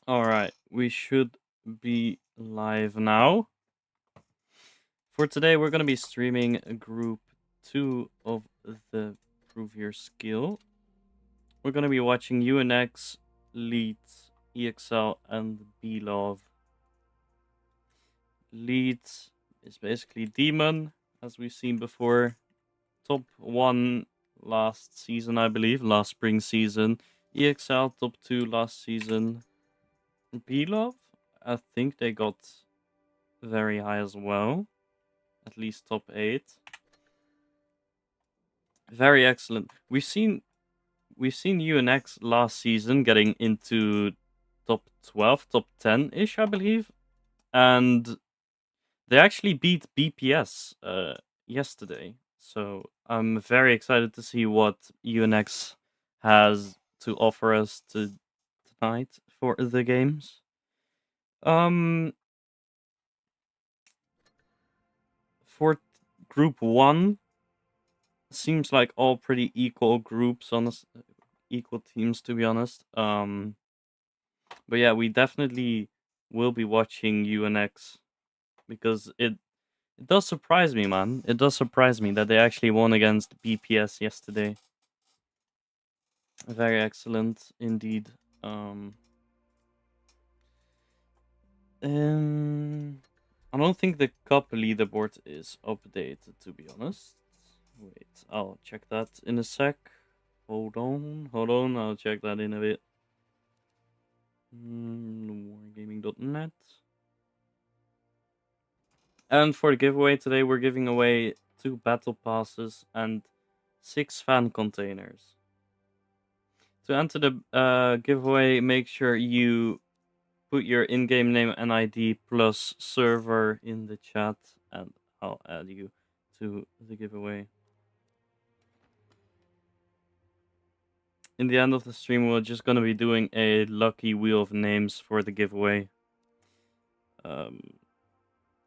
Alright, we should be live now. For today, we're going to be streaming group 2 of the Prove Your Skill. We're going to be watching UNX, Leeds, EXL, and BLove. Leeds is basically Demon, as we've seen before. Top 1 last season, I believe, last spring season. EXL top 2 last season. BLove, I think they got very high as well. At least top 8. Very excellent. We've seen UNX last season getting into top 12, top 10-ish, I believe. And they actually beat BPS yesterday. So I'm very excited to see what UNX has to offer us tonight for the games. For group 1, seems like all pretty equal groups, equal teams, to be honest. But yeah, we definitely will be watching UNX because it does surprise me, man. It does surprise me that they actually won against BPS yesterday. Very excellent indeed. I don't think the cup leaderboard is updated, to be honest. Wait, I'll check that in a sec. Hold on, I'll check that in a bit. Wargaming.net. And for the giveaway today, we're giving away 2 battle passes and 6 fan containers. To enter the giveaway, make sure you put your in-game name and ID plus server in the chat, and I'll add you to the giveaway. In the end of the stream, we're just gonna be doing a lucky wheel of names for the giveaway.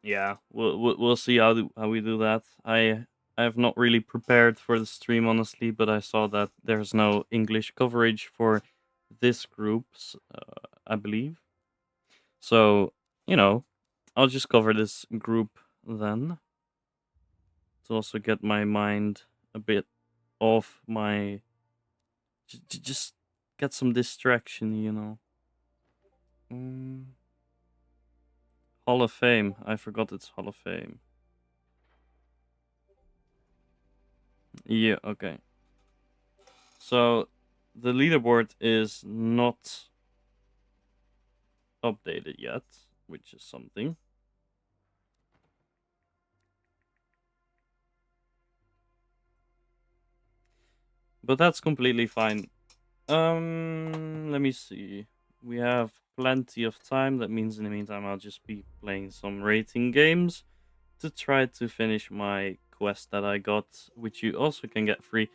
Yeah, we'll see how we do that. I have not really prepared for the stream, honestly, but I saw that there's no English coverage for this group, I believe. So, you know, I'll just cover this group then, to also get my mind a bit off my... just get some distraction, you know. Hall of Fame. I forgot it's Hall of Fame. Yeah, okay. So, the leaderboard is not updated yet, which is something. But that's completely fine. Let me see. We have plenty of time. That means in the meantime, I'll just be playing some rating games to try to finish my quest that I got, which you also can get free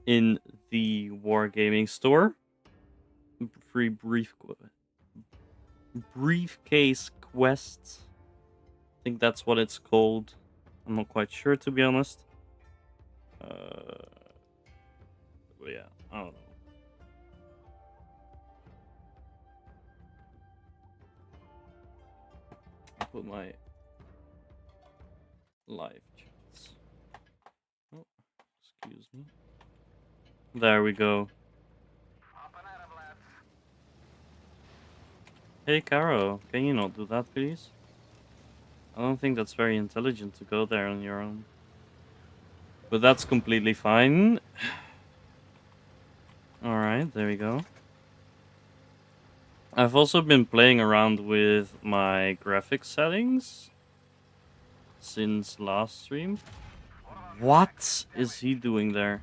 in the Wargaming store. Free briefcase quest. I think that's what it's called. I'm not quite sure, to be honest. But yeah, I don't know. I'll put my live chats. Oh, excuse me. There we go. Hey, Caro, can you not do that, please? I don't think that's very intelligent to go there on your own. But that's completely fine. Alright, there we go. I've also been playing around with my graphics settings since last stream. What is he doing there?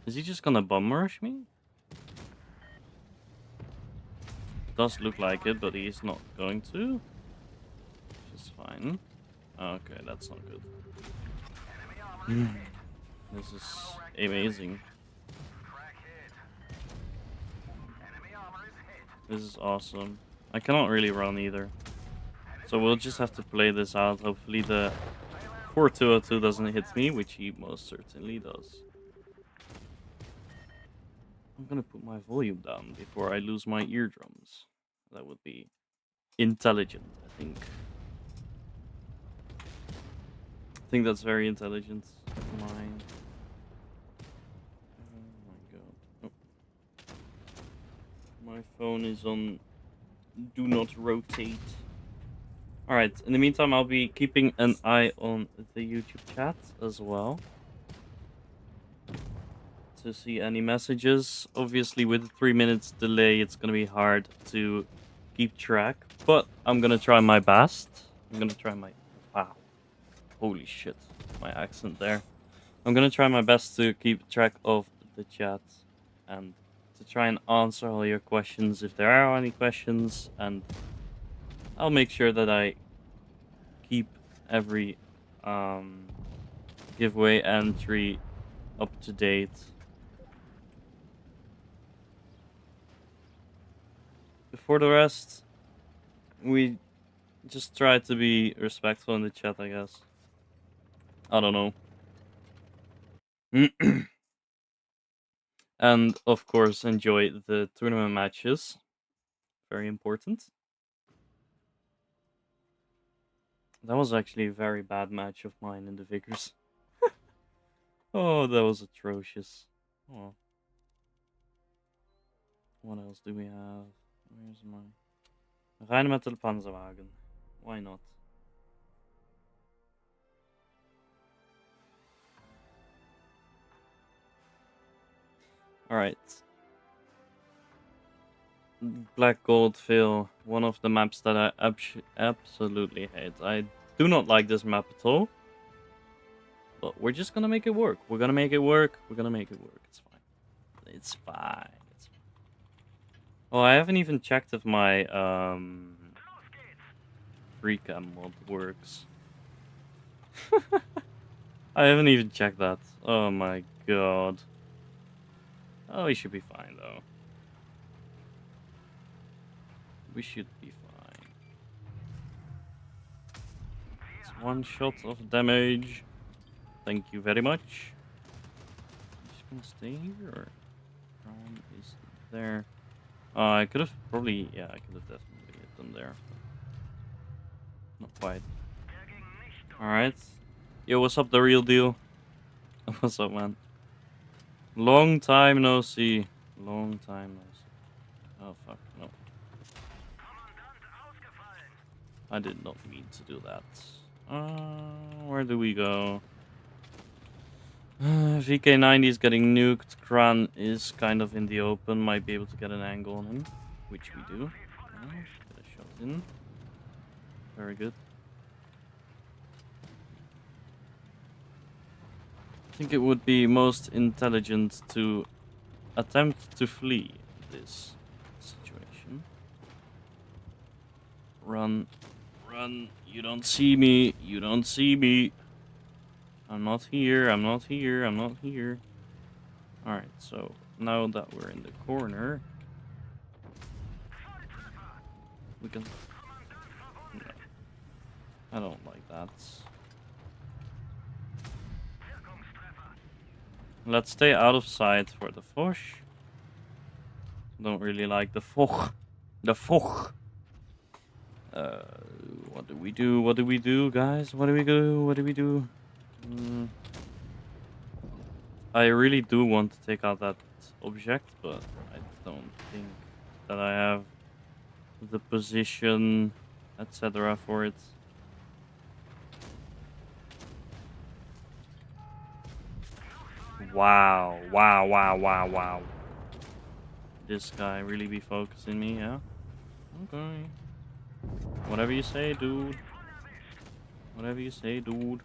Is he just gonna bum rush me? Does look like it, but he's not going to. Which is fine. Okay, that's not good. This is amazing. This is awesome. I cannot really run either. So we'll just have to play this out. Hopefully the 4202 doesn't hit me, which he most certainly does. I'm gonna put my volume down before I lose my eardrums. That would be intelligent, I think. I think that's very intelligent of mine. Oh my god. Oh. My phone is on do not rotate. Alright, in the meantime, I'll be keeping an eye on the YouTube chat as well. To see any messages. Obviously, with a 3 minutes delay, it's gonna be hard to keep track. But I'm gonna try my best. I'm gonna try my... Wow. Holy shit. My accent there. I'm gonna try my best to keep track of the chat. And to try and answer all your questions if there are any questions. And I'll make sure that I keep every giveaway entry up to date. For the rest, we just try to be respectful in the chat, I guess. I don't know. And of course, enjoy the tournament matches. Very important. That was actually a very bad match of mine in the Vickers. Oh, that was atrocious. Oh. What else do we have? Where's my... Rheinmetall Panzerwagen. Why not? Alright. Black Goldville, one of the maps that I absolutely hate. I do not like this map at all. But we're just gonna make it work. We're gonna make it work. We're gonna make it work. It's fine. It's fine. It's fine. Oh, I haven't even checked if my free cam mod works. I haven't even checked that. Oh my god. Oh, we should be fine though. We should be fine. It's 1 shot of damage. Thank you very much. I'm just gonna stay here, or Brown is there. I could have probably, yeah, I could have definitely hit them there. Not quite. Alright. Yo, what's up, the real deal? What's up, man? Long time no see. Long time no see. Oh, fuck, no. I did not mean to do that. Where do we go? VK90 is getting nuked. Kran is kind of in the open. Might be able to get an angle on him, which we do. Get a shot in. Very good. I think it would be most intelligent to attempt to flee this situation. Run. Run. You don't see me. You don't see me. I'm not here. I'm not here. I'm not here. Alright, so now that we're in the corner, we can... No, I don't like that. Let's stay out of sight for the Foch. Don't really like the Foch. The Foch. What do we do? What do we do, guys? What do we do? What do we do? I really do want to take out that object, but I don't think that I have the position, etc. for it. Wow, wow, wow, wow, wow. This guy really be focusing me, yeah? Okay. Whatever you say, dude. Whatever you say, dude.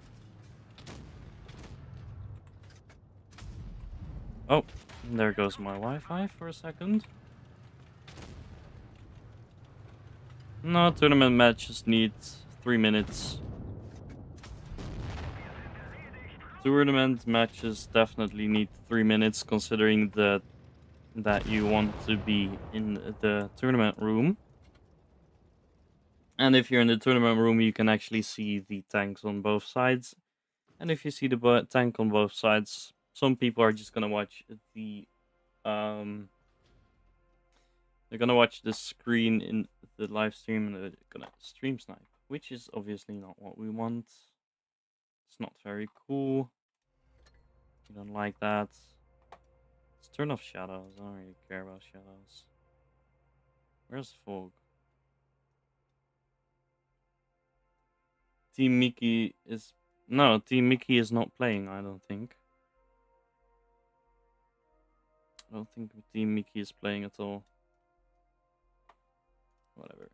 Oh, there goes my Wi-Fi for a second. No, tournament matches need 3 minutes. Tournament matches definitely need 3 minutes, considering that you want to be in the tournament room. And if you're in the tournament room, you can actually see the tanks on both sides. And if you see the tank on both sides, some people are just gonna watch the They're gonna watch the screen in the live stream and they're gonna stream snipe, which is obviously not what we want. It's not very cool. We don't like that. Let's turn off shadows. I don't really care about shadows. Where's fog? Team Mickey is... No, Team Mickey is not playing, I don't think. I don't think Team Mickey is playing at all. Whatever.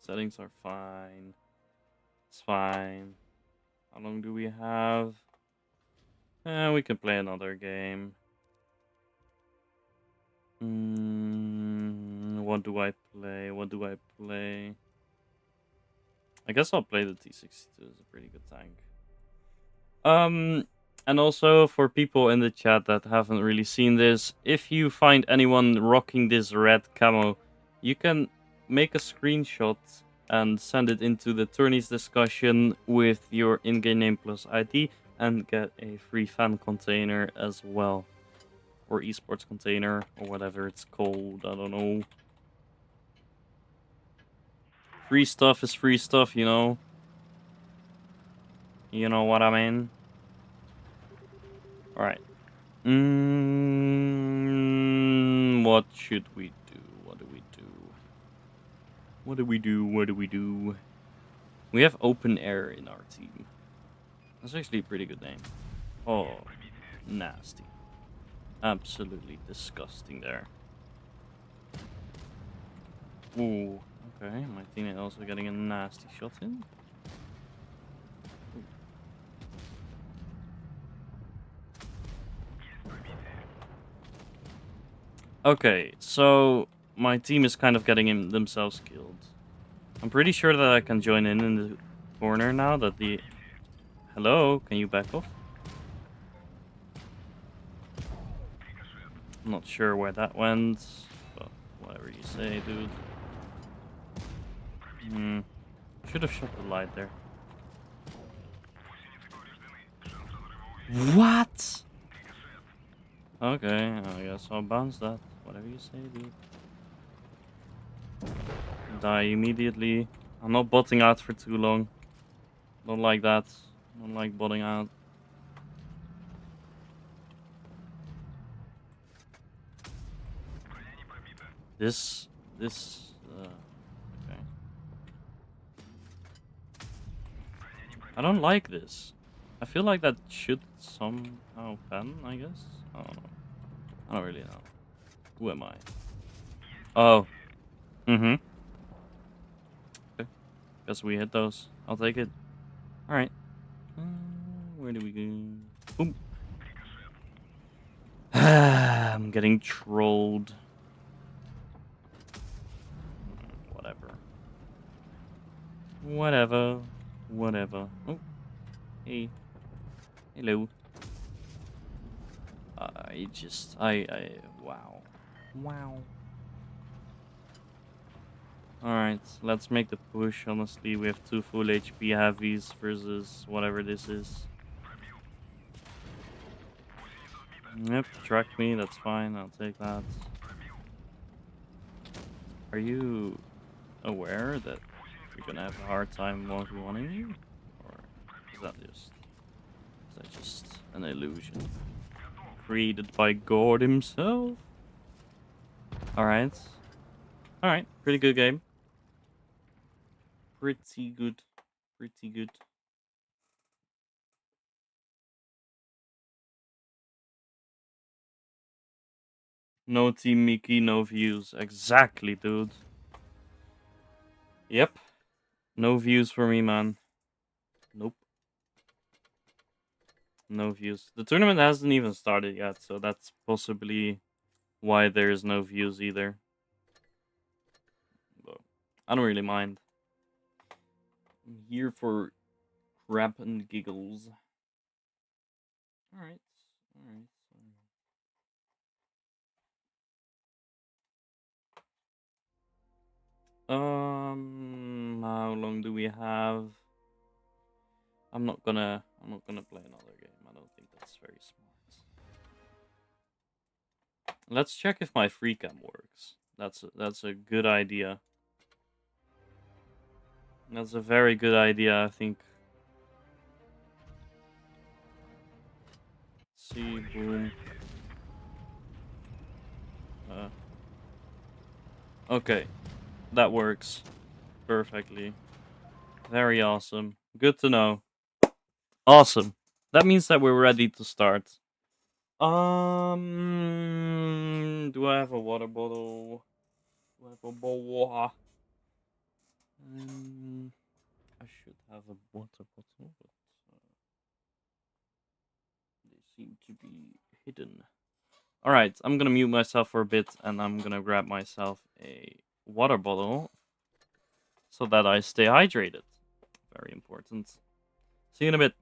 Settings are fine. It's fine. How long do we have? We can play another game. What do I play? What do I play? I guess I'll play the T62. It's a pretty good tank. And also for people in the chat that haven't really seen this, if you find anyone rocking this red camo, you can make a screenshot and send it into the tourneys discussion with your in-game name plus ID and get a free fan container as well. Or esports container, or whatever it's called, I don't know. Free stuff is free stuff, you know? You know what I mean? Alright. What should we do? What do we do? What do we do? What do we do? We have open air in our team. That's actually a pretty good name. Oh, nasty. Absolutely disgusting there. Ooh, okay. My teammate also getting a nasty shot in. Okay, so my team is kind of getting themselves killed. I'm pretty sure that I can join in the corner now that the... Hello, can you back off? I'm not sure where that went, but whatever you say, dude. Should have shot the light there. What? Okay, I guess I'll bounce that. Whatever you say, dude. Die immediately. I'm not botting out for too long. Don't like that. Don't like botting out. This, okay. I don't like this. I feel like that should somehow pen, I guess. I don't know. I don't really know. Who am I? Oh. Okay. Guess we hit those. I'll take it. Alright. Where do we go? Boom. I'm getting trolled. Whatever. Whatever. Whatever. Oh. Hey. Hello. Wow. Wow. Alright, let's make the push. Honestly, we have 2 full HP heavies versus whatever this is. Yep, track me, that's fine, I'll take that. Are you aware that you're gonna have a hard time 1v1ing you? Or is that just an illusion created by God himself? Alright. Alright, pretty good game. Pretty good. Pretty good. No Team Mickey, no views. Exactly, dude. Yep. No views for me, man. Nope. No views. The tournament hasn't even started yet, so that's possibly why there's no views either. But I don't really mind. I'm here for crap and giggles. Alright. Alright. How long do we have? I'm not gonna play another game. I don't think that's very smart. Let's check if my free cam works. That's a good idea. That's a very good idea, I think. See, boom. Okay, that works perfectly. Very awesome. Good to know. Awesome. That means that we're ready to start. Do I have a water bottle? Do I have a water? I should have a water bottle, but they seem to be hidden. All right, I'm gonna mute myself for a bit, and I'm gonna grab myself a water bottle so that I stay hydrated. Very important. See you in a bit.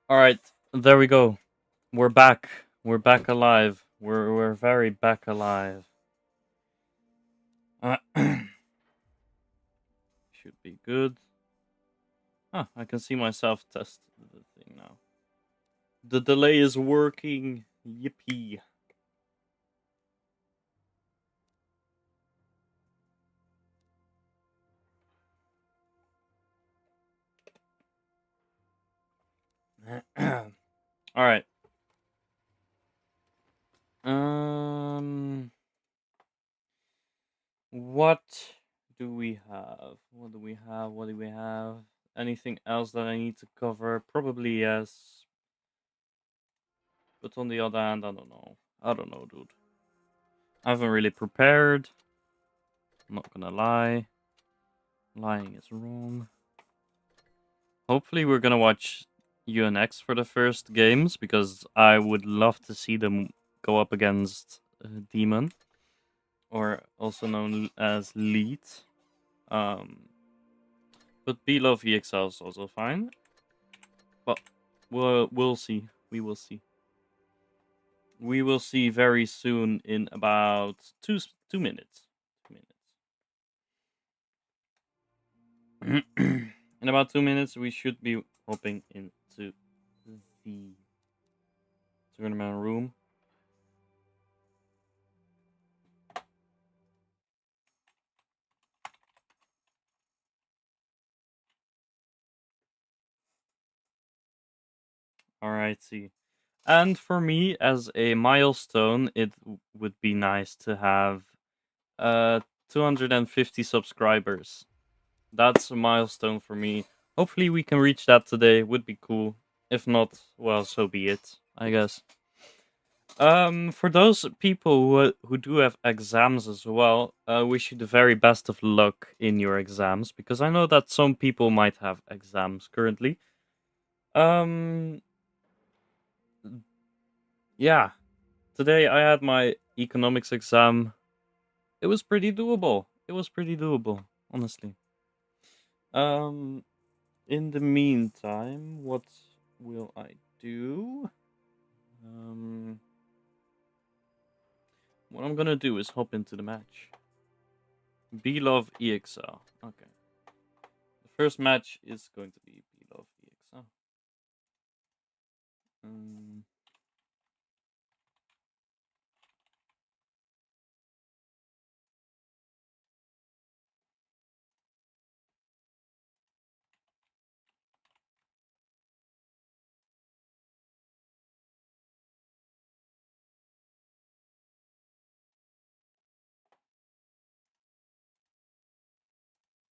All right, there we go. We're back. We're back alive. We're very back alive. Should be good. Ah, I can see myself test the thing now. The delay is working. Yippee. All right. What do we have? What do we have? What do we have? Anything else that I need to cover? Probably yes. But on the other hand, I don't know. I don't know, dude. I haven't really prepared. I'm not gonna lie. Lying is wrong. Hopefully we're gonna watch UNX for the first games, because I would love to see them go up against Demon, or also known as Lead. Um, but below VXL is also fine. But we'll see. We will see. We will see very soon in about 2 minutes. 2 minutes. In about 2 minutes, we should be hopping into the tournament room. Alrighty. And for me, as a milestone, it would be nice to have 250 subscribers. That's a milestone for me. Hopefully, we can reach that today. Would be cool. If not, well, so be it, I guess. For those people who do have exams as well, wish you the very best of luck in your exams, because I know that some people might have exams currently. Um, yeah. Today I had my economics exam. It was pretty doable. It was pretty doable, honestly. Um, in the meantime, what will I do? Um, what I'm gonna do is hop into the match. Love EXL. Okay. The first match is going to be Love EXL. Um,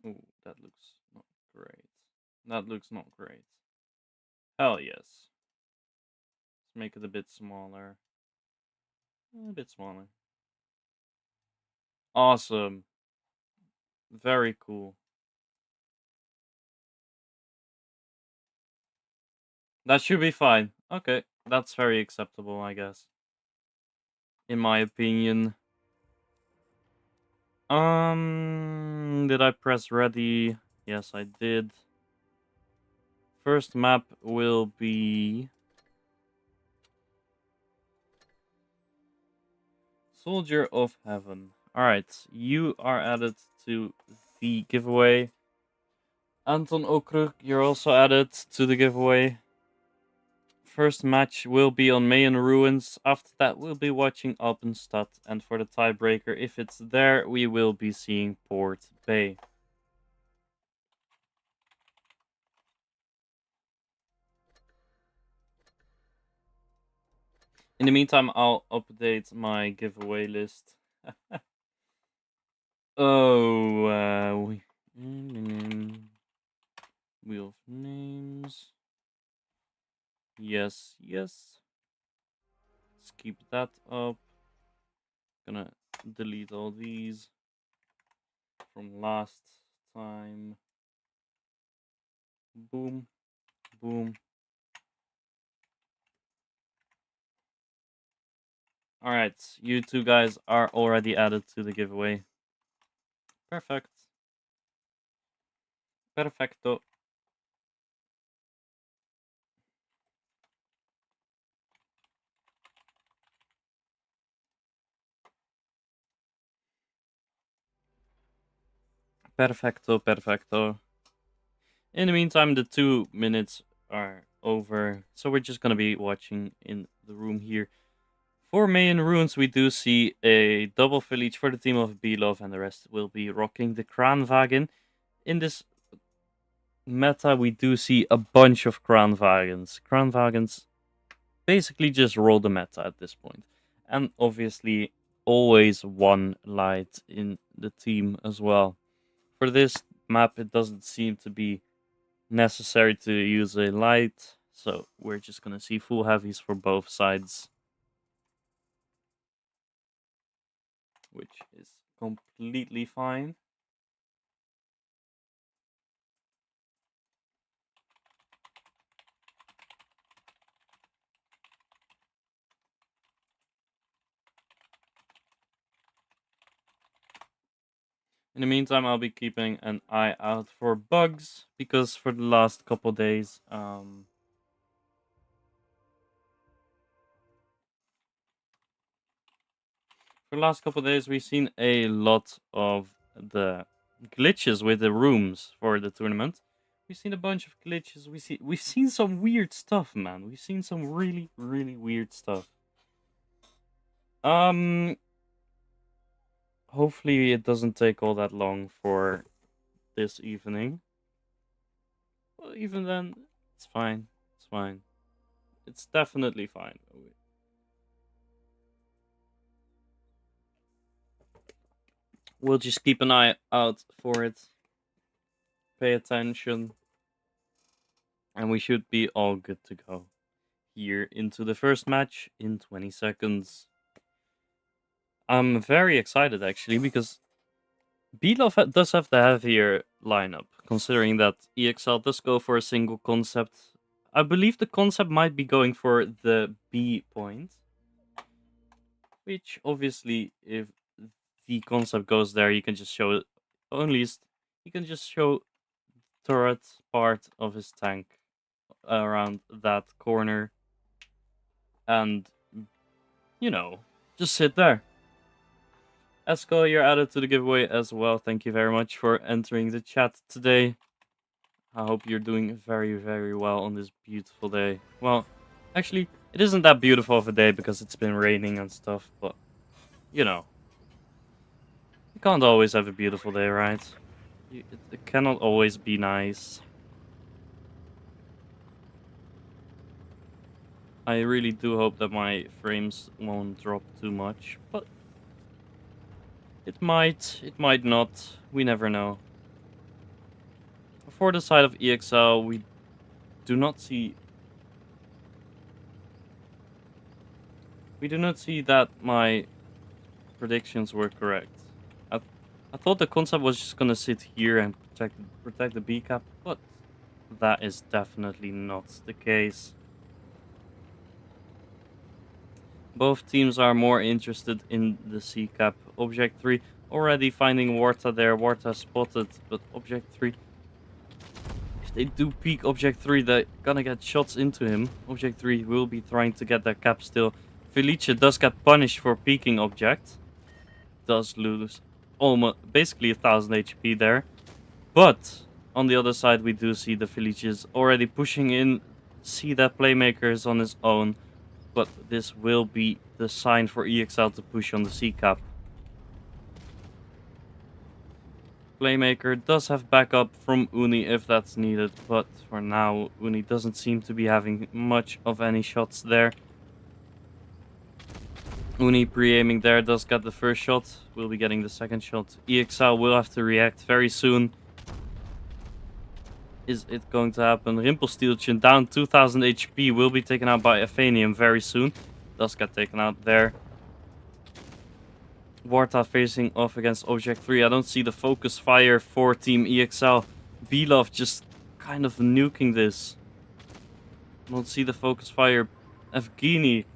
ooh, that looks not great. That looks not great. Hell yes. Let's make it a bit smaller. A bit smaller. Awesome. Very cool. That should be fine. Okay, that's very acceptable, I guess. In my opinion. Did I press ready? Yes, I did. First map will be Soldier of Heaven. Alright, you are added to the giveaway. Anton Okruk, you're also added to the giveaway. First match will be on Mayan Ruins. After that, we'll be watching Alpenstadt. And for the tiebreaker, if it's there, we will be seeing Port Bay. In the meantime, I'll update my giveaway list. Oh, Wheel of Names. Yes, yes. Let's keep that up. Gonna delete all these from last time. Boom, boom. Alright, you two guys are already added to the giveaway. Perfect. Perfecto. Perfecto, perfecto. In the meantime, the 2 minutes are over, so we're just gonna be watching in the room here. For Mayan Ruins, we do see a double village for the team of Belov, and the rest will be rocking the Kranwagen. In this meta, we do see a bunch of Kranwagens. Kranwagens basically just roll the meta at this point. And obviously, always one light in the team as well. For this map, it doesn't seem to be necessary to use a light, so we're just gonna see full heavies for both sides, which is completely fine. In the meantime, I'll be keeping an eye out for bugs, because for the last couple days, for the last couple days, we've seen a lot of the glitches with the rooms for the tournament. We've seen a bunch of glitches. We've seen some weird stuff, man. We've seen some really, really weird stuff. Hopefully it doesn't take all that long for this evening. Well, even then, it's fine. It's fine. It's definitely fine. We'll just keep an eye out for it. Pay attention. And we should be all good to go. Here into the first match in 20 seconds. I'm very excited actually because Belov does have the heavier lineup, considering that EXL does go for a single concept. I believe the concept might be going for the B point, which obviously, if the concept goes there, you can just show only you can just show turret part of his tank around that corner, and just sit there. Esco, you're added to the giveaway as well. Thank you very much for entering the chat today. I hope you're doing very, very well on this beautiful day. Well, actually, it isn't that beautiful of a day because it's been raining and stuff, but, you can't always have a beautiful day, right? It cannot always be nice. I really do hope that my frames won't drop too much, but it might not. We never know. For the side of EXL, we do not see that my predictions were correct. I thought the concept was just gonna sit here and protect the B cap, but that is definitely not the case. Both teams are more interested in the C cap. Object 3 already finding Warta there. Warta spotted, but Object 3, if they do peek Object 3, they're gonna get shots into him. Object 3 will be trying to get that cap still. Felice does get punished for peeking Object. Does lose almost basically 1000 HP there. But on the other side, we do see the Felices already pushing in. See that Playmaker is on his own. But this will be the sign for EXL to push on the C cap. Playmaker does have backup from Uni if that's needed, but for now, Uni doesn't seem to be having much of any shots there. Uni pre-aiming there does get the first shot, will be getting the second shot. EXL will have to react very soon. Is it going to happen? Rimpelstiltje down 2000 HP, will be taken out by Aphanium very soon. Does get taken out there. Warta facing off against Object 3. I don't see the focus fire for Team EXL. Belov just kind of nuking this. Don't see the focus fire. Evgeny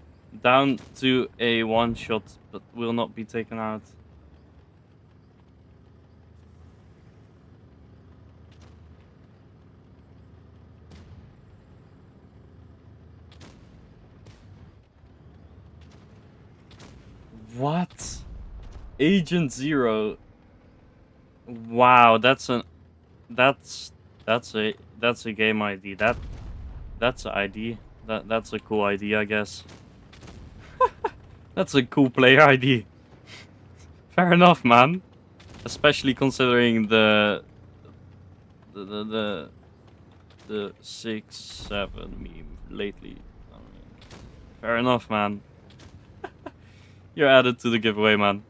down to a one shot, but will not be taken out. What? Agent Zero. Wow, that's a game ID. That's an ID. That's a cool ID, I guess. That's a cool player ID. Fair enough, man. Especially considering the 6-7 meme lately. I mean, fair enough, man. You're added to the giveaway, man.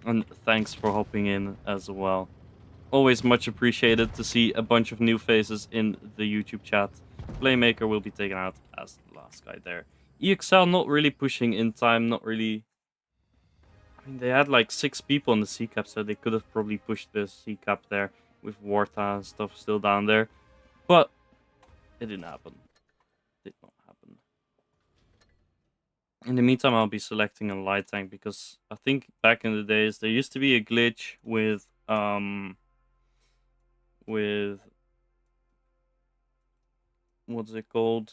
And thanks for hopping in as well. Always much appreciated to see a bunch of new faces in the YouTube chat. Playmaker will be taken out as the last guy there. EXL not really pushing in time, not really. I mean, they had like 6 people on the C cap, so they could have probably pushed the C cap there with Warta and stuff still down there. But it didn't happen. Did not happen. In the meantime, I'll be selecting a light tank because I think back in the days there used to be a glitch with what's it called?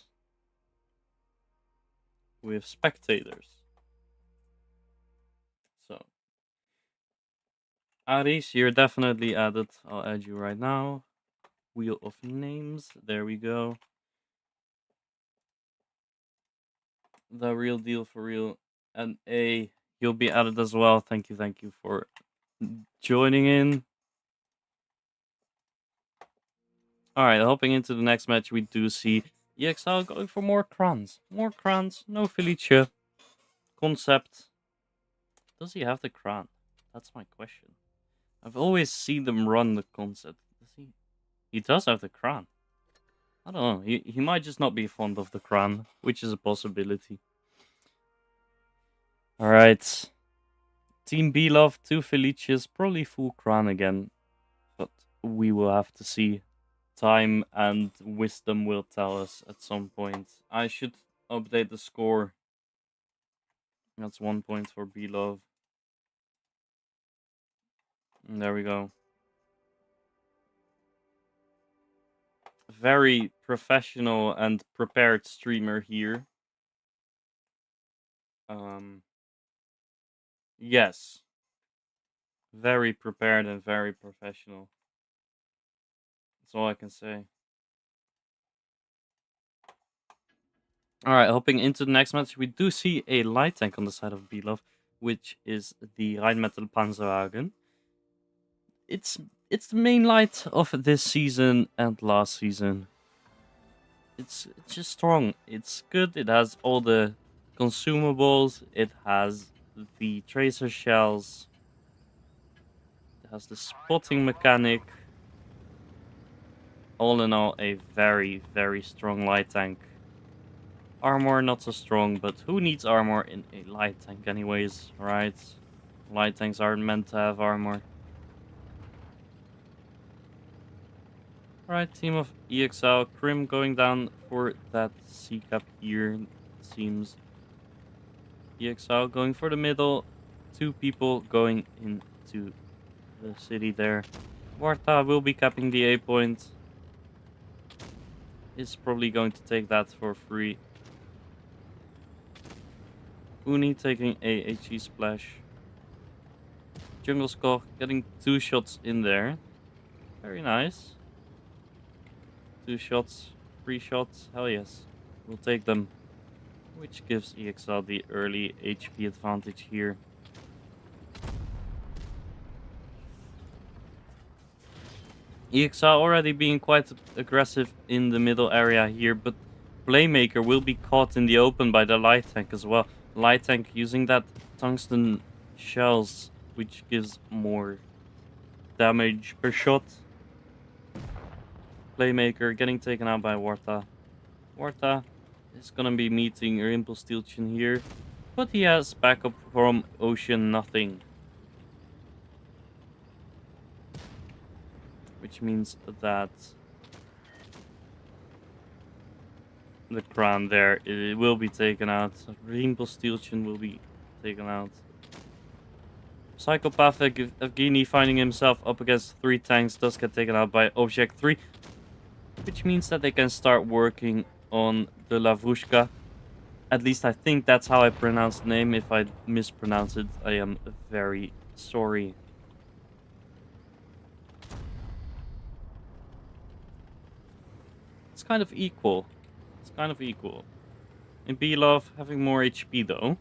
With spectators. So Aris, you're definitely added. I'll add you right now. Wheel of names. There we go. The real deal for real. And you'll be added as well. Thank you for joining in. Alright, hopping into the next match, we do see EXL going for more crans. More crans, no Felicia. Concept. Does he have the cran? That's my question. I've always seen them run the concept. Does he? He does have the cran. I don't know. He might just not be fond of the cran, which is a possibility. Alright. Team B Love, 2 Felicias, probably full cran again. But we will have to see. Time and wisdom will tell us at some point. I should update the score. That's 1 point for B Love. And there we go. Very professional and prepared streamer here. Yes. Very prepared and very professional. That's all I can say. Alright, hopping into the next match, we do see a light tank on the side of Belov, which is the Rheinmetall Panzerwagen. It's the main light of this season and last season. It's just strong. It's good. It has all the consumables. It has the tracer shells. It has the spotting mechanic. All in all, a very, very strong light tank. Armor not so strong, but who needs armor in a light tank anyways, right? Light tanks aren't meant to have armor. Alright, team of EXL. Krim going down for that C-cap here, it seems. EXL going for the middle. 2 people going into the city there. Warta will be capping the A point. Is probably going to take that for free. Uni taking a HE splash. Jungle Skull getting 2 shots in there. Very nice. 2 shots, 3 shots, hell yes. We'll take them. Which gives EXL the early HP advantage here. EXL already being quite aggressive in the middle area here, but Playmaker will be caught in the open by the light tank as well. Light tank using that tungsten shells, which gives more damage per shot. Playmaker getting taken out by Warta. Warta is gonna be meeting Rimpelstiltskin here, but he has backup from Ocean Nothing. Which means that the crown there, it will be taken out. Rimpelstiltskin will be taken out. Psychopathic Evgeny finding himself up against 3 tanks does get taken out by Object 3. Which means that they can start working on the Lavrushka. At least I think that's how I pronounce the name. If I mispronounce it, I am very sorry. It's kind of equal. It's kind of equal. And Belov having more HP though.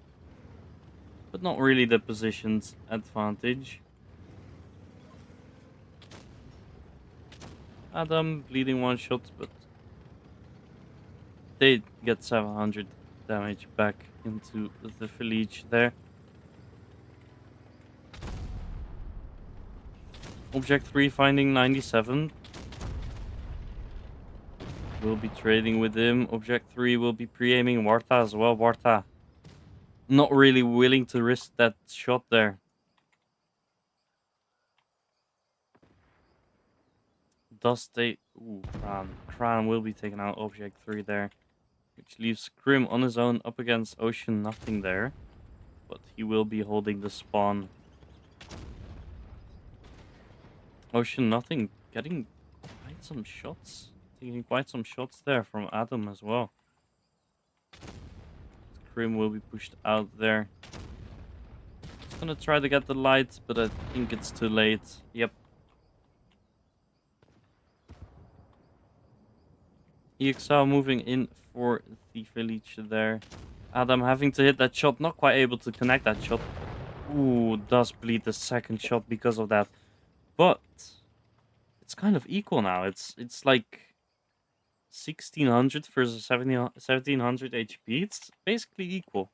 But not really the position's advantage. Adam bleeding 1 shot, but they get 700 damage back into the village there. Object 3 finding 97. Will be trading with him. Object 3 will be pre-aiming Warta as well. Warta not really willing to risk that shot there. Does they... Ooh, Kran. Kran will be taking out Object 3 there. Which leaves Krim on his own up against Ocean Nothing there. But he will be holding the spawn. Ocean Nothing getting quite some shots. Taking quite some shots there from Adam as well. Krim will be pushed out there. He's gonna try to get the light, but I think it's too late. Yep. EXL moving in for the village there. Adam having to hit that shot, not quite able to connect that shot. Ooh, does bleed the second shot because of that. But it's kind of equal now. It's like 1600 versus 1700 HP. It's basically equal.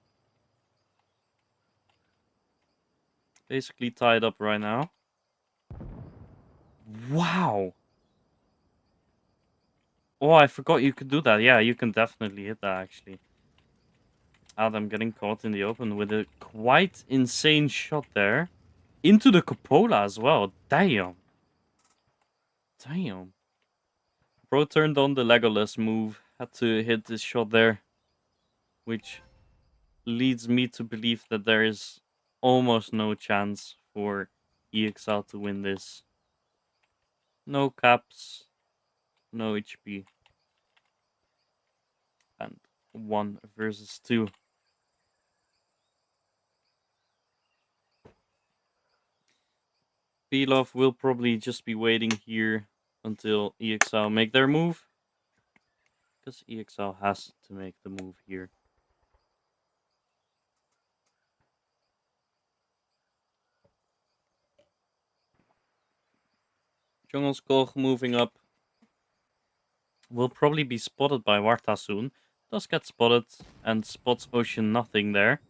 Basically tied up right now. Wow. Oh, I forgot you could do that. Yeah, you can definitely hit that, actually. Adam getting caught in the open with a quite insane shot there. Into the cupola as well. Damn. Damn. Bro turned on the Legolas move. Had to hit this shot there. Which leads me to believe that there is almost no chance for EXL to win this. No caps. No HP. And 1 versus 2. Belov will probably just be waiting here until EXL make their move. Because EXL has to make the move here. Jungle Skog moving up. Will probably be spotted by Warta soon. Does get spotted and spots Ocean Nothing there.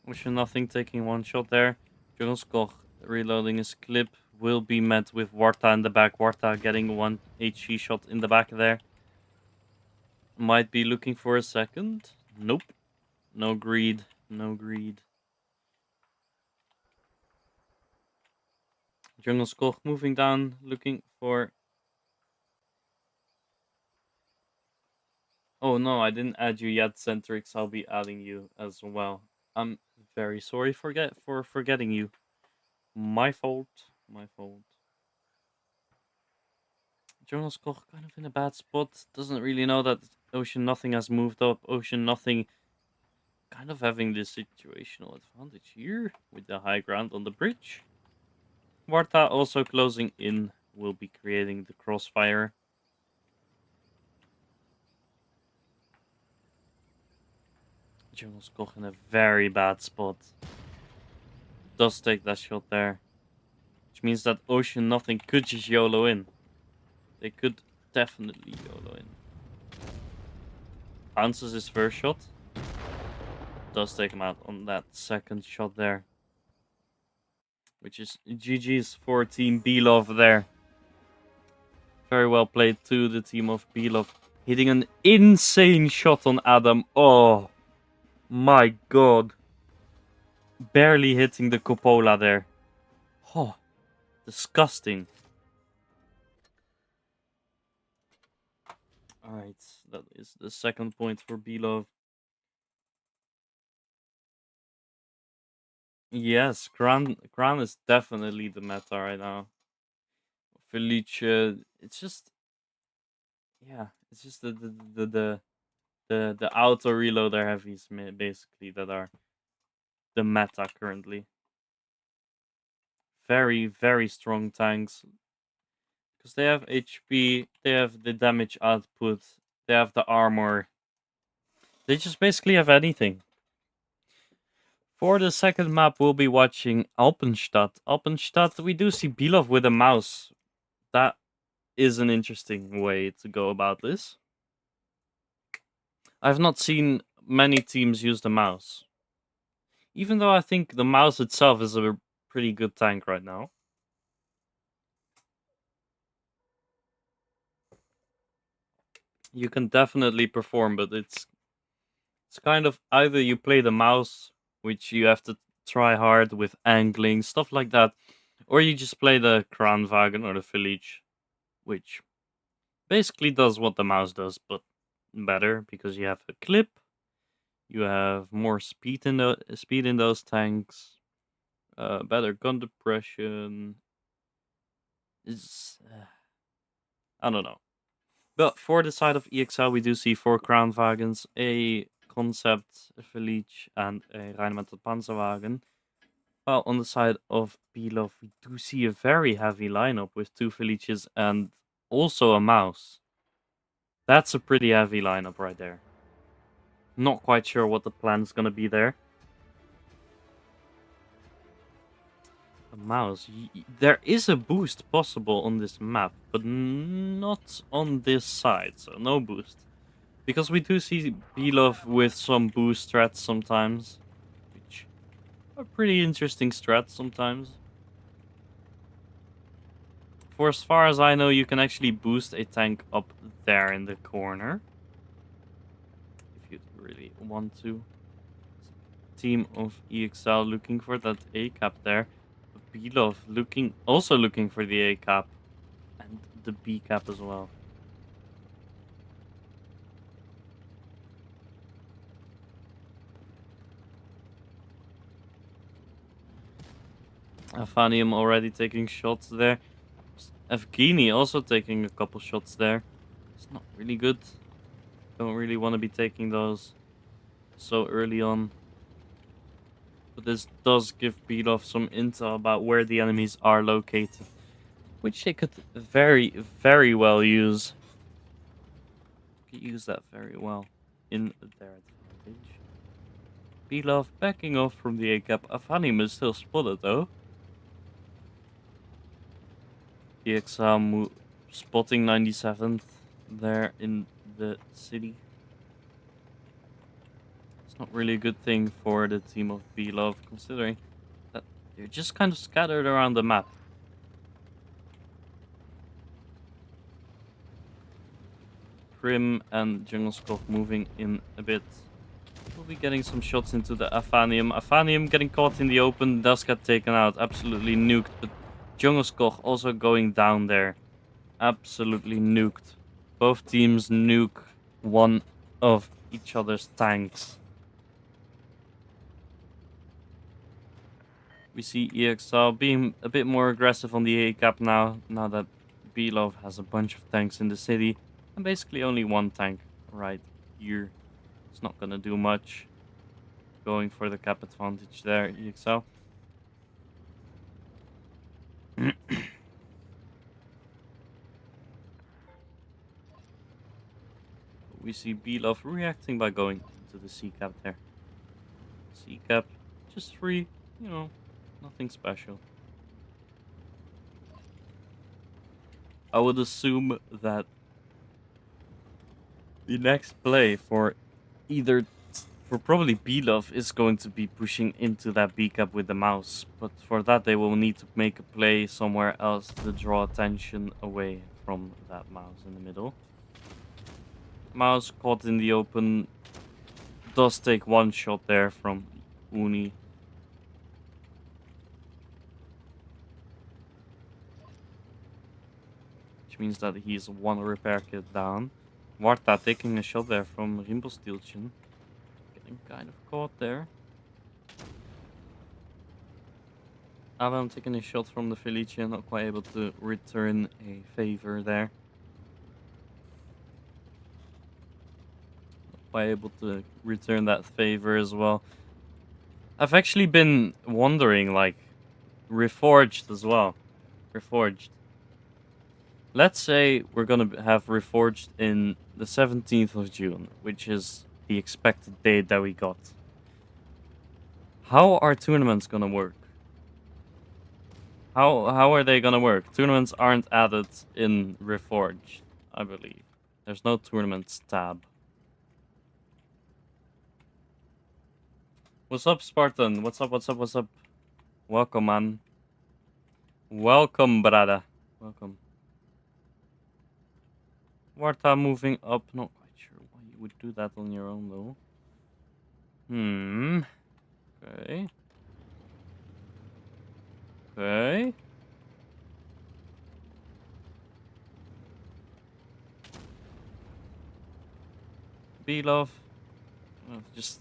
Ocean Nothing taking one shot there. Jungle Skog reloading his clip. Will be met with Warta in the back. Warta getting one HE shot in the back there. Might be looking for a second. Nope. No greed. No greed. Jungle Skog moving down, looking for... Oh no, I didn't add you yet, Centrix. I'll be adding you as well. I'm very sorry for forgetting you. My fault. My fault. Jungle Skog kind of in a bad spot. Doesn't really know that Ocean Nothing has moved up. Ocean Nothing kind of having this situational advantage here with the high ground on the bridge. Warta also closing in, will be creating the crossfire. Jungle Skog in a very bad spot. Does take that shot there. Which means that Ocean Nothing could just YOLO in. They could definitely YOLO in. Bounces his first shot. Does take him out on that second shot there. Which is GG's for Team Belov there. Very well played to the team of Belov. Hitting an insane shot on Adam. Oh my god. Barely hitting the cupola there. Oh, disgusting. Alright, that is the second point for Belov. Yes, Gran is definitely the meta right now. Felice, it's just... Yeah, it's just the auto reloader heavies basically that are the meta currently. Very, very strong tanks. Because they have HP, they have the damage output, they have the armor. They just basically have anything. For the second map, we'll be watching Alpenstadt. Alpenstadt, we do see Belov with a mouse. That is an interesting way to go about this. I've not seen many teams use the mouse. Even though I think the mouse itself is a pretty good tank right now. You can definitely perform, but it's kind of either you play the mouse, which you have to try hard with angling, stuff like that, or you just play the Kranwagen or the Village, which basically does what the mouse does, but better because you have a clip, you have more speed in those tanks, better gun depression. I don't know. But for the side of EXL, we do see 4 Kranwagens, a Concept, a Village, and a Rheinmetall Panzerwagen. While on the side of Belov, we do see a very heavy lineup with 2 Villages and also a mouse. That's a pretty heavy lineup right there. Not quite sure what the plan's gonna be there. a mouse. There is a boost possible on this map, but not on this side, so no boost. Because we do see Belov with some boost strats sometimes, which are pretty interesting strats sometimes. For as far as I know, you can actually boost a tank up there in the corner. If you really want to. Team of EXL looking for that A cap there. Belov also looking for the A cap and the B cap as well. Afanium already taking shots there. Evgeny also taking a couple shots there. It's not really good. Don't really want to be taking those so early on. But this does give Belov some intel about where the enemies are located, which they could very, very well use. Could use that very well in their advantage. Belov backing off from the A cap. Afanium is still spotted though. EXL spotting 97th there in the city. It's not really a good thing for the team of Belov, considering that they're just kind of scattered around the map. Prim and Jungle Skull moving in a bit. We'll be getting some shots into the Afanium. Afanium getting caught in the open, does get taken out, absolutely nuked. But Jungle Skull also going down there. Absolutely nuked. Both teams nuke one of each other's tanks. We see EXL being a bit more aggressive on the A cap now that Belov has a bunch of tanks in the city. And basically only one tank right here. It's not gonna do much. Going for the cap advantage there, EXL. We see Belov reacting by going to the C cap there. C cap, just free, you know, nothing special. I would assume that the next play for probably Belov is going to be pushing into that B cap with the mouse. But for that they will need to make a play somewhere else to draw attention away from that mouse in the middle. Mouse caught in the open, does take one shot there from Uni. Which means that he's one repair kit down. Warta taking a shot there from Rimpelstiltchen. Getting kind of caught there. Adam taking a shot from the Felicia, not quite able to return a favor there. Not quite able to return that favor as well. I've actually been wondering, like, Reforged as well. Reforged. Let's say we're gonna have Reforged in the 17th of June, which is the expected date that we got. How are tournaments gonna work? How are they gonna work? Tournaments aren't added in Reforged, I believe. There's no tournaments tab. What's up, Spartan? What's up, what's up, what's up? Welcome, man. Welcome, brother. Welcome. Warta moving up. Not quite sure why you would do that on your own, though. Okay. Okay. Belov. Just...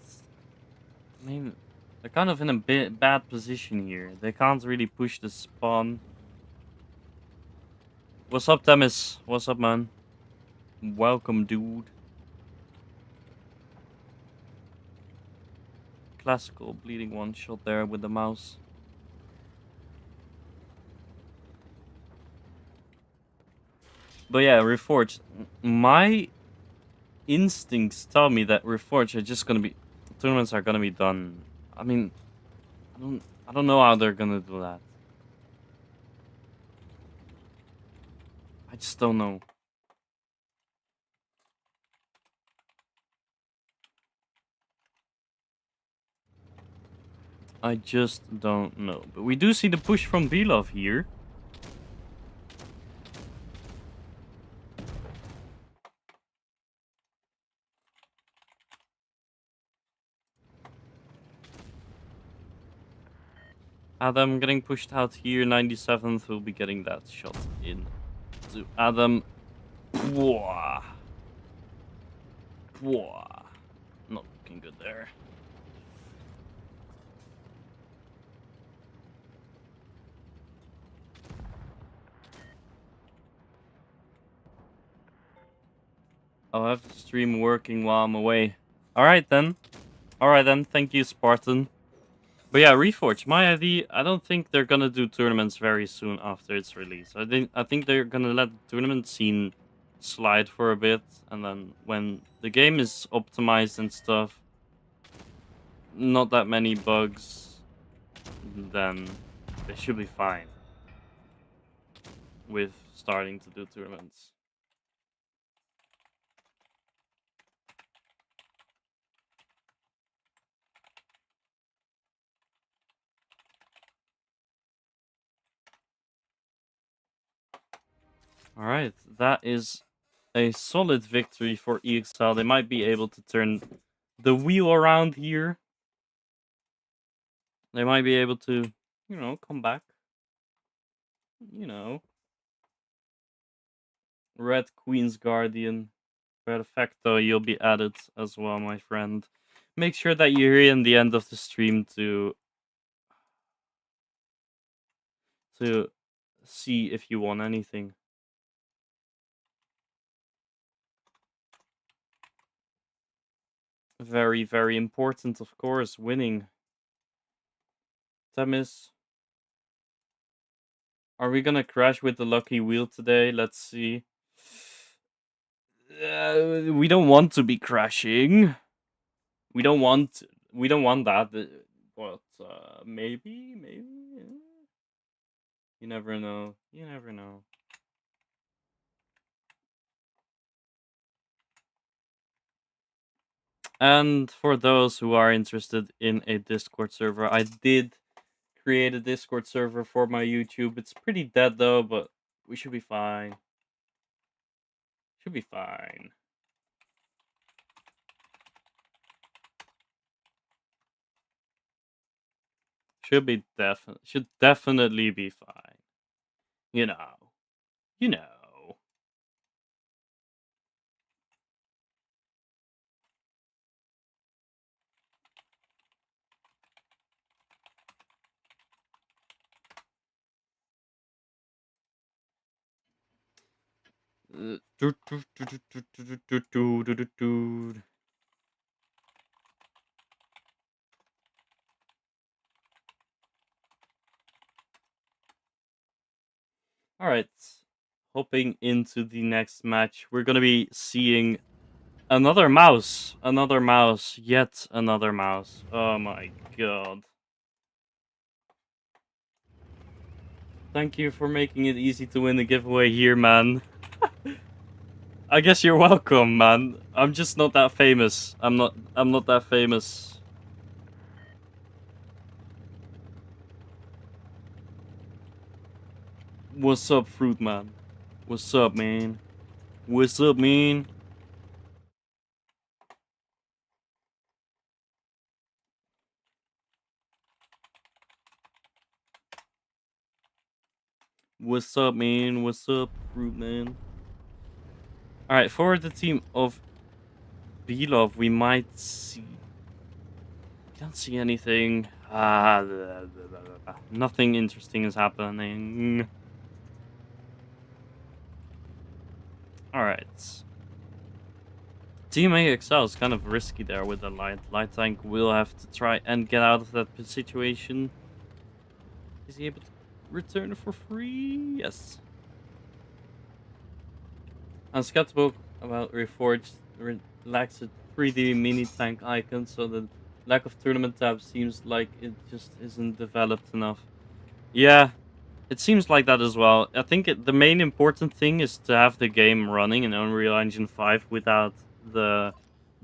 I mean, they're kind of in a bad position here. They can't really push the spawn. What's up, Temis? What's up, man? Welcome, dude. Classical bleeding one shot there with the mouse. But yeah, Reforged. My instincts tell me that Reforged are just gonna be... Tournaments are gonna be done. I mean, I don't know how they're gonna do that. I just don't know. I just don't know. But we do see the push from Belov here. Adam getting pushed out here. 97th will be getting that shot in to Adam. Pwah. Pwah. Not looking good there. I'll have the stream working while I'm away. Alright then. Alright then. Thank you, Spartan. But yeah, Reforge, my idea, I don't think they're gonna do tournaments very soon after its release. I think they're gonna let the tournament scene slide for a bit, and then when the game is optimized and stuff, not that many bugs, then they should be fine with starting to do tournaments. Alright, that is a solid victory for EXL. They might be able to turn the wheel around here. They might be able to, you know, come back. You know. Red Queen's Guardian. Perfecto, you'll be added as well, my friend. Make sure that you're here in the end of the stream to see if you won anything. Very, very important, of course, winning. Temis. Are we gonna crash with the lucky wheel today? Let's see. We don't want to be crashing. We don't want that. But maybe. You never know. You never know. And for those who are interested in a Discord server, I did create a Discord server for my YouTube. It's pretty dead though, but we should be fine. Should be fine. Should definitely be fine. You know. You know. Alright. Hopping into the next match, we're gonna be seeing another mouse. Another mouse. Yet another mouse. Oh my god. Thank you for making it easy to win the giveaway here, man. I guess you're welcome, man. I'm just not that famous. I'm not that famous. What's up, Fruit Man? What's up, man? What's up, man? What's up, man? What's up, Fruit Man? Alright, for the team of Belov, we might see... We don't see anything. Nothing interesting is happening. Alright. Team AXL is kind of risky there with the light. Light tank will have to try and get out of that situation. Is he able to return for free? Yes. I'm skeptical about Reforged lacks a 3D mini tank icon, so the lack of tournament tab seems like it just isn't developed enough. Yeah, It seems like that as well. I think the main important thing is to have the game running in Unreal Engine 5 without the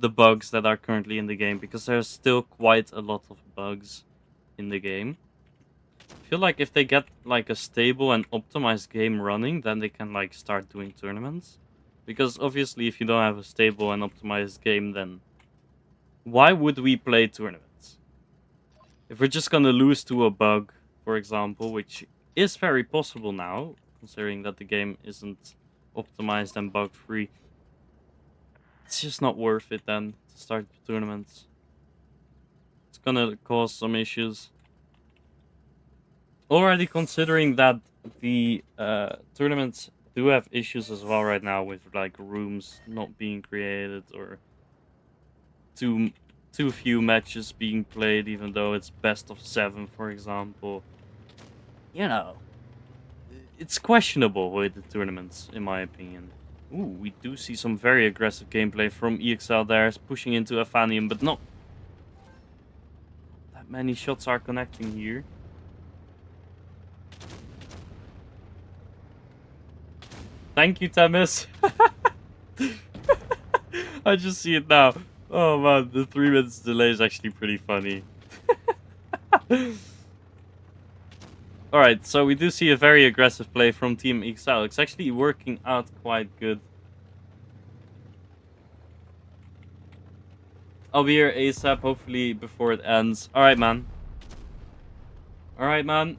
the bugs that are currently in the game, because there's still quite a lot of bugs in the game. I feel like if they get like a stable and optimized game running, then they can like start doing tournaments. Because obviously if you don't have a stable and optimized game, then why would we play tournaments? If we're just gonna lose to a bug, for example, which is very possible now, considering that the game isn't optimized and bug free, it's just not worth it then to start tournaments. It's gonna cause some issues. Already considering that the tournaments do have issues as well right now with like rooms not being created or too too few matches being played, even though it's best of 7, for example. You know, it's questionable with the tournaments, in my opinion. Ooh, we do see some very aggressive gameplay from EXL there, pushing into Aphanium, but not that many shots are connecting here. Thank you, Temis. I just see it now. Oh man, the 3 minutes delay is actually pretty funny. Alright, so we do see a very aggressive play from Team EXL. It's actually working out quite good. I'll be here ASAP, hopefully before it ends. Alright, man. Alright, man.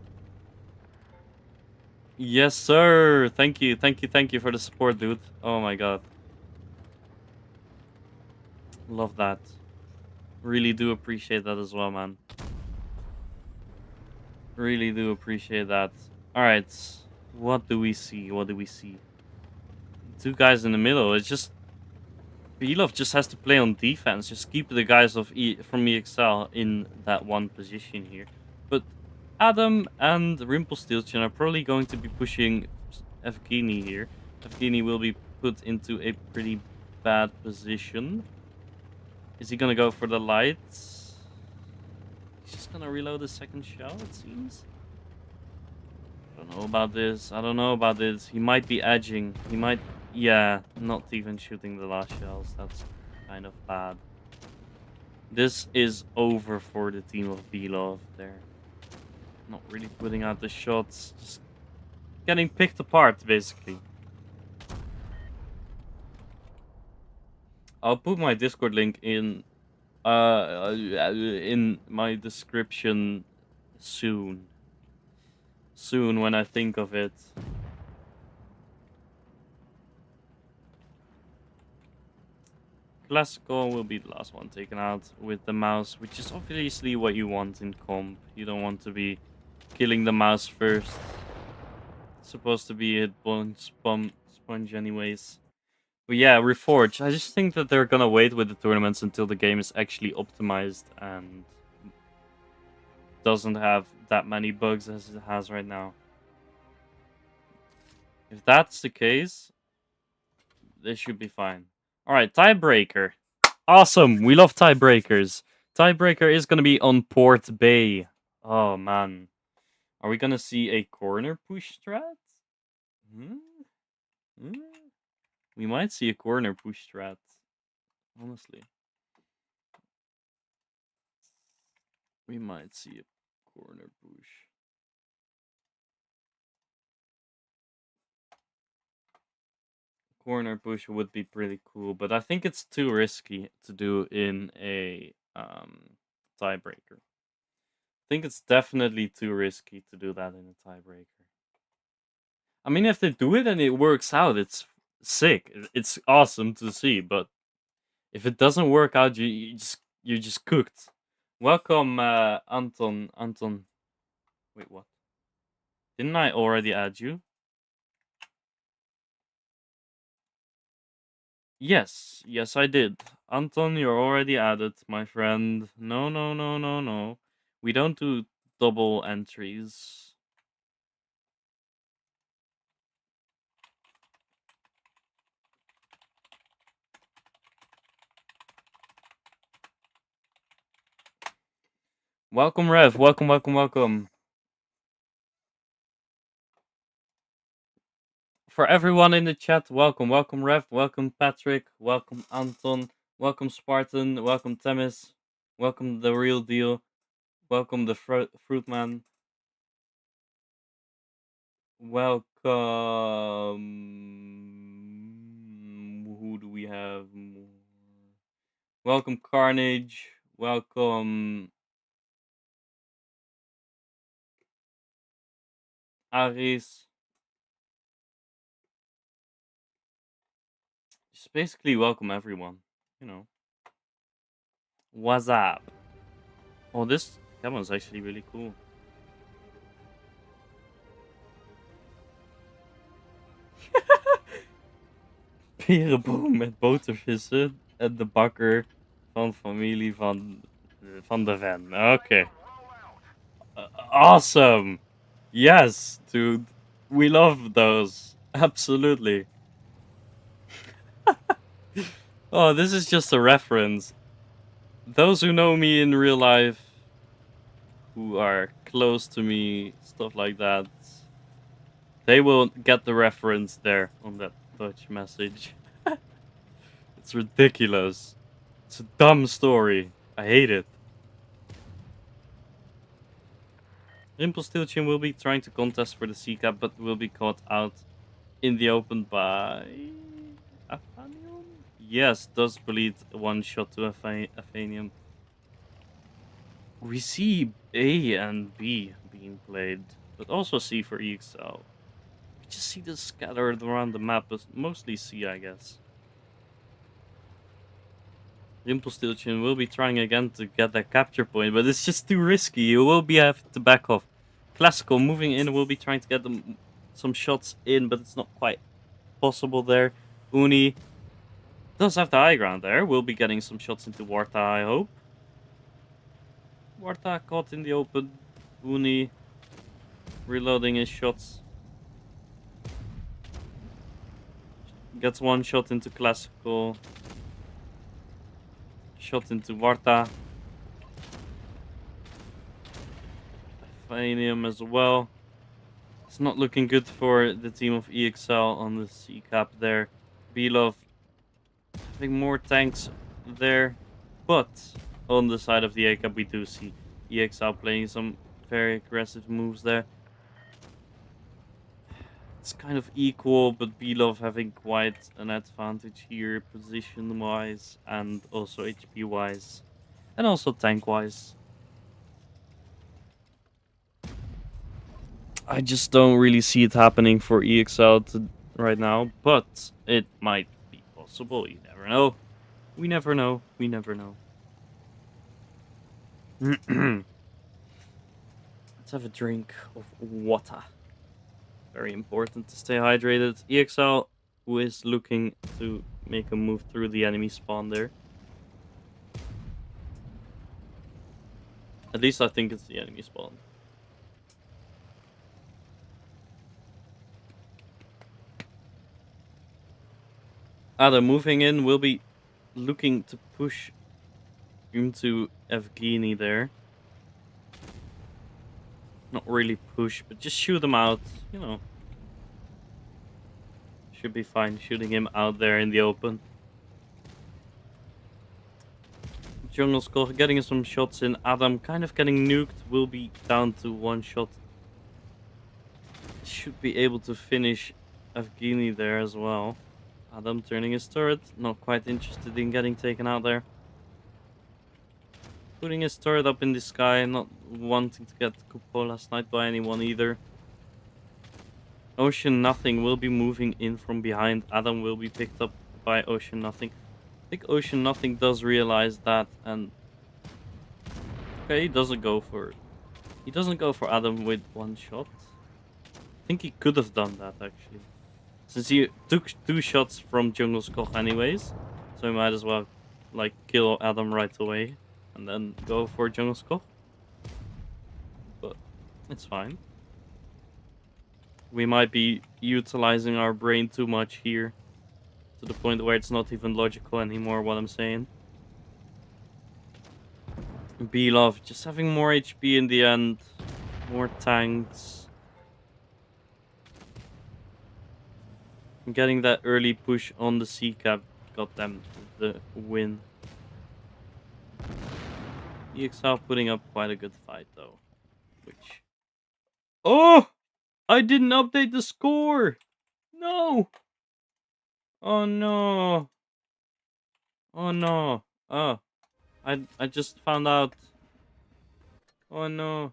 Yes, sir. Thank you, thank you, thank you for the support, dude. Oh my god. Love that. Really do appreciate that as well, man. Really do appreciate that. Alright. What do we see? What do we see? 2 guys in the middle. It's just... Belov just has to play on defense. Just keep the guys from EXL in that one position here. But Adam and Rimpelstiltskin are probably going to be pushing Evgeny here. Evgeny will be put into a pretty bad position. Is he gonna go for the lights? He's just gonna reload the second shell, it seems. I don't know about this. I don't know about this. He might be edging. He might... Yeah, not even shooting the last shells. That's kind of bad. This is over for the team of Belov there. Not really putting out the shots. Just getting picked apart, basically. I'll put my Discord link in my description soon. Soon, when I think of it. Classical will be the last one taken out with the mouse, which is obviously what you want in comp. You don't want to be killing the mouse first. It's supposed to be a sponge anyways. But yeah, Reforge. I just think that they're gonna wait with the tournaments until the game is actually optimized and doesn't have that many bugs as it has right now. If that's the case, they should be fine. Alright, tiebreaker. Awesome. We love tiebreakers. Tiebreaker is going to be on Port Bay. Oh, man. Are we going to see a corner push strat? Hmm? Hmm? We might see a corner push strat. Honestly. We might see a corner push. Corner push would be pretty cool, but I think it's too risky to do in a tiebreaker. I think it's definitely too risky to do that in a tiebreaker. I mean, if they do it and it works out, it's sick. It's awesome to see. But if it doesn't work out, you're just cooked. Welcome, Anton. Anton, wait, what? Didn't I already add you? Yes, yes, I did. Anton, you're already added, my friend. No, no, no, no, no. We don't do double entries. Welcome, Rev. Welcome, welcome, welcome. For everyone in the chat, welcome. Welcome, Rev. Welcome, Patrick. Welcome, Anton. Welcome, Spartan. Welcome, Temis. Welcome, The Real Deal. Welcome, the Fruit Man. Welcome. Who do we have more? Welcome, Carnage. Welcome, Aris. Just basically welcome everyone. You know. What's up? Oh, this camo's actually really cool. Perenboom met botervissen en de bakker van familie van de Ven. Okay. Awesome. Yes, dude. We love those. Absolutely. Oh, this is just a reference. Those who know me in real life, who are close to me, stuff like that, they will get the reference there on that Dutch message. It's ridiculous. It's a dumb story. I hate it. Rimpelstiltskin will be trying to contest for the C cap, but will be caught out in the open by Aphanium? Yes, does bleed one shot to Aphanium. We see A and B being played, but also C for EXL. We just see this scattered around the map, but mostly C, I guess. Rimpelstiltskin will be trying again to get that capture point, but it's just too risky. You will be have to back off. Classical moving in will be trying to get them some shots in, but it's not quite possible there. Uni does have the high ground there. Will be getting some shots into Warta, I hope. Warta caught in the open. Uni reloading his shots. Gets one shot into Classical. Shot into Warta. Fanium as well. It's not looking good for the team of EXL on the C cap there. Belov having more tanks there. But on the side of the A cap, we do see EXL playing some very aggressive moves there. It's kind of equal, but Belov having quite an advantage here, position-wise and also HP-wise. And also tank-wise. I just don't really see it happening for EXL right now, but it might be possible. You never know. We never know. We never know. Let's have a drink of water. Very important to stay hydrated. EXL, who is looking to make a move through the enemy spawn there. At least I think it's the enemy spawn. Ada moving in will be looking to push into Evgeny there. Not really push, but just shoot him out, you know. Should be fine shooting him out there in the open. Jungle Skull getting some shots in. Adam kind of getting nuked, will be down to one shot. Should be able to finish Evgeny there as well. Adam turning his turret, not quite interested in getting taken out there. Putting his turret up in the sky, not wanting to get Cupola sniped by anyone either. Ocean Nothing will be moving in from behind. Adam will be picked up by Ocean Nothing. I think Ocean Nothing does realize that, and okay, he doesn't go for Adam with one shot. I think he could have done that actually, since he took 2 shots from Jungle Skull anyways, so he might as well like kill Adam right away and then go for Jungle Skull. But it's fine. We might be utilizing our brain too much here, to the point where it's not even logical anymore what I'm saying. Belov just having more HP in the end, more tanks. Getting that early push on the C cap got them the win. EXL putting up quite a good fight though. Which... Oh! I didn't update the score! No! Oh no! Oh no! Oh. I just found out. Oh no.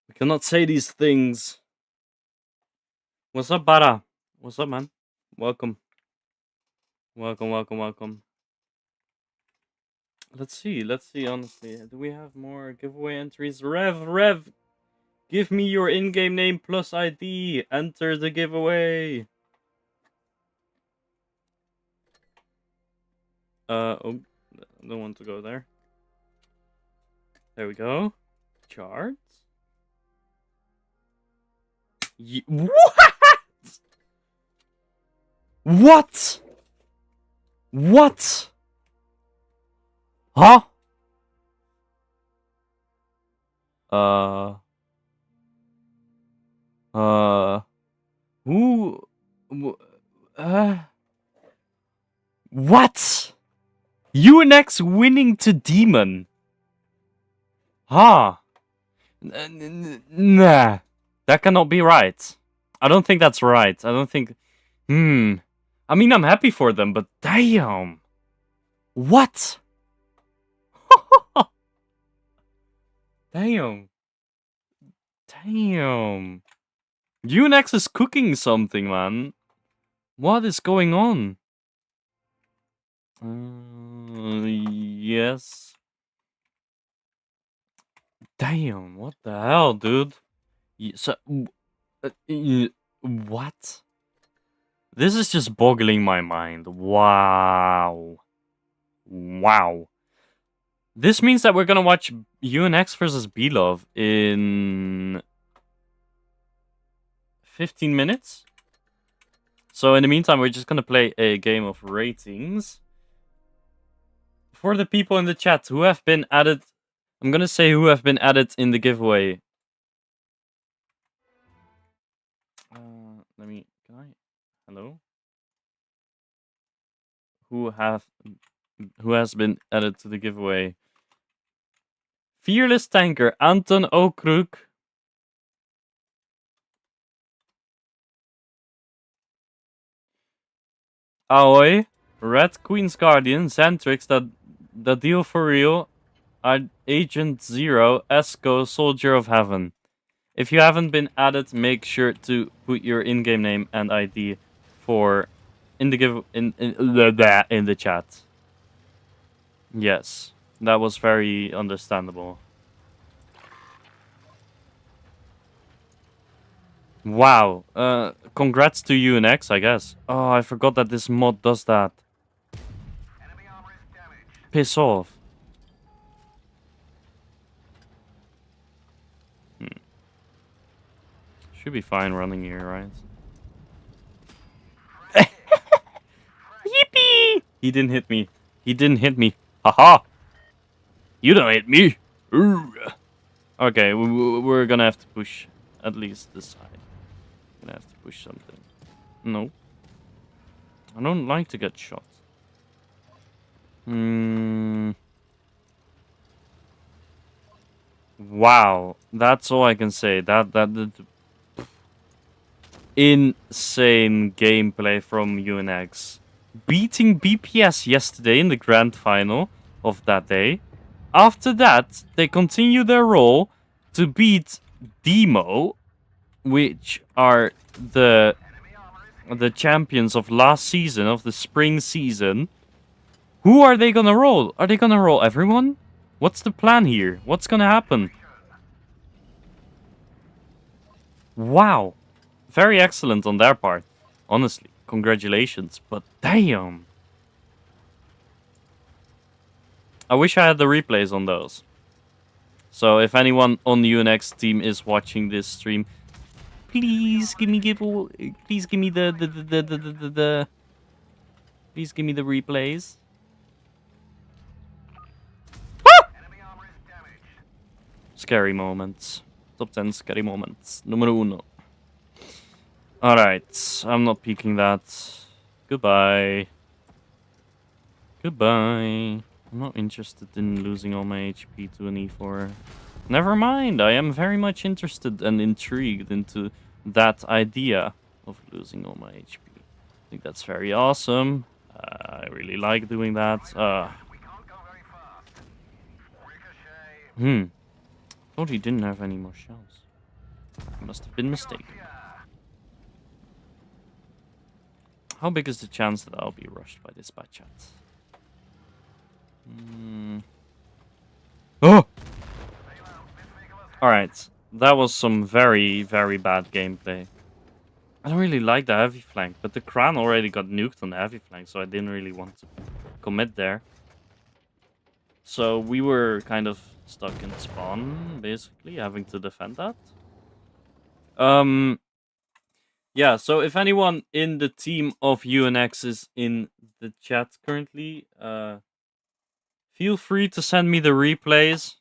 We cannot say these things. What's up, Bara? What's up, man? Welcome. Welcome, welcome, welcome. Let's see, honestly. Do we have more giveaway entries? Rev! Give me your in-game name plus ID. Enter the giveaway. Oh, I don't want to go there. There we go. Charts. What? What? What? Huh? Who? What? UNX winning to Demon? Huh? Nah. That cannot be right. I don't think that's right. I don't think... I mean, I'm happy for them, but damn. What? Damn. Damn. UNX is cooking something, man. What is going on? Yes. Damn, what the hell, dude? So, what? This is just boggling my mind. Wow. Wow. This means that we're gonna watch UNX versus B-Love in 15 minutes. So in the meantime, we're just gonna play a game of ratings. For the people in the chat who have been added, I'm gonna say who have been added in the giveaway. Can I? Hello? Who has been added to the giveaway? Fearless Tanker, Anton Okruk. Aoi, Red Queen's Guardian, Xantrix, the deal for real, Agent Zero, Esco, Soldier of Heaven. If you haven't been added, make sure to put your in-game name and ID for in the chat. Yes, that was very understandable. Wow. Congrats to UNX, I guess. Oh, I forgot that this mod does that. Piss off. Should be fine running here, right? Yippee! He didn't hit me. He didn't hit me. Haha! You don't hit me! Okay, we're gonna have to push at least this side. Gonna have to push something. No. I don't like to get shot. Wow. That's all I can say. That insane gameplay from UNX. Beating BPS yesterday in the grand final of that day. After that, they continue their role to beat Demo, which are the champions of last season, of the spring season. Who are they gonna roll? Are they gonna roll everyone? What's the plan here? What's gonna happen? Wow. Very excellent on their part. Honestly, congratulations. But damn. I wish I had the replays on those. So if anyone on the UNX team is watching this stream, please give me the please give me the replays. Scary moments. Top 10 scary moments. Numero uno. Alright, I'm not peeking that. Goodbye. Goodbye. I'm not interested in losing all my HP to an E4. Never mind, I am very much interested and intrigued into that idea of losing all my HP. I think that's very awesome. I really like doing that. Thought he didn't have any more shells. I must have been mistaken. How big is the chance that I'll be rushed by this bad chat? Oh! Alright, that was some very, very bad gameplay. I don't really like the heavy flank, but the Kran already got nuked on the heavy flank, so I didn't really want to commit there. So we were kind of stuck in spawn, basically, having to defend that. Yeah, so if anyone in the team of UNX is in the chat currently, feel free to send me the replays.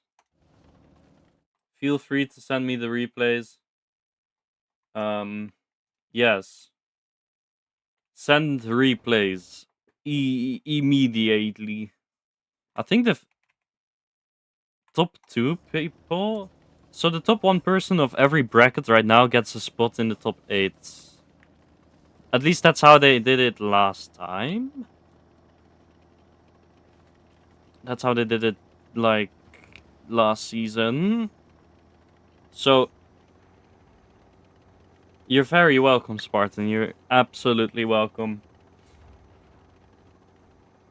Feel free to send me the replays. Yes. Send replays immediately. I think the top 2 people... So the top 1 person of every bracket right now gets a spot in the top 8. At least that's how they did it last time. That's how they did it, like, last season. So... You're very welcome, Spartan. You're absolutely welcome.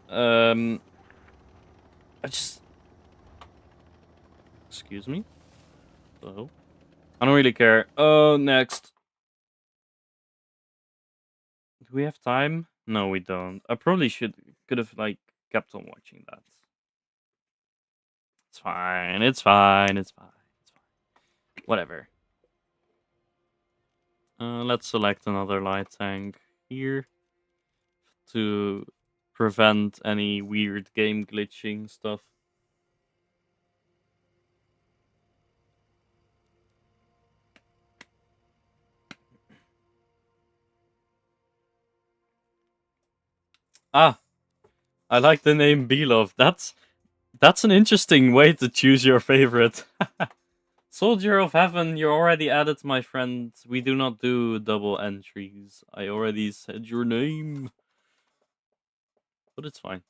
I just... Excuse me? Hello? I don't really care. Oh, next. Do we have time? No, we don't. I probably could have, like, kept on watching that. It's fine. It's fine. It's fine. It's fine. Whatever. Let's select another light tank here to prevent any weird game glitching stuff. Ah, I like the name Belov. That's an interesting way to choose your favorite. Soldier of Heaven, you're already added, my friend. We do not do double entries. I already said your name. But it's fine.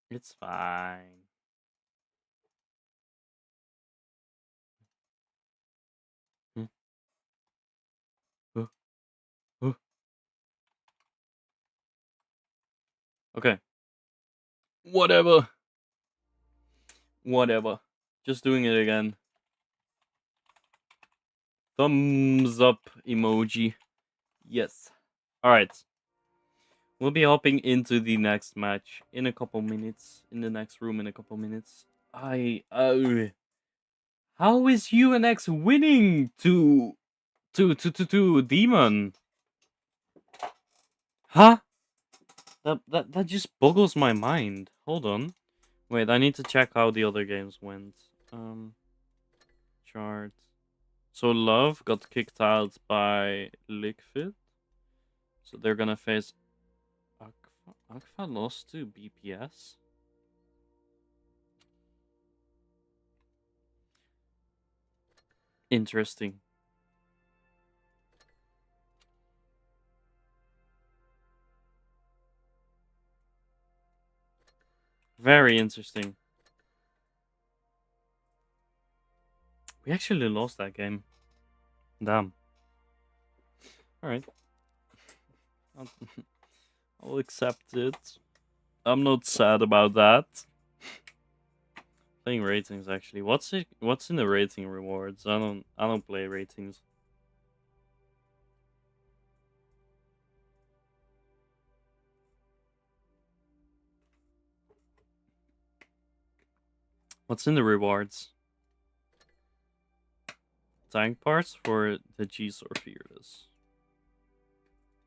It's fine. Okay. Whatever. Whatever. Just doing it again. Thumbs up emoji. Yes. Alright. We'll be hopping into the next match in a couple minutes. In the next room in a couple minutes. How is UNX winning to Demon? Huh? That just boggles my mind. Hold on. Wait, I need to check how the other games went. Chart. So Love got kicked out by Liquid. So they're gonna face Akfa. Akfa lost to BPS. Interesting. Very interesting. We actually lost that game. Damn. Alright. I'll accept it. I'm not sad about that. Playing ratings actually. What's in the rating rewards? I don't play ratings. What's in the rewards? Tank parts for the G's or Fearless.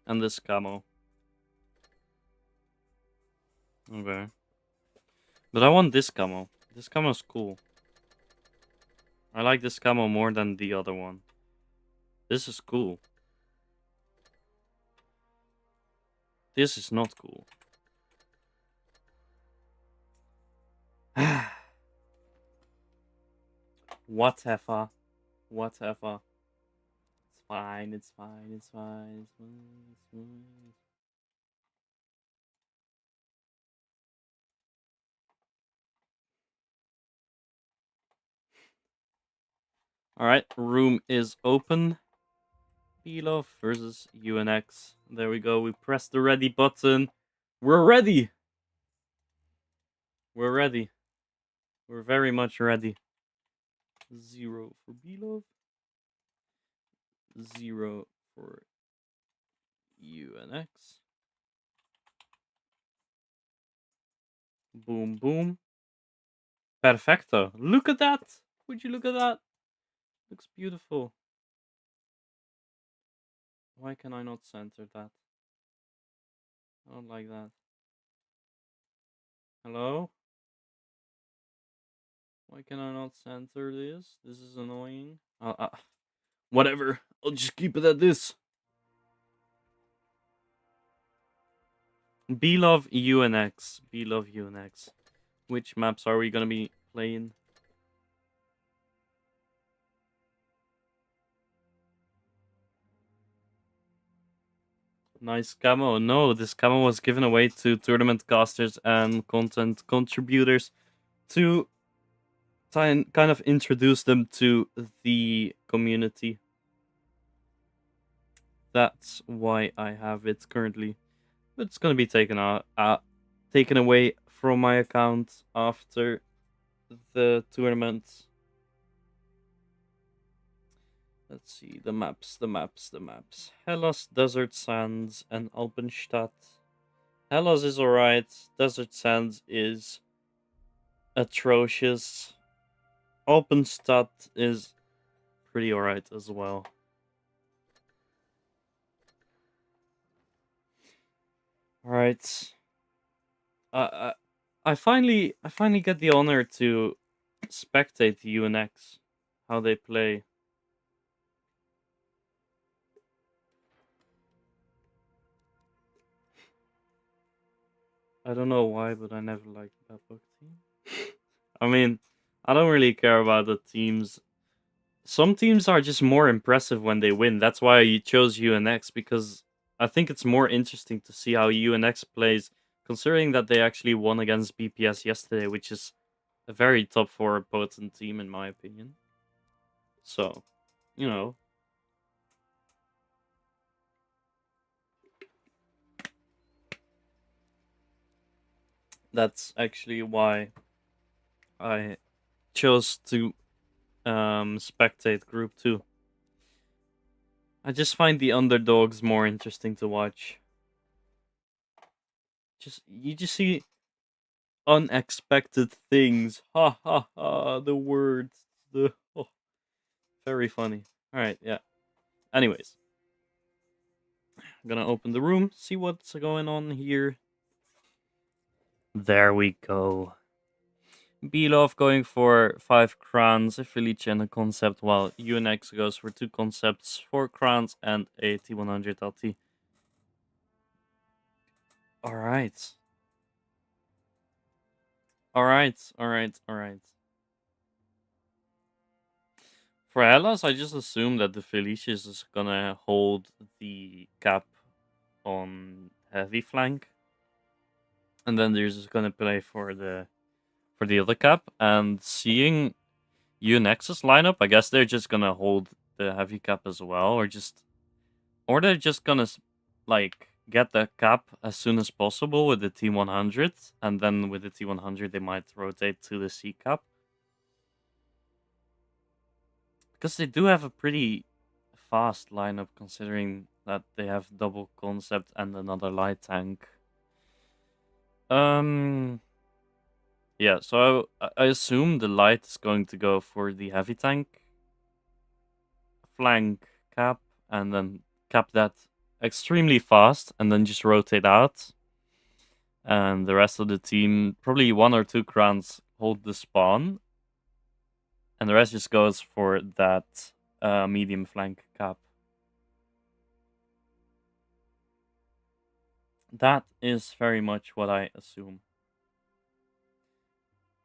And this camo. Okay. But I want this camo. This camo is cool. I like this camo more than the other one. This is cool. This is not cool. Whatever. Whatever. It's fine, it's fine, it's fine, it's fine, it's fine. Alright, room is open. Belov versus UNX. There we go. We press the ready button. We're ready. We're ready. We're very much ready. 0 for Belov. 0 for UNX. Boom, boom. Perfecto. Look at that. Would you look at that? Looks beautiful. Why can I not center that? I don't like that. Hello? Why can I not center this? This is annoying. Whatever. I'll just keep it at this. Belov UNX. Belov UNX. Which maps are we gonna be playing? Nice camo. No, this camo was given away to tournament casters and content contributors to kind of introduce them to the community. That's why I have it currently. But it's gonna be taken taken away from my account after the tournament. Let's see, the maps. Hellas, Desert Sands, and Alpenstadt. Hellas is alright. Desert Sands is atrocious. Alpenstadt is pretty alright as well. Alright. I finally get the honor to spectate UNX, how they play. I don't know why, but I never liked that book team. I mean, I don't really care about the teams. Some teams are just more impressive when they win. That's why I chose UNX, because I think it's more interesting to see how UNX plays, considering that they actually won against BPS yesterday, which is a very top 4 potent team in my opinion. So, you know. That's actually why I chose to spectate Group 2. I just find the underdogs more interesting to watch. You just see unexpected things. Ha ha ha, the words. Very funny. Alright, yeah. Anyways. I'm gonna open the room, see what's going on here. There we go. Belov going for 5 crowns, a Felice and a concept, while UNX goes for 2 concepts, 4 crowns, and a T100 LT. Alright. Alright. For Hellas, I just assume that the Felicius is gonna hold the cap on heavy flank. And then they're just gonna play for the other cap. And seeing UNX's lineup, I guess they're just gonna hold the heavy cap as well, or they're just gonna like get the cap as soon as possible with the T100, and then with the T100 they might rotate to the C cap, because they do have a pretty fast lineup considering that they have double concept and another light tank. Yeah, so I assume the light is going to go for the heavy tank flank cap, and then cap that extremely fast, and then just rotate out. And the rest of the team, probably one or two crowns, hold the spawn, and the rest just goes for that medium flank cap. That is very much what I assume.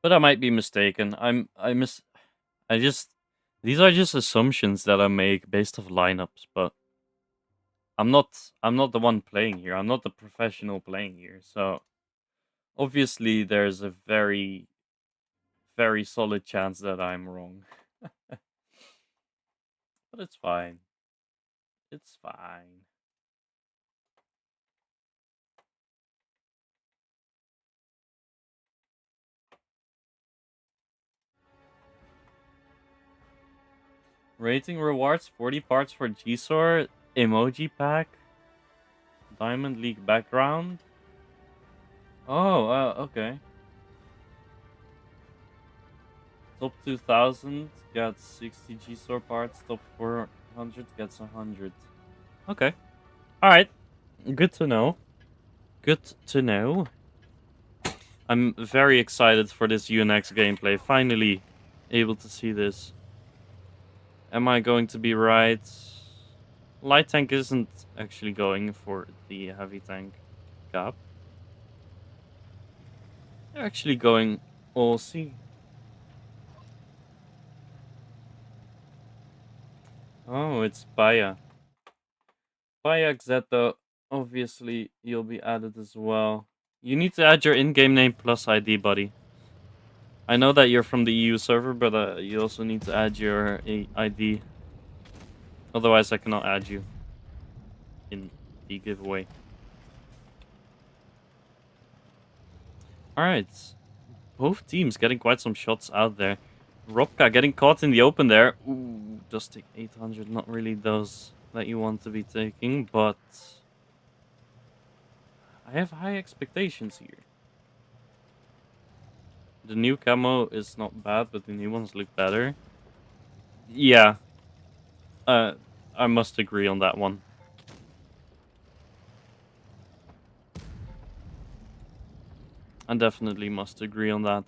But I might be mistaken. I just these are just assumptions that I make based off lineups, but I'm not the one playing here. I'm not the professional playing here. So obviously there's a very very solid chance that I'm wrong. But it's fine. It's fine. Rating rewards 40 parts for G-Sor, emoji pack, Diamond League background. Oh, okay. Top 2000 gets 60 G-Sor parts, top 400 gets 100. Okay. Alright. Good to know. Good to know. I'm very excited for this UNX gameplay. Finally able to see this. Am I going to be right? Light tank isn't actually going for the heavy tank cap. They're actually going all C. Oh, it's Baya. Baya Xeto. Obviously, you'll be added as well. You need to add your in-game name plus ID, buddy. I know that you're from the EU server, but you also need to add your ID. Otherwise, I cannot add you in the giveaway. Alright. Both teams getting quite some shots out there. Robka getting caught in the open there. Ooh, does take 800. Not really those that you want to be taking, but I have high expectations here. The new camo is not bad, but the new ones look better. Yeah. I must agree on that one. I definitely must agree on that.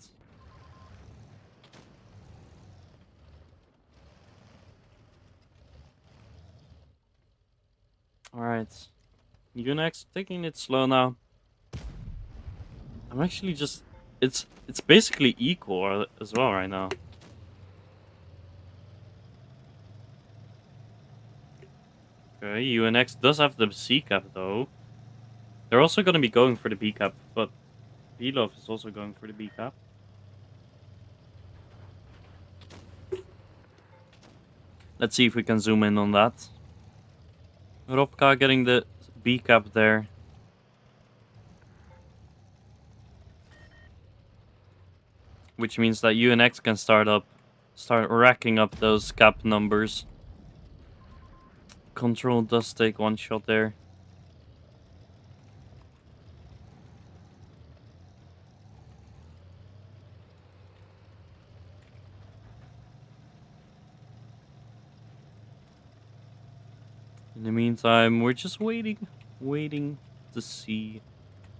Alright. Unix taking it slow now. I'm actually just it's basically equal as well right now. Okay, UNX does have the C cap though. They're also gonna be going for the B cap, but Belov is also going for the B cap. Let's see if we can zoom in on that. Robka getting the B cap there. Which means that UNX can start racking up those cap numbers. Control does take one shot there. In the meantime, we're just waiting to see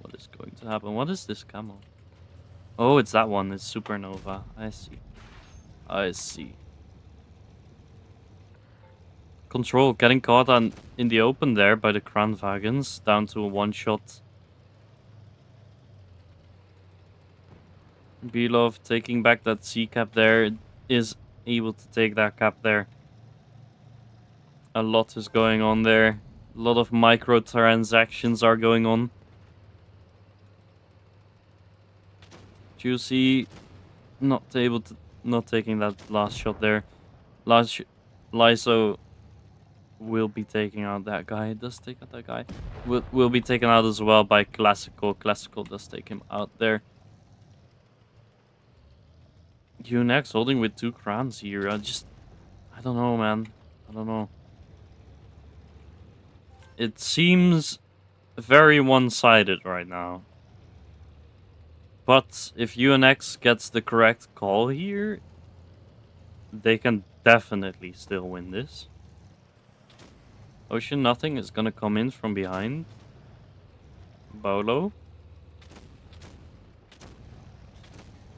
what is going to happen. What is this camo? Oh, it's that one. It's Supernova. I see. I see. Control getting caught in the open there by the Kranvagons, down to a one-shot. Belov taking back that C cap there, is able to take that cap there. A lot is going on there. A lot of microtransactions are going on. Juicy not taking that last shot there. Lyso will be taking out that guy. Does take out that guy. Will be taken out as well by Classical. Classical does take him out there. Unex holding with 2 crowns here. I don't know, man. I don't know. It seems very one-sided right now. But if UNX gets the correct call here, they can definitely still win this. Ocean Nothing is gonna come in from behind. Bolo.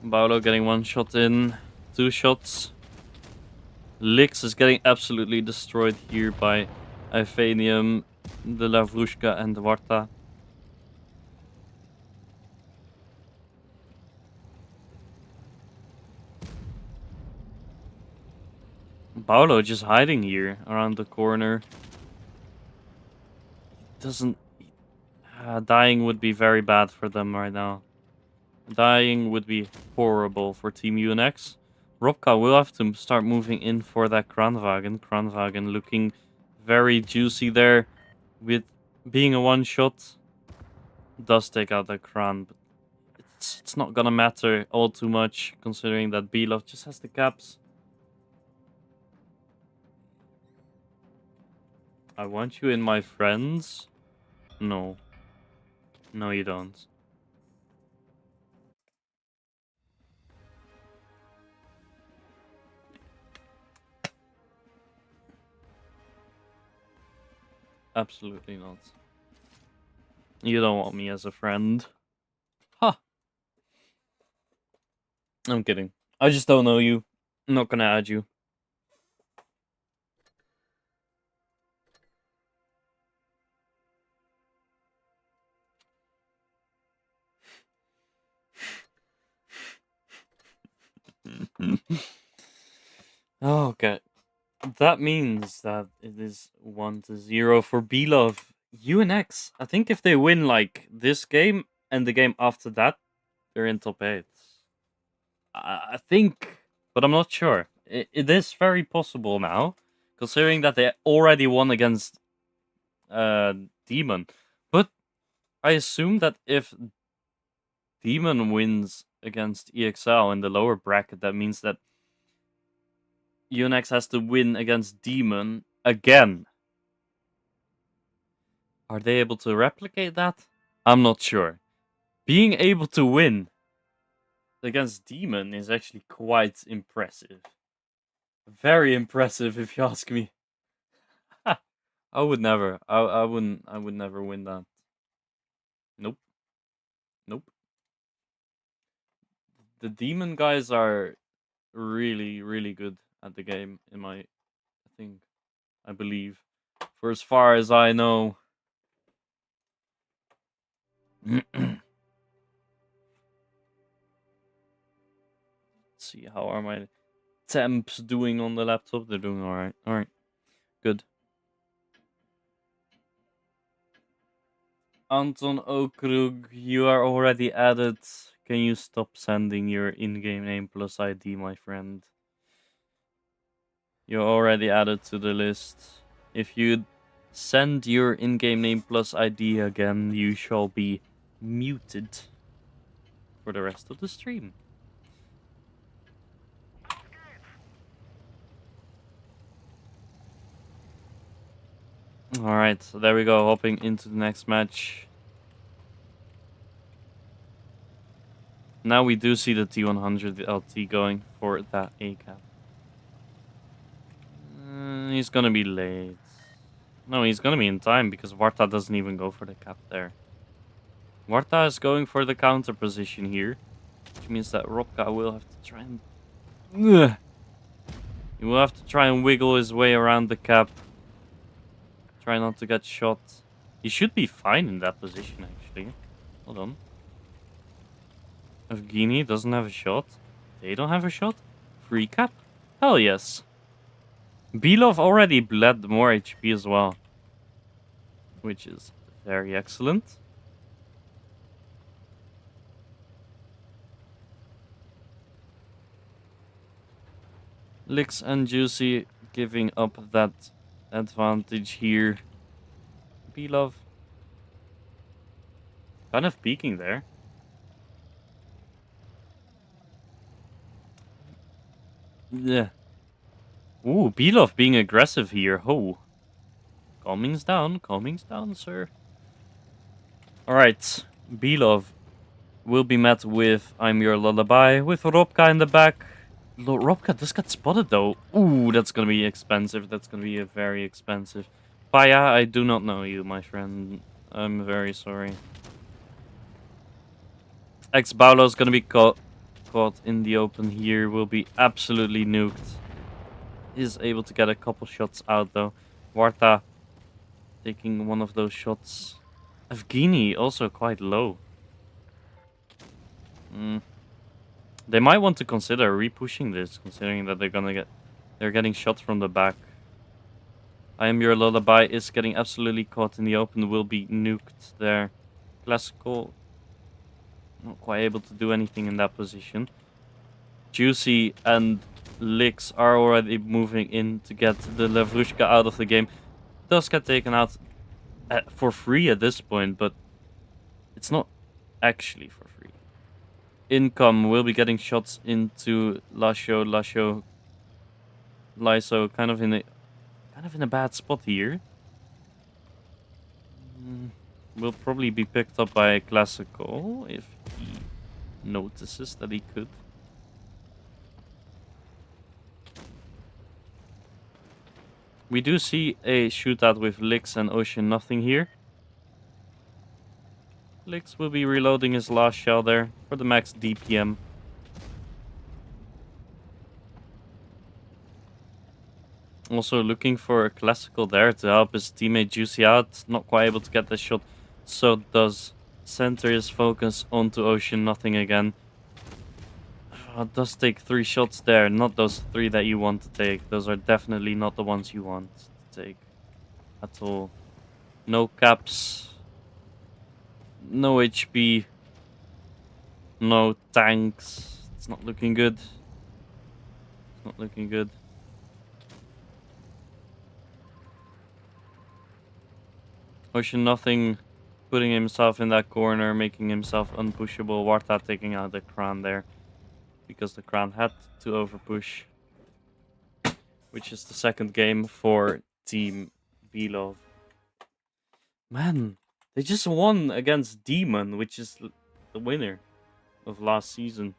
Bolo getting one shot in. 2 shots. Lix is getting absolutely destroyed here by Ifanium, the Lavrushka, and the Varta. Bolo just hiding here around the corner. Doesn't... dying would be very bad for them right now. Dying would be horrible for Team UNX. Robka will have to start moving in for that Kranwagen. Kranwagen looking very juicy there. With being a one-shot, does take out that Kran, but it's not gonna matter all too much, considering that Belov just has the caps. I want you in my friends? No. No, you don't. Absolutely not. You don't want me as a friend. Huh. I'm kidding. I just don't know you. I'm not gonna add you. Okay. That means that it is 1-0 for Belov. UNX. I think if they win like this game and the game after that, they're in top 8. I think, but I'm not sure. It is very possible now, considering that they already won against Demon. But I assume that if Demon wins against EXL in the lower bracket, that means that UNX has to win against Demon again. Are they able to replicate that? I'm not sure. Being able to win against Demon is actually quite impressive. Very impressive, if you ask me. I would never. I wouldn't. I would never win that. Nope. Nope. The Demon guys are really, really good at the game, I believe. For as far as I know. Let's see, how are my temps doing on the laptop? They're doing alright. Alright. Good. Anton Okrug, you are already added. Can you stop sending your in-game name plus ID, my friend? You're already added to the list. If you send your in-game name plus ID again, you shall be muted for the rest of the stream. Alright, so there we go, hopping into the next match. Now we do see the T100 LT going for that A cap. He's gonna be late. No, he's gonna be in time because Varta doesn't even go for the cap there. Varta is going for the counter position here, which means that Robka will have to try and... He will have to try and wiggle his way around the cap. Try not to get shot. He should be fine in that position, actually. Hold on. Evgeny doesn't have a shot. They don't have a shot? Free cap? Hell yes. Belov already bled more HP as well, which is very excellent. Lix and Juicy giving up that advantage here. Belov kind of peeking there. Yeah. Ooh, Belov being aggressive here. Oh. Calming's down, sir. Alright. Belov will be met with I'm Your Lullaby, with Robka in the back. Robka just got spotted though. Ooh, that's gonna be expensive. That's gonna be a very expensive. Paya, I do not know you, my friend. I'm very sorry. Ex-Baulo's gonna be caught in the open here. Will be absolutely nuked. Is able to get a couple shots out though. Warta taking one of those shots. Evgeny also quite low. They might want to consider repushing this, considering that they're getting shots from the back. I Am Your Lullaby is getting absolutely caught in the open. Will be nuked there. Classical not quite able to do anything in that position. Juicy and Licks are already moving in to get the Lavrushka out of the game. Does get taken out for free at this point, but it's not actually for free. Income will be getting shots into Lasho, Lyso kind of in a bad spot here. Will probably be picked up by Classical if he notices that he could. We do see a shootout with Licks and Ocean Nothing here. Licks will be reloading his last shell there for the max DPM. Also looking for a Classical there to help his teammate Juicy out. Not quite able to get the shot. So does center his focus onto Ocean Nothing again. Does take 3 shots there. Not those 3 that you want to take. Those are definitely not the ones you want to take at all. No caps. No HP. No tanks. It's not looking good. It's not looking good. Ocean Nothing putting himself in that corner, making himself unpushable. Warta taking out the Kran there. Because the Crown had to overpush, which is the second game for Team Belov. Man, they just won against Demon, which is the winner of last season.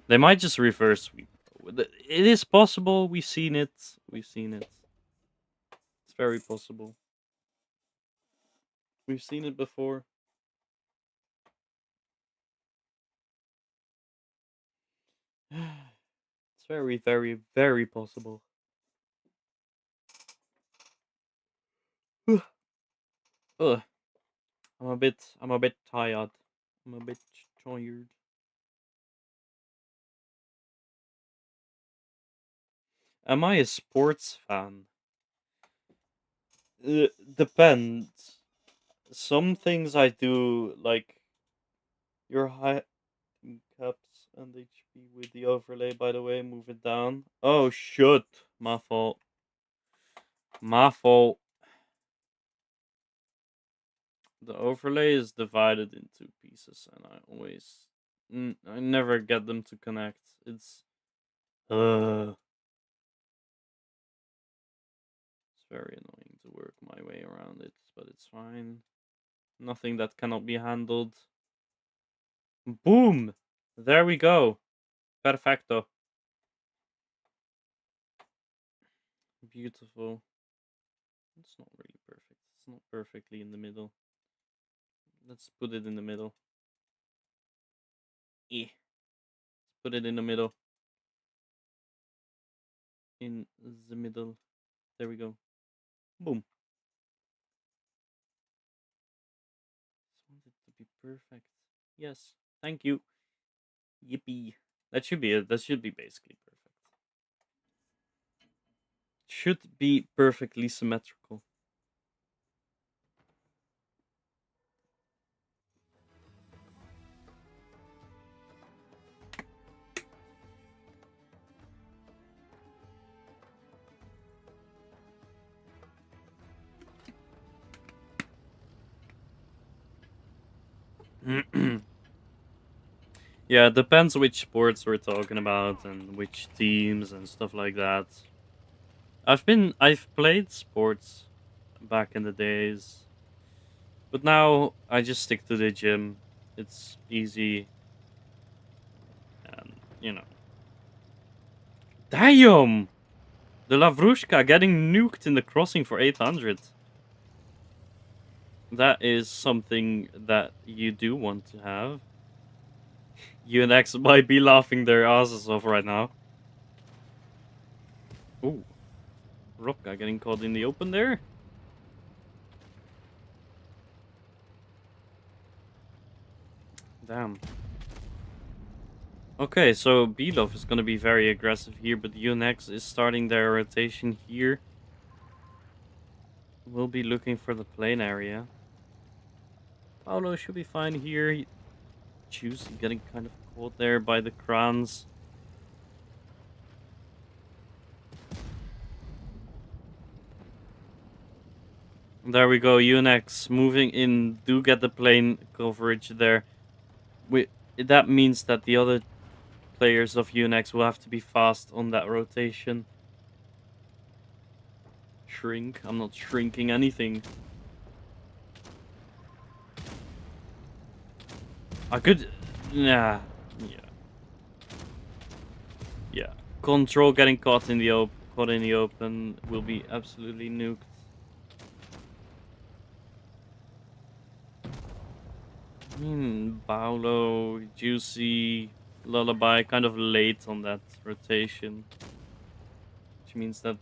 They might just reverse sweep. It is possible. We've seen it. We've seen it. It's very possible. We've seen it before. It's very, very, very possible. Ugh. I'm a bit tired. I'm a bit tired. Am I a sports fan? Depends. Some things I do, like your high caps and HP with the overlay, by the way, move it down. Oh, shit. My fault. My fault. The overlay is divided into pieces, and I always. I never get them to connect. It's. It's very annoying to work my way around it, but it's fine. Nothing that cannot be handled. Boom! There we go. Perfecto. Beautiful. It's not really perfect. It's not perfectly in the middle. Let's put it in the middle. Let's put it in the middle. In the middle. There we go. Boom. Just want it to be perfect. Yes. Thank you. Yippee. That should be it. That should be basically perfect. Should be perfectly symmetrical. Yeah, it depends which sports we're talking about and which teams and stuff like that. I've played sports back in the days, but now I just stick to the gym. it's easy, and you know. Damn! The Lavrushka getting nuked in the crossing for 800. That is something that you do want to have. UNX might be laughing their asses off right now. Ooh. Ropka getting caught in the open there. Damn. Okay, so Belov is going to be very aggressive here, but UNX is starting their rotation here. We'll be looking for the plane area. Paolo should be fine here. Juicy getting kind of caught there by the crans. There we go, UNX moving in. Do get the plane coverage there. That means that the other players of UNX will have to be fast on that rotation. Shrink? I'm not shrinking anything. I could... Nah. Yeah. Yeah. Control getting caught in the open will be absolutely nuked. Paolo, Juicy, Lullaby kind of late on that rotation. Which means that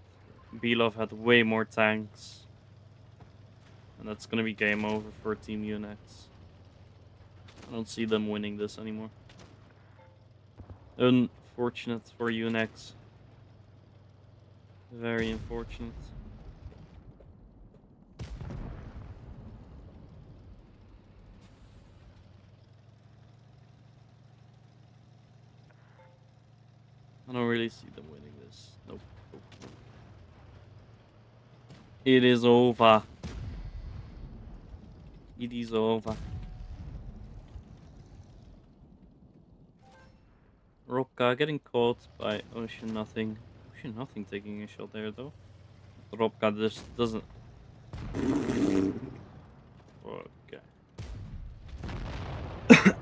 Belov had way more tanks. And that's gonna be game over for Team UNX. I don't see them winning this anymore. Unfortunate for UNX. Very unfortunate. I don't really see them winning this. Nope. It is over. It is over. Robka getting caught by Ocean Nothing. Ocean Nothing taking a shot there though. Robka just doesn't. Okay.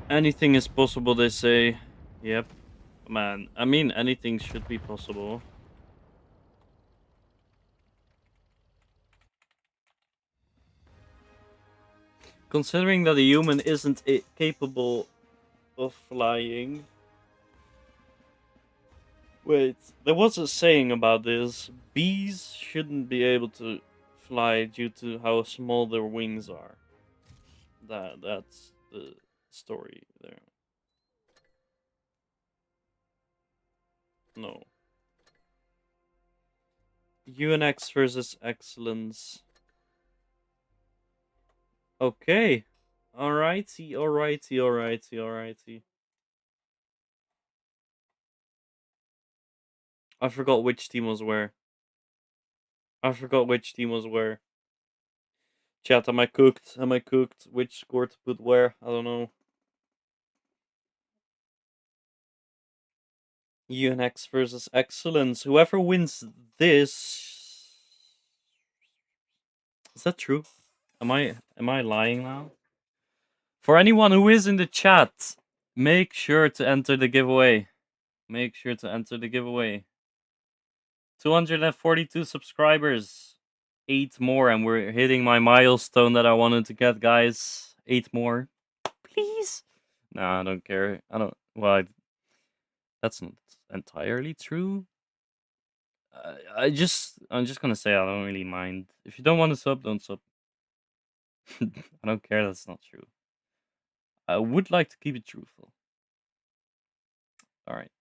Anything is possible, they say. Yep. Man, I mean, anything should be possible. Considering that a human isn't capable of flying. Wait, there was a saying about this. Bees shouldn't be able to fly due to how small their wings are. That's the story there. No. UNX versus Excellence. Okay. Alrighty, alrighty, alrighty, alrighty. I forgot which team was where. I forgot which team was where. Chat, am I cooked? Am I cooked? Which score to put where? I don't know. UNX versus Excellence. Whoever wins this... Is that true? Am I lying now? For anyone who is in the chat, make sure to enter the giveaway. Make sure to enter the giveaway. 242 subscribers. 8 more and we're hitting my milestone that I wanted to get, guys. 8 more. Please. Nah, I don't care. I don't... Well, that's not entirely true. I'm just gonna say I don't really mind. If you don't want to sub, don't sub. I don't care. That's not true. I would like to keep it truthful. All right.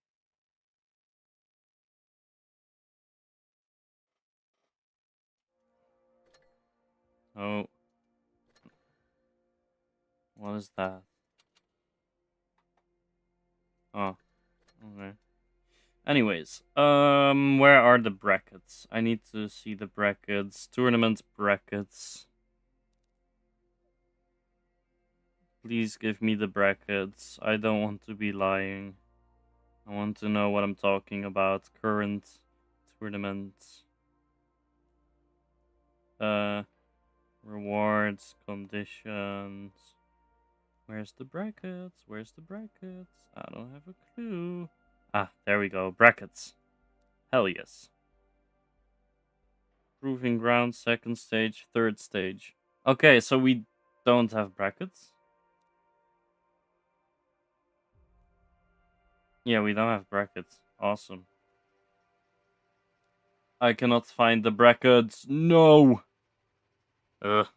Oh, what is that? Oh, okay. Anyways, where are the brackets? I need to see the brackets. Tournament brackets. Please give me the brackets. I don't want to be lying. I want to know what I'm talking about. Current tournaments. Rewards, conditions. Where's the brackets? Where's the brackets? I don't have a clue. Ah, there we go. Brackets. Hell yes. Proving ground, second stage, third stage. Okay, so we don't have brackets. Yeah, we don't have brackets. Awesome. I cannot find the brackets. No! Ugh.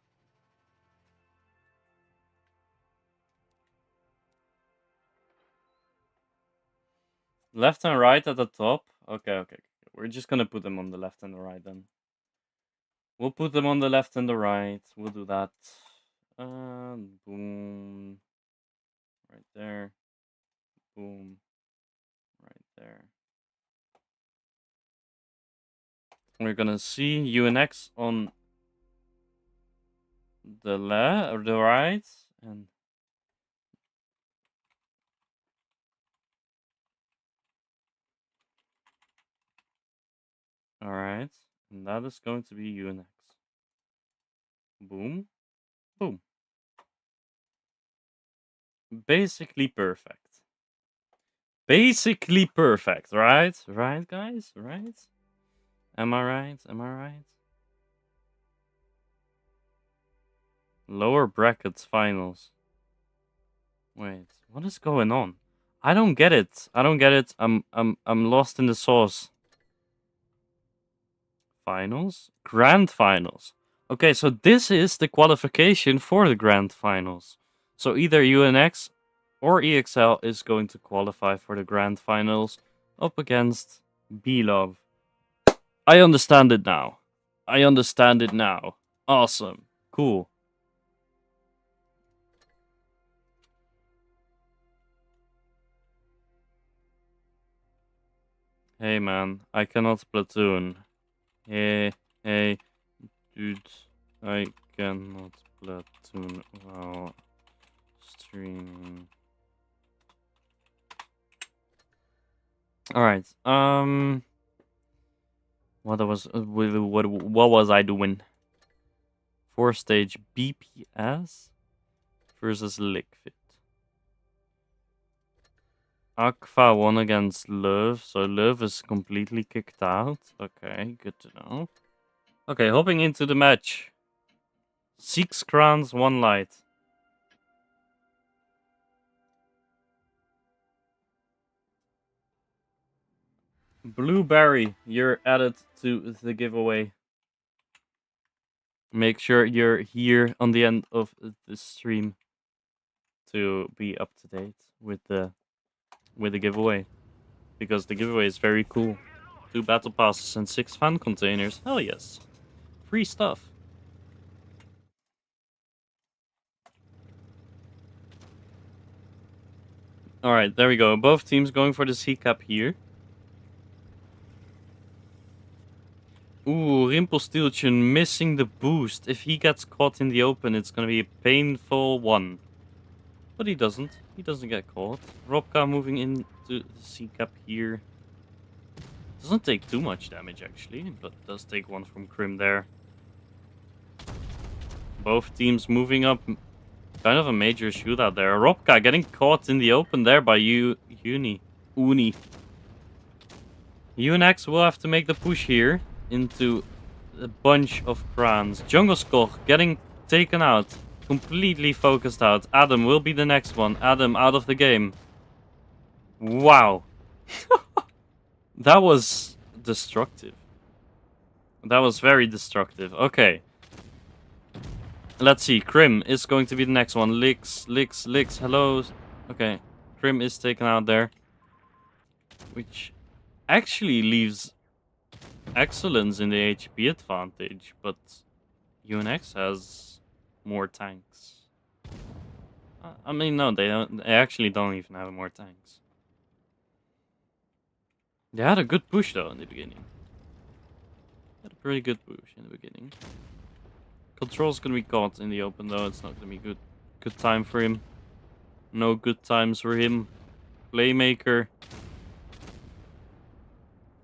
Left and right at the top? Okay. We're just gonna put them on the left and the right then. We'll put them on the left and the right. We'll do that. Boom. Right there. Boom. Right there. We're gonna see UNX on the left or the right, and all right, and that is going to be UNX. Boom, boom. Basically perfect. Basically perfect, right? Right, guys, right? Am I right? Am I right? Lower brackets finals. Wait, what is going on? I don't get it. I don't get it. I'm lost in the sauce. Finals? Grand finals. Okay, so this is the qualification for the grand finals. So either UNX or EXL is going to qualify for the grand finals up against B-Love. I understand it now. I understand it now. Awesome. Cool. Hey man, I cannot platoon. Hey, dude, I cannot platoon while streaming. All right. What was I doing? 4-stage BPS versus Liquid. Aqua won against Love, so Love is completely kicked out. Okay, good to know. Okay, hopping into the match. 6 crowns, 1 light. Blueberry, you're added to the giveaway. Make sure you're here on the end of the stream to be up to date with the giveaway, because the giveaway is very cool. 2 battle passes and 6 fan containers. Hell yes. Free stuff. Alright, there we go. Both teams going for the C-cap here. Ooh, Rimpelstiltskin missing the boost. If he gets caught in the open, it's gonna be a painful one. But he doesn't. He doesn't get caught. Robka moving into the C-cap here. Doesn't take too much damage, actually, but does take one from Krim there. Both teams moving up. Kind of a major shootout there. Robka getting caught in the open there by Uni. UNX will have to make the push here into a bunch of crowns. Jungle Skull getting taken out. Completely focused out. Adam will be the next one. Adam out of the game. Wow. That was destructive. That was very destructive. Okay. Let's see. Krim is going to be the next one. Licks. Hello. Okay. Krim is taken out there. Which actually leaves Excellence in the HP advantage, but UNX has more tanks. I mean, no, they don't. They actually don't even have more tanks. They had a good push though in the beginning. Had a pretty good push in the beginning. Control's gonna be caught in the open though. It's not gonna be good time for him. No good times for him. Playmaker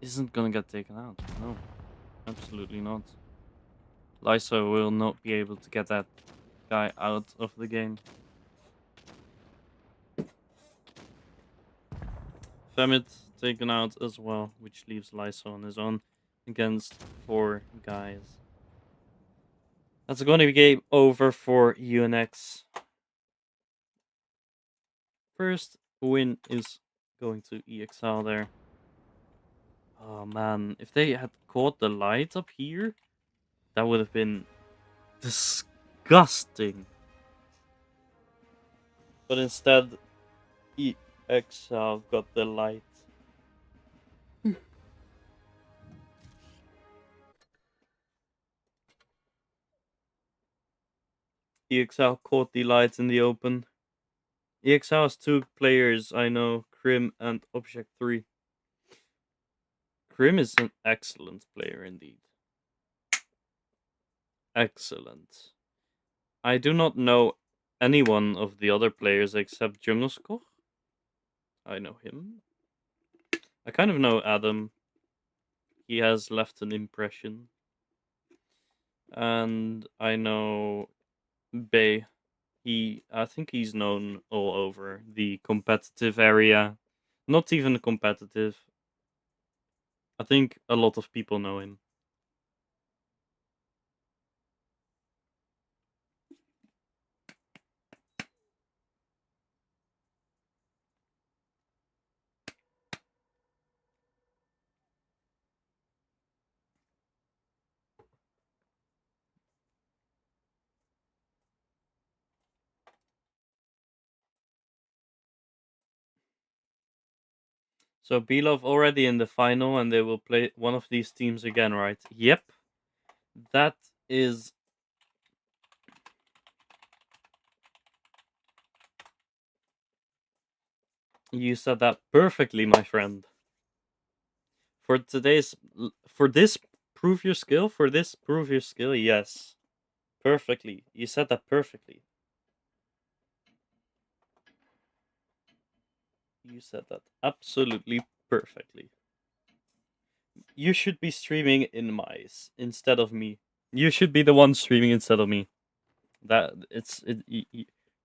isn't gonna get taken out. No, absolutely not. Lyso will not be able to get that guy out of the game. Femit taken out as well, which leaves Lyso on his own against 4 guys. That's going to be game over for UNX. First win is going to EXL there. Oh man, if they had caught the light up here, that would have been disgusting. But instead, EXL got the light. EXL caught the light in the open. EXL has 2 players I know, Krim and Object 3. Krim is an excellent player indeed. Excellent. I do not know any one of the other players except Gymnoskov. I know him. I kind of know Adam. He has left an impression. And I know Bay. I think he's known all over the competitive area. Not even competitive. I think a lot of people know him. So Belov already in the final, and they will play one of these teams again, right? Yep. That is... You said that perfectly, my friend. For this, prove your skill. For this, prove your skill. Yes. Perfectly. You said that perfectly. You said that absolutely perfectly. You should be streaming in mice instead of me. You should be the one streaming instead of me.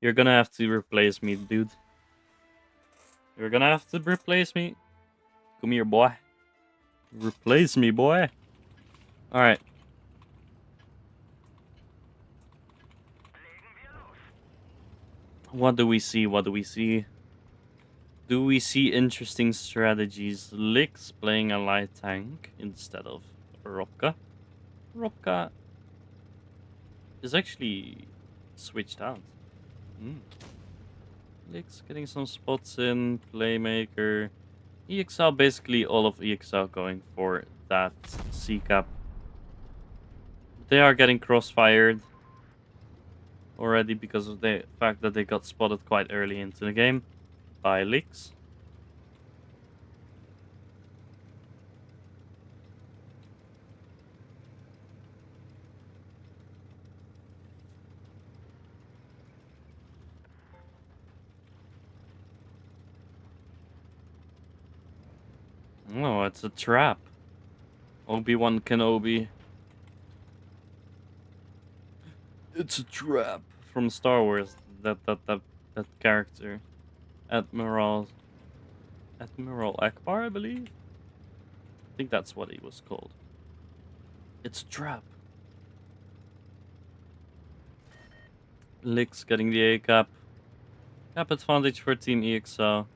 You're gonna have to replace me, dude. You're gonna have to replace me. Come here, boy. Replace me, boy. Alright. What do we see? What do we see? Do we see interesting strategies? Lix playing a light tank instead of Robka. Robka is actually switched out. Lix getting some spots in. Playmaker. EXL, basically all of EXL going for that C-cap. They are getting crossfired already because of the fact that they got spotted quite early into the game by Lix. Oh, it's a trap. Obi-Wan Kenobi. It's a trap from Star Wars. That character, Admiral Akbar, I believe. I think that's what he was called. It's a trap. Lix getting the A cap. Cap advantage for Team EXL.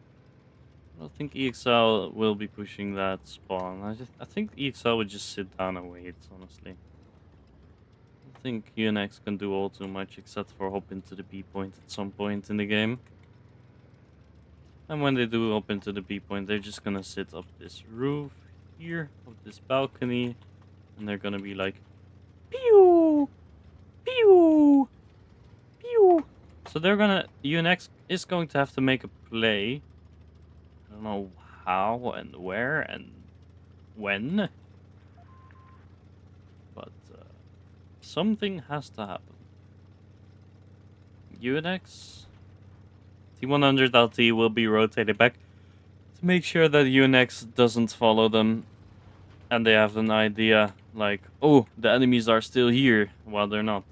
I don't think EXL will be pushing that spawn. I think EXL would just sit down and wait, honestly. I don't think UNX can do all too much except for hop into the B point at some point in the game. And when they do hop into the B point, they're just gonna sit up this roof here, of this balcony, and they're gonna be like, pew, pew, pew. So UNX is going to have to make a play. I don't know how and where and when, but something has to happen. UNX T100 LT will be rotated back to make sure that UNX doesn't follow them, and they have an idea like, oh, the enemies are still here, while they're not.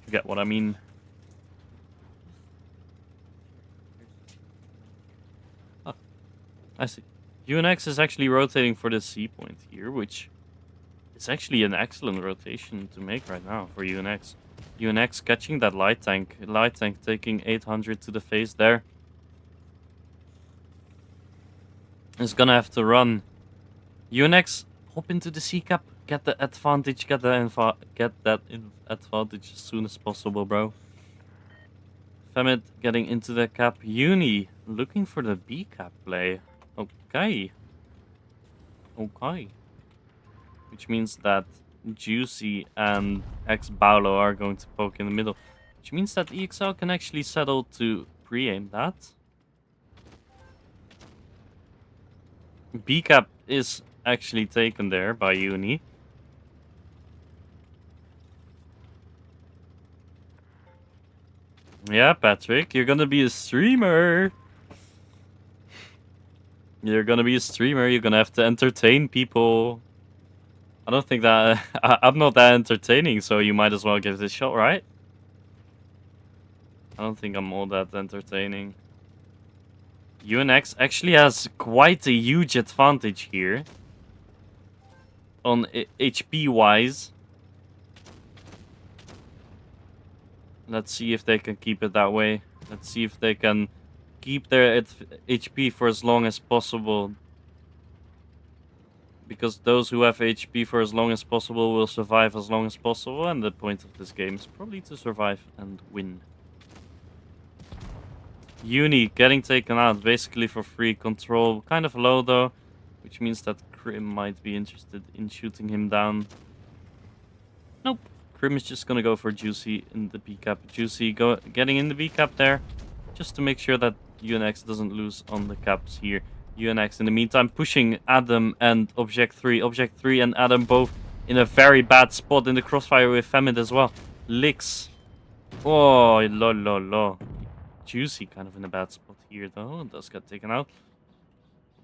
You get what I mean? I see. UNX is actually rotating for the C point here, which is actually an excellent rotation to make right now for UNX. UNX catching that light tank. Light tank taking 800 to the face there. Is gonna have to run. UNX, hop into the C cap. Get the advantage. Get that advantage as soon as possible, bro. Femid getting into the cap. Uni looking for the B cap play. Okay. Okay. Which means that Juicy and X Baulo are going to poke in the middle. Which means that EXL can actually settle to pre-aim that. B cap is actually taken there by Uni. Yeah, Patrick, you're gonna be a streamer. You're gonna be a streamer. You're gonna have to entertain people. I don't think that I'm not that entertaining, so you might as well give this a shot, right? I don't think I'm all that entertaining. UNX actually has quite a huge advantage here on HP wise. Let's see if they can keep it that way. Let's see if they can keep their HP for as long as possible. Because those who have HP for as long as possible will survive as long as possible. And the point of this game is probably to survive and win. Uni getting taken out basically for free. Control kind of low though. Which means that Krim might be interested in shooting him down. Nope. Krim is just gonna go for Juicy in the B cap. Juicy getting in the B cap there. Just to make sure that UNX doesn't lose on the caps here. UNX in the meantime pushing Adam and Object 3. Object 3 and Adam both in a very bad spot in the crossfire with Femid as well. Licks. Oh, lo. Juicy kind of in a bad spot here though. Does get taken out.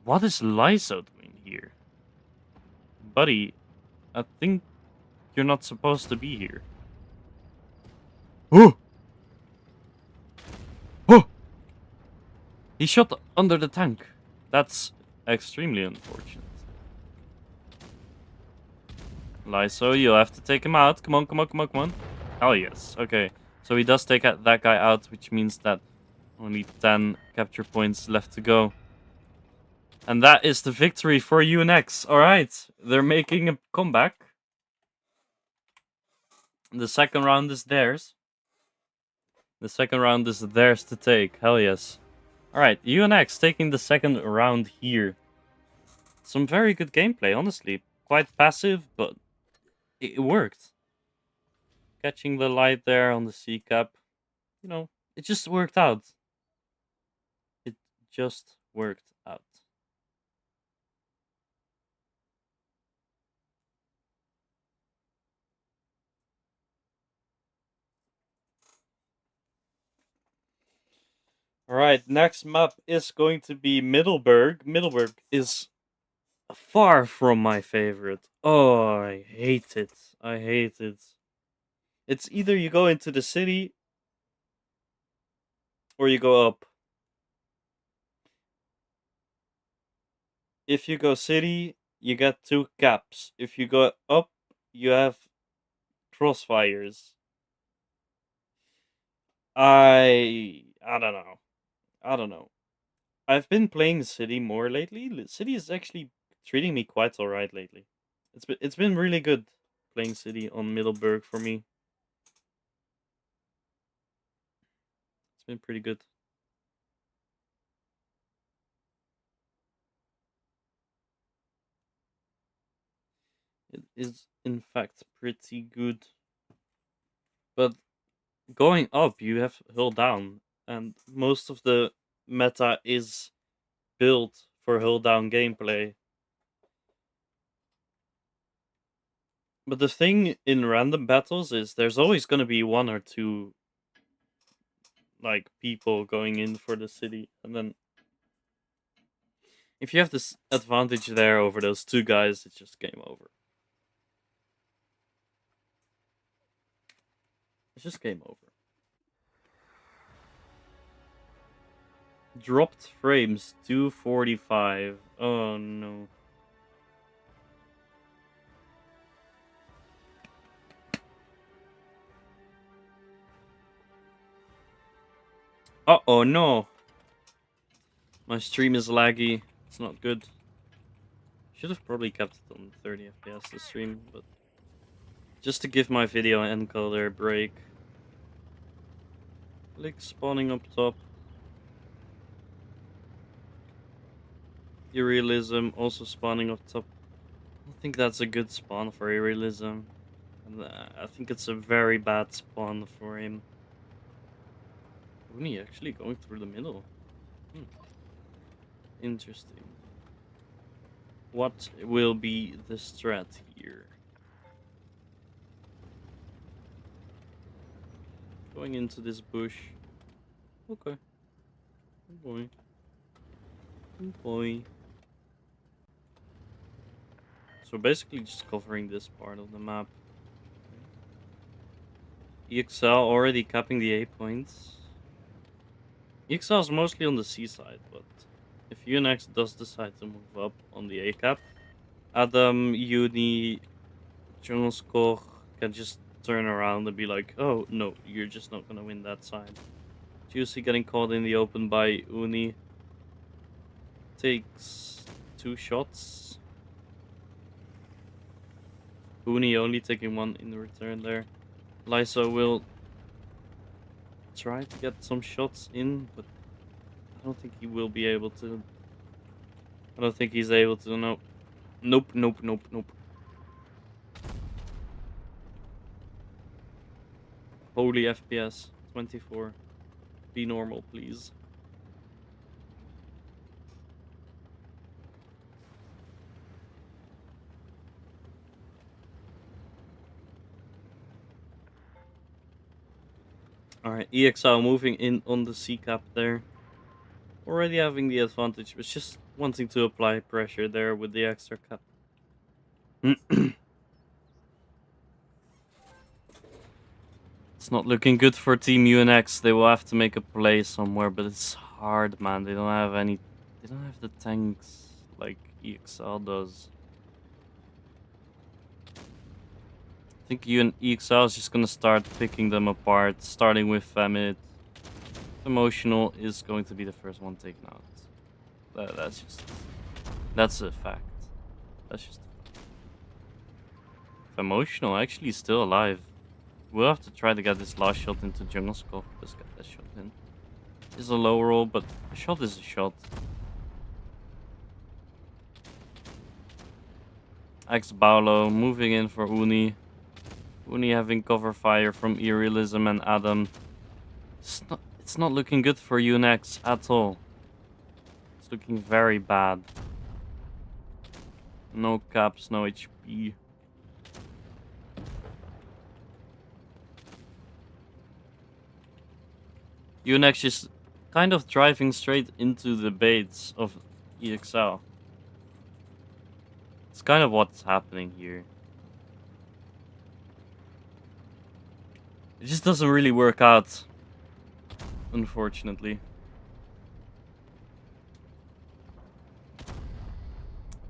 What is Lyso doing here? Buddy, I think you're not supposed to be here. Oh! Oh! He shot under the tank. That's extremely unfortunate. Lyso, you'll have to take him out. Come on. Oh, yes. Okay. So he does take that guy out, which means that only 10 capture points left to go. And that is the victory for UNX. Alright. They're making a comeback. The second round is theirs. The second round is theirs to take. Hell yes. Alright, UNX taking the second round here. Some very good gameplay, honestly. Quite passive, but it worked. Catching the light there on the C cap. You know, it just worked out. It just worked out. Alright, next map is going to be Middleburg. Middleburg is far from my favorite. Oh, I hate it. I hate it. It's either you go into the city or you go up. If you go city, you get 2 caps. If you go up, you have crossfires. I don't know. I don't know. I've been playing City more lately. City is actually treating me quite alright lately. It's been really good playing City on Middleburg for me. It's been pretty good. It is in fact pretty good. But going up, you have Hull down, and most of the meta is built for Hull down gameplay. But the thing in random battles is there's always going to be 1 or 2 like people going in for the city, and then if you have this advantage there over those 2 guys, it's just game over. It's just game over. Dropped frames 245. Oh no. Oh no. My stream is laggy. It's not good. Should have probably kept it on 30 FPS the stream, but just to give my video encoder a break. Like spawning up top. Irrealism also spawning up top. I don't think that's a good spawn for Irrealism. I think it's a very bad spawn for him. Uni actually going through the middle. Interesting. What will be the strat here? Going into this bush. Okay. Oh boy. Oh boy. So basically just covering this part of the map. EXL already capping the A points. EXL is mostly on the C side, but if UNX does decide to move up on the A cap, Adam, Uni, Jungle Score can just turn around and be like, oh no, you're just not gonna win that side. Juicy getting caught in the open by Uni. Takes 2 shots. Uni only taking 1 in return there. Lysa will try to get some shots in, but I don't think he will be able to. I don't think he's able to, no. Nope, nope, nope, nope. Holy FPS, 24. Be normal, please. Alright, EXL moving in on the C cap there. Already having the advantage, but just wanting to apply pressure there with the extra cap. It's not looking good for Team UNX. They will have to make a play somewhere, but it's hard, man. They don't have the tanks like EXL does. I think EXL is just gonna start picking them apart, starting with Femit. Emotional is going to be the first one taken out. That's a fact. That's just a fact. Emotional actually still alive. We'll have to try to get this last shot into Jungle Scope. Let's get that shot in. It's a low roll, but a shot is a shot. X Baulo moving in for Uni. Uni having cover fire from Irrealism and Adam. It's not looking good for UNX at all. It's looking very bad. No caps, no HP. UNX is kind of driving straight into the baits of EXL. It's kind of what's happening here. It just doesn't really work out, unfortunately.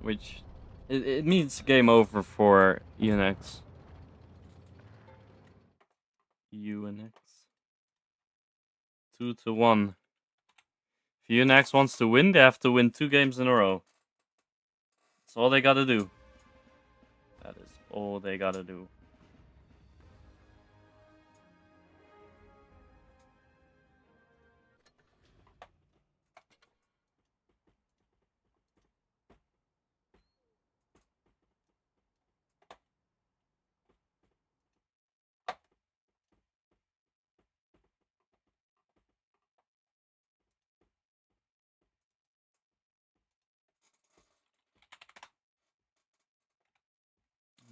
Which, it means game over for UNX. UNX. 2-1. If UNX wants to win, they have to win 2 games in a row. That's all they gotta do. That is all they gotta do.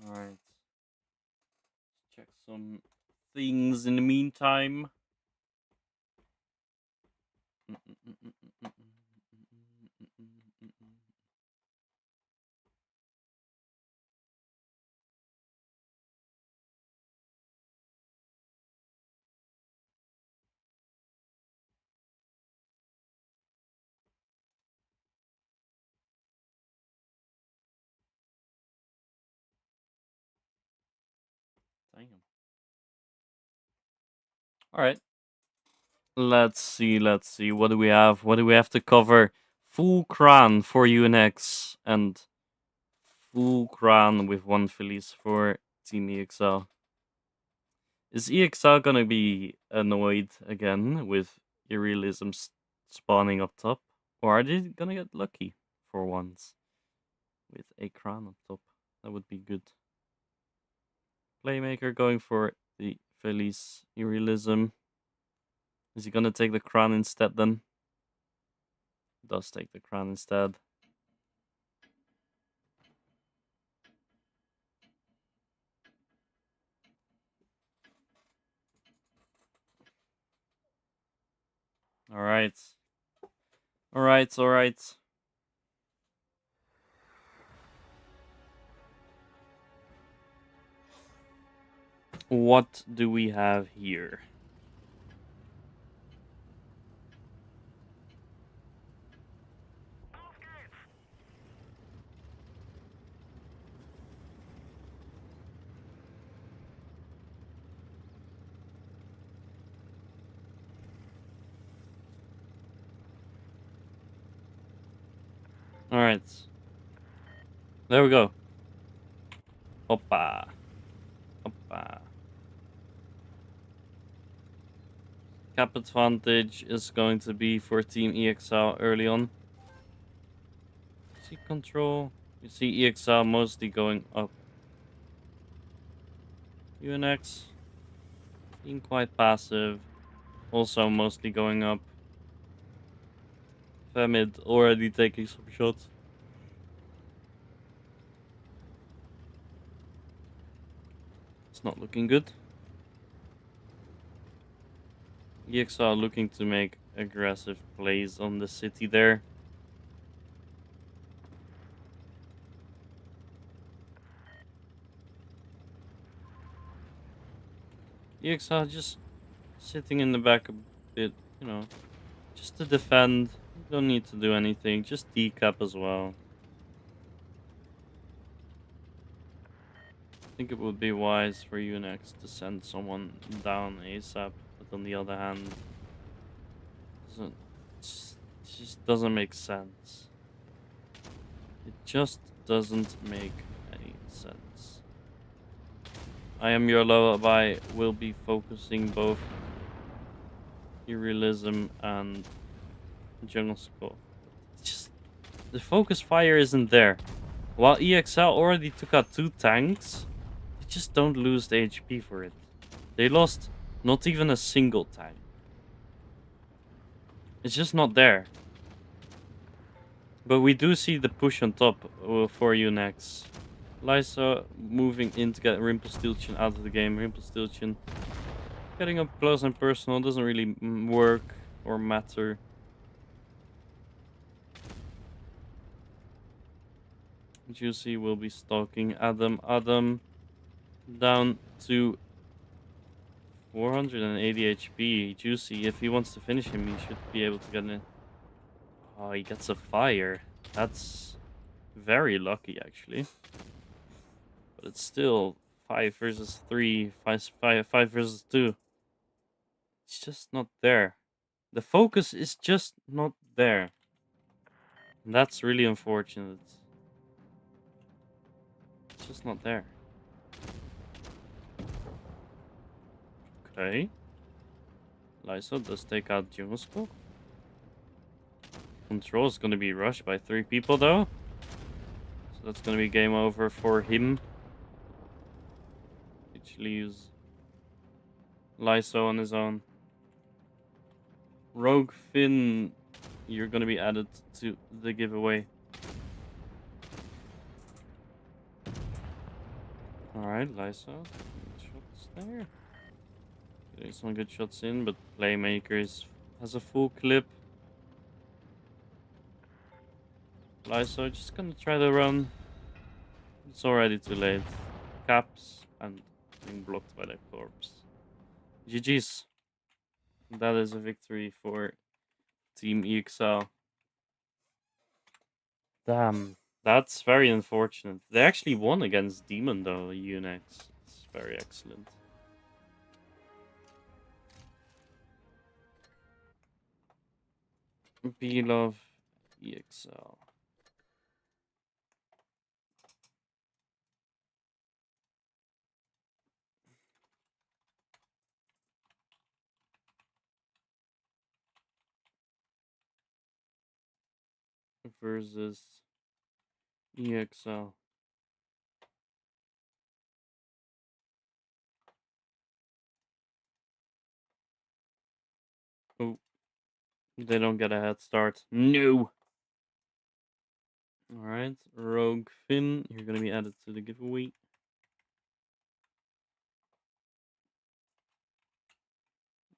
Alright. Check some things in the meantime. Damn. All right. Let's see. Let's see. What do we have? What do we have to cover? Full crown for UNX and full crown with one Felice for Team EXL. Is EXL gonna be annoyed again with Irrealism spawning up top? Or are they gonna get lucky for once with a crown up top? That would be good. Playmaker going for the Felice Irrealism. Is he gonna take the crown instead then? Does take the crown instead. Alright. Alright, alright. What do we have here? Alright. There we go. Hoppa. Hoppa. Cap advantage is going to be for Team EXL early on. See control. You see EXL mostly going up. UNX being quite passive. Also mostly going up. Femid already taking some shots. It's not looking good. EXL looking to make aggressive plays on the city there. EXL just sitting in the back a bit, you know, just to defend. You don't need to do anything, just decap as well. I think it would be wise for UNX to send someone down ASAP, but on the other hand, it just doesn't make sense. It just doesn't make any sense. I Am Your Lullaby will be focusing both Irrealism and Jungle Skull. Just the focus fire isn't there. While EXL already took out 2 tanks, they just don't lose the HP for it. They lost not even a single tank. It's just not there. But we do see the push on top for UNX. Lysa moving in to get Rimpelstiltskin out of the game. Rimpelstiltskin getting up close and personal doesn't really work or matter. Juicy will be stalking Adam. Adam down to 480 HP. Juicy, if he wants to finish him, he should be able to get in. Oh, he gets a fire. That's very lucky, actually. But it's still 5 versus 3, 5 versus 2. It's just not there. The focus is just not there. And that's really unfortunate. It's just not there. Okay. Lysa does take out Jungle. Control is going to be rushed by 3 people, though. So that's going to be game over for him. Which leaves Lysa on his own. Rogue Finn, you're going to be added to the giveaway. Alright, Lysa. Shots there. Getting some good shots in, but Playmaker has a full clip. Lysa just gonna try to run. It's already too late. Caps and being blocked by the corpse. GG's. That is a victory for Team EXL. Damn, that's very unfortunate. They actually won against Demon though, UNX. It's Very excellent. Belove EXL. Versus EXL. Oh, they don't get a head start. No! Alright, Rogue Finn, you're gonna be added to the giveaway.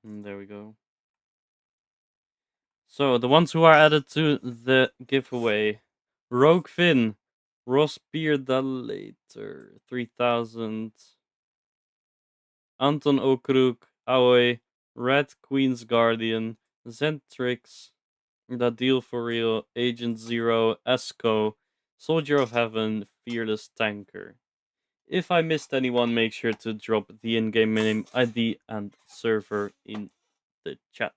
And there we go. So, the ones who are added to the giveaway. Rogue Finn, Ross Beardalator, 3000. Anton Okruk, Aoi, Red Queen's Guardian, Zentrix, That Deal for Real, Agent Zero, Esco, Soldier of Heaven, Fearless Tanker. If I missed anyone, make sure to drop the in-game name, ID, and server in the chat.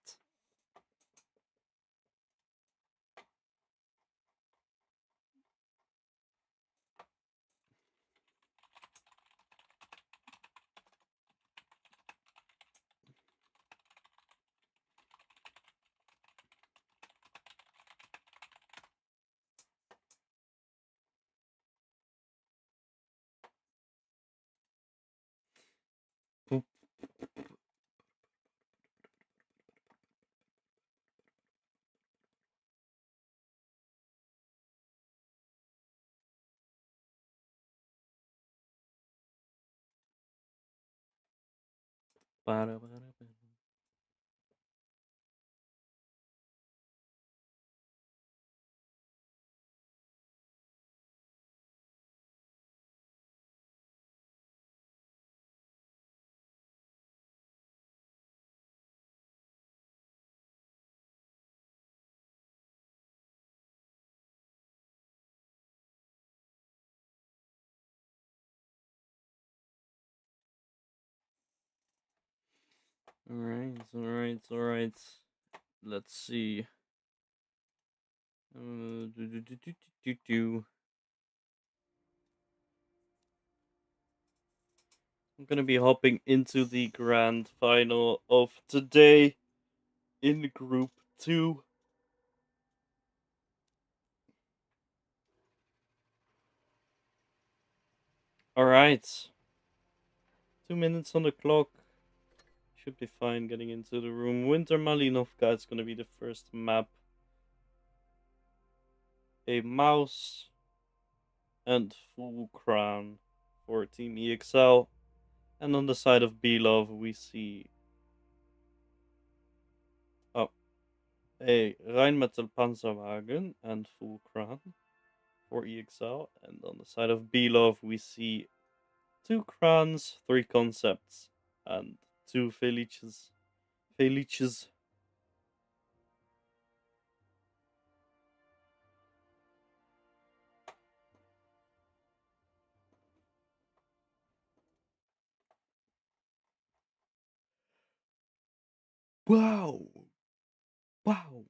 Alright. Let's see. I'm gonna be hopping into the grand final of today in Group 2. Alright. 2 minutes on the clock. Should be fine getting into the room. Winter Malinovka is gonna be the first map. A mouse and full crown for Team EXL. And on the side of Belov, we see a Rheinmetall Panzerwagen and full crown for EXL. And on the side of Belov, we see 2 crowns, 3 concepts, and 2 Felices. Wow! Wow!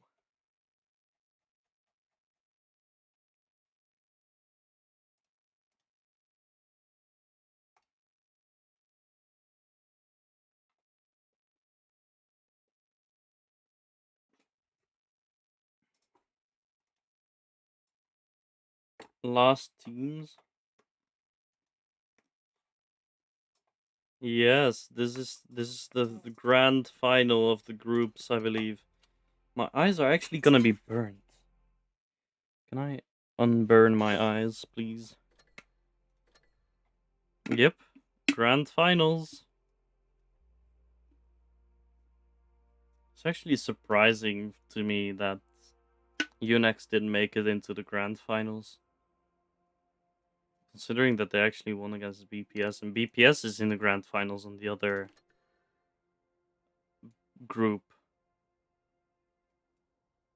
Last teams. Yes, this is the grand final of the groups, I believe. My eyes are actually gonna be burnt. Can I unburn my eyes, please? Yep, grand finals. It's actually surprising to me that Unix didn't make it into the grand finals. Considering that they actually won against BPS, and BPS is in the grand finals on the other group.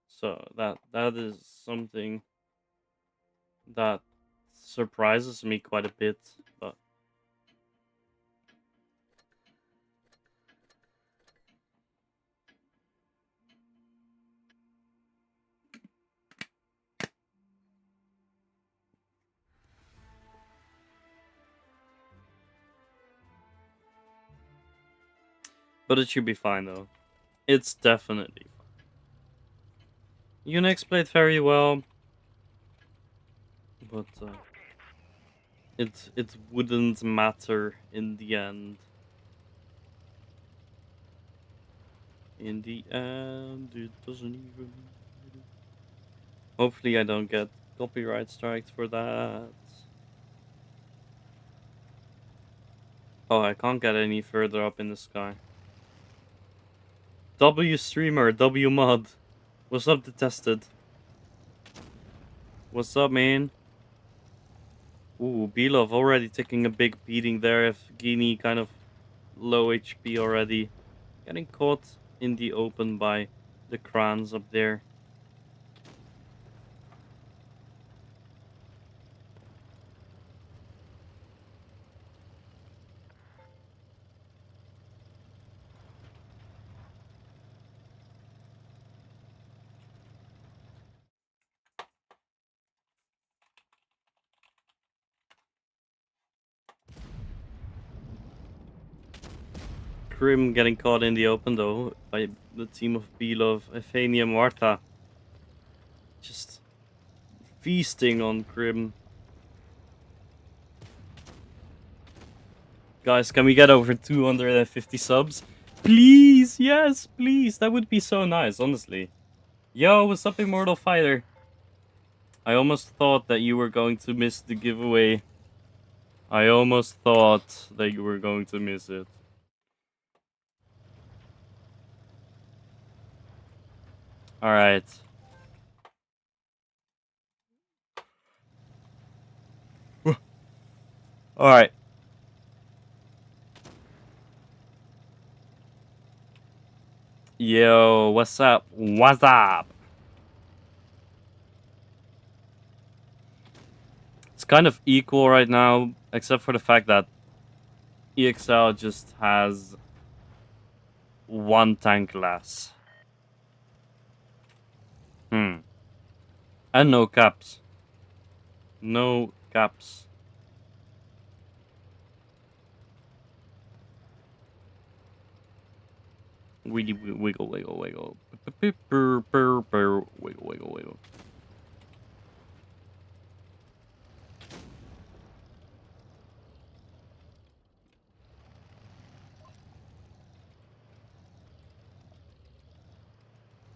So that is something that surprises me quite a bit, but But it should be fine though. It's definitely fine. Unix played very well, but it wouldn't matter in the end. In the end, it doesn't even matter. Hopefully, I don't get copyright strikes for that. Oh, I can't get any further up in the sky. W streamer, W mod. What's up, detested? What's up, man? Ooh, Belov already taking a big beating there. If Gini kind of low HP already. Getting caught in the open by the crans up there. Krim getting caught in the open though by the team of Belov, Ephania, Marta. Just feasting on Krim. Guys, can we get over 250 subs? Please, yes, please. That would be so nice, honestly. Yo, what's up, Immortal Fighter? I almost thought that you were going to miss the giveaway. I almost thought that you were going to miss it. Alright. Alright. Yo, what's up? What's up? It's kind of equal right now, except for the fact that EXL just has one tank less. And no caps. No caps. Wiggle, wiggle, wiggle, wiggle. Wiggle, wiggle, wiggle.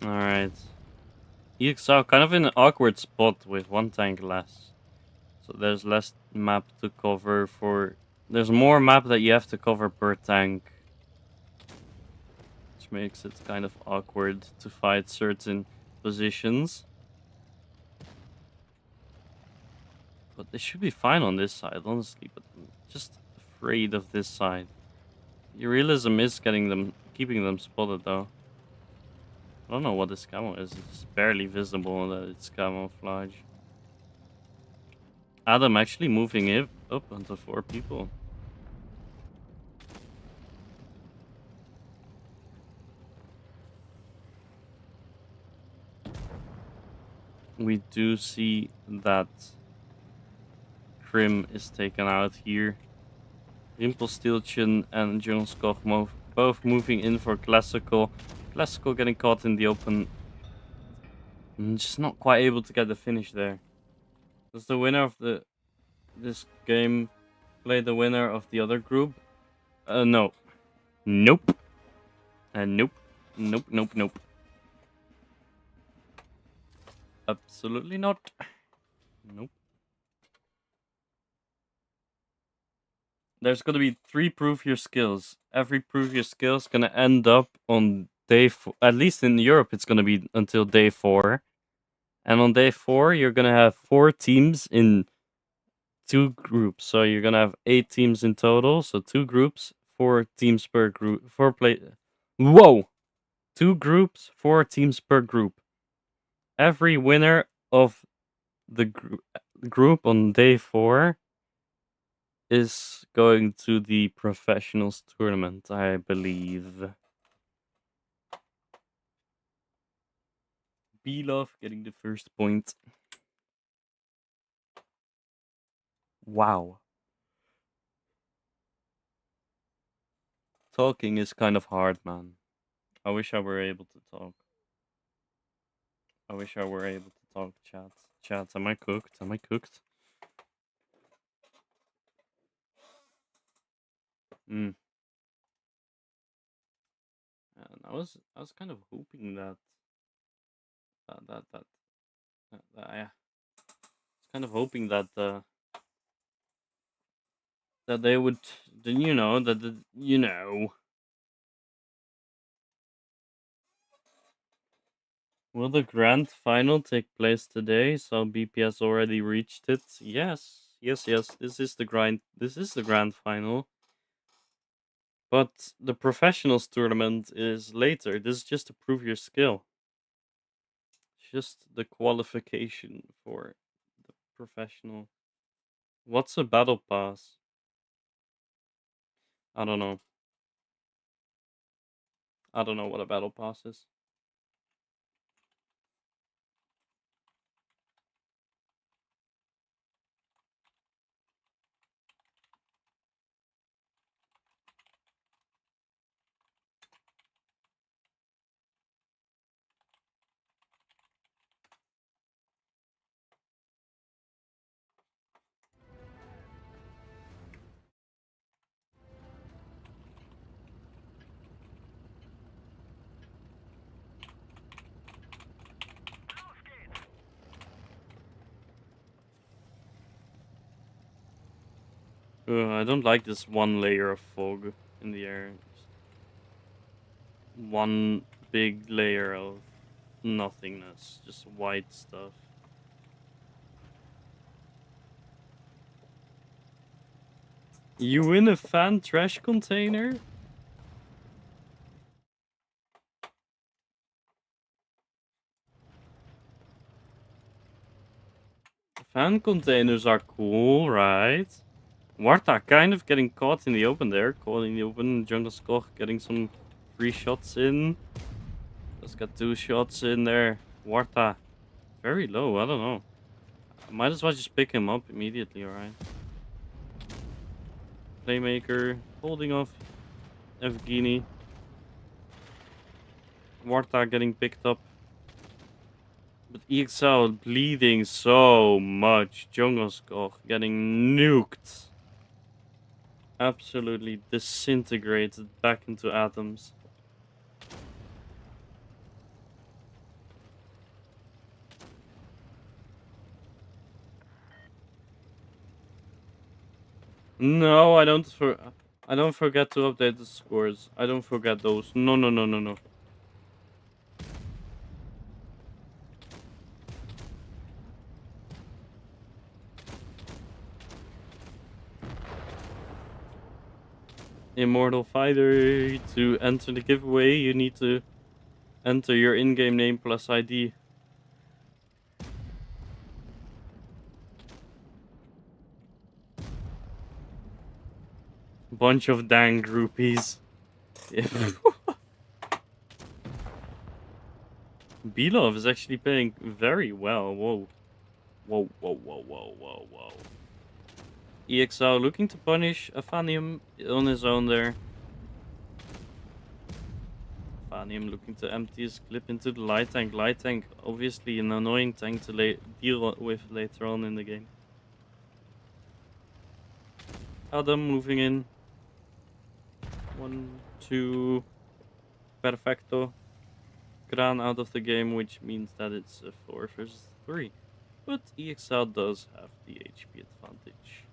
Alright. EXL kind of in an awkward spot with one tank less. So there's less map to cover for... There's more map that you have to cover per tank. Which makes it kind of awkward to fight certain positions. But they should be fine on this side, honestly. But I'm just afraid of this side. Your realism is keeping them spotted, though. I don't know what this camo is. It's barely visible that it's camouflage. Adam actually moving it up onto 4 people. We do see that Krim is taken out here. Rimpelstiltskin and Jones Koch both moving in for Classical. Classical getting caught in the open. Just not quite able to get the finish there. Does the winner of this game play the winner of the other group? No. Nope. Nope. Nope, nope, nope. Absolutely not. Nope. There's gonna be 3 prove your skills. Every prove your skills gonna end up on day 4. At least in Europe, it's gonna be until day 4. And on day 4, you're gonna have 4 teams in 2 groups. So you're gonna have 8 teams in total. So 2 groups, 4 teams per group. 4 play. Whoa! 2 groups, 4 teams per group. Every winner of the group on day 4 is going to the professionals tournament, I believe. Belov getting the first point. Wow. Talking is kind of hard, man. I wish I were able to talk. I wish I were able to talk, chat. Chat, am I cooked? Am I cooked? Hmm. And I was kind of hoping that that that that, yeah, I was kind of hoping that they would, you know, you know. Will the grand final take place today? So BPS already reached it. Yes, yes, yes. This is the grind. This is the grand final. But the professionals tournament is later. This is just to prove your skill. Just the qualification for the professional. What's a battle pass? I don't know. I don't know what a battle pass is. I don't like this one layer of fog in the air. Just one big layer of nothingness, just white stuff. You win a fan trash container? Fan containers are cool, right? Warta kind of getting caught in the open there. Caught in the open. Jungle Skog getting some free shots in. Just got 2 shots in there. Warta. Very low, I don't know. Might as well just pick him up immediately, alright? Playmaker holding off Evgeny. Warta getting picked up. But EXL bleeding so much. Jungle Skog getting nuked. Absolutely disintegrated back into atoms. No, I don't forget to update the scores. I don't forget those. No, no, no, no, no. Immortal Fighter, to enter the giveaway, you need to enter your in-game name plus ID. Bunch of dang groupies. Belov is actually playing very well. Whoa. Whoa, whoa, whoa, whoa, whoa, whoa. EXL looking to punish Afanium on his own there. Afanium looking to empty his clip into the light tank. Light tank, obviously an annoying tank to deal with later on in the game. Adam moving in. 1, 2. Perfecto. Gran out of the game, which means that it's a 4 versus 3. But EXL does have the HP advantage.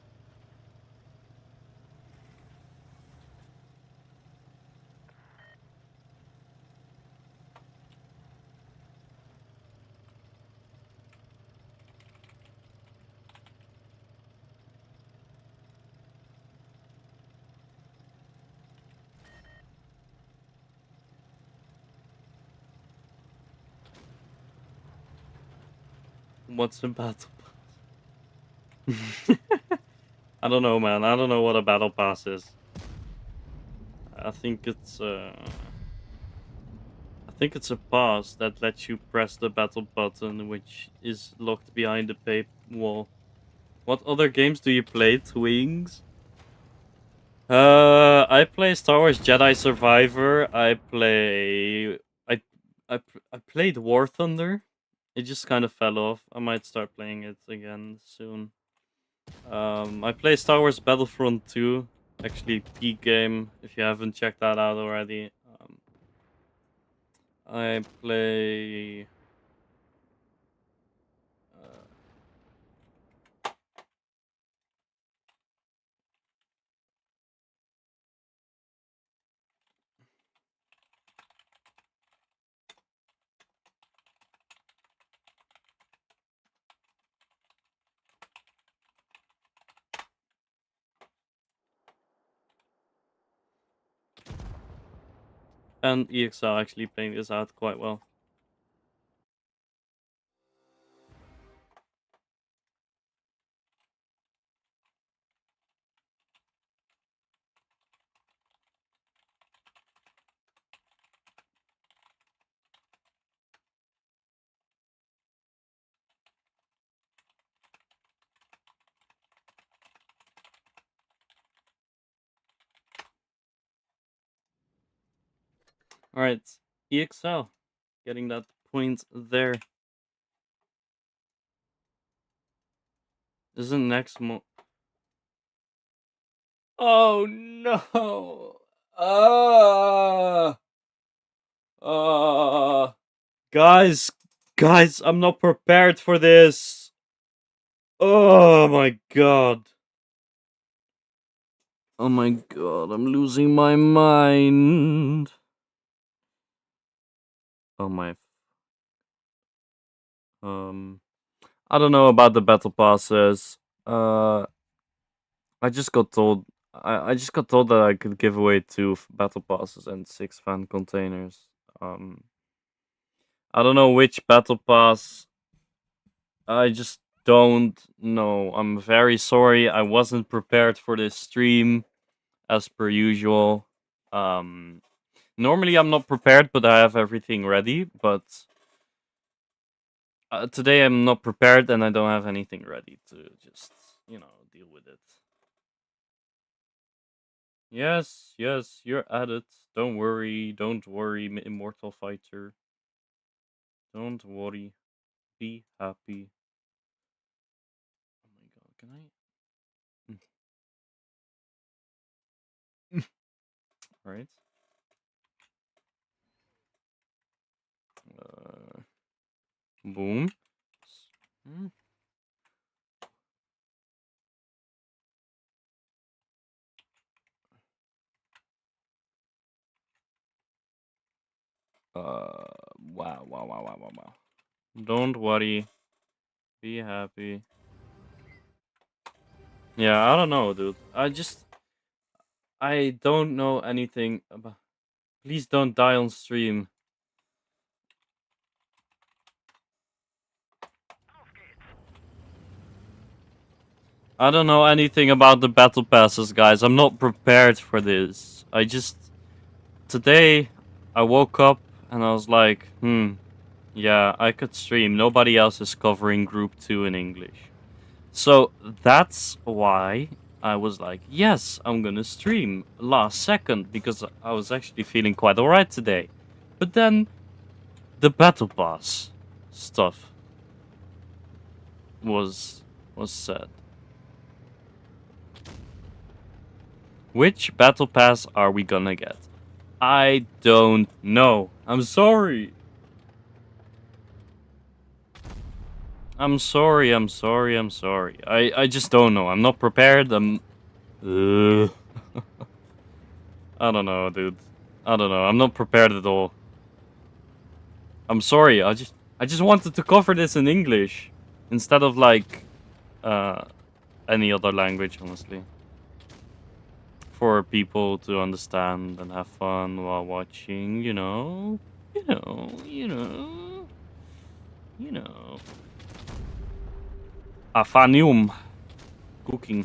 What's a battle pass? I don't know, man. I don't know what a battle pass is. I think it's a pass that lets you press the battle button, which is locked behind the paper wall. What other games do you play, Twinqz? I play Star Wars Jedi Survivor. I played War Thunder. It just kind of fell off. I might start playing it again soon. I play Star Wars Battlefront 2. Actually, peak game if you haven't checked that out already. I play. And EXL actually playing this out quite well. Alright, EXL. Getting that point there. Isn't next month? Oh no! Guys, I'm not prepared for this. Oh my god. Oh my god, I'm losing my mind. Oh my. I don't know about the battle passes. I just got told. I just got told that I could give away 2 battle passes and 6 fan containers. I don't know which battle pass. I just don't know. I'm very sorry. I wasn't prepared for this stream, as per usual. Normally I'm not prepared, but I have everything ready. But today I'm not prepared, and I don't have anything ready to just, deal with it. Yes, you're at it. Don't worry, Immortal Fighter. Don't worry. Be happy. Oh my god, can I? Right. Boom. Hmm. Wow. Don't worry. Be happy. Yeah, I don't know, dude. I don't know anything about. Please don't die on stream. I don't know anything about the battle passes, guys. I'm not prepared for this. Today, I woke up and I was like, yeah, I could stream. Nobody else is covering Group 2 in English. So that's why I was like, yes, I'm gonna stream last second, because I was actually feeling quite alright today. But then the battle pass stuff was said. Which battle pass are we gonna get? I don't know. I'm sorry. I'm sorry. I just don't know. I'm not prepared. I don't know, dude. I don't know. I'm not prepared at all. I'm sorry. I just wanted to cover this in English instead of like any other language, honestly. For people to understand and have fun while watching, you know. Afanium. Cooking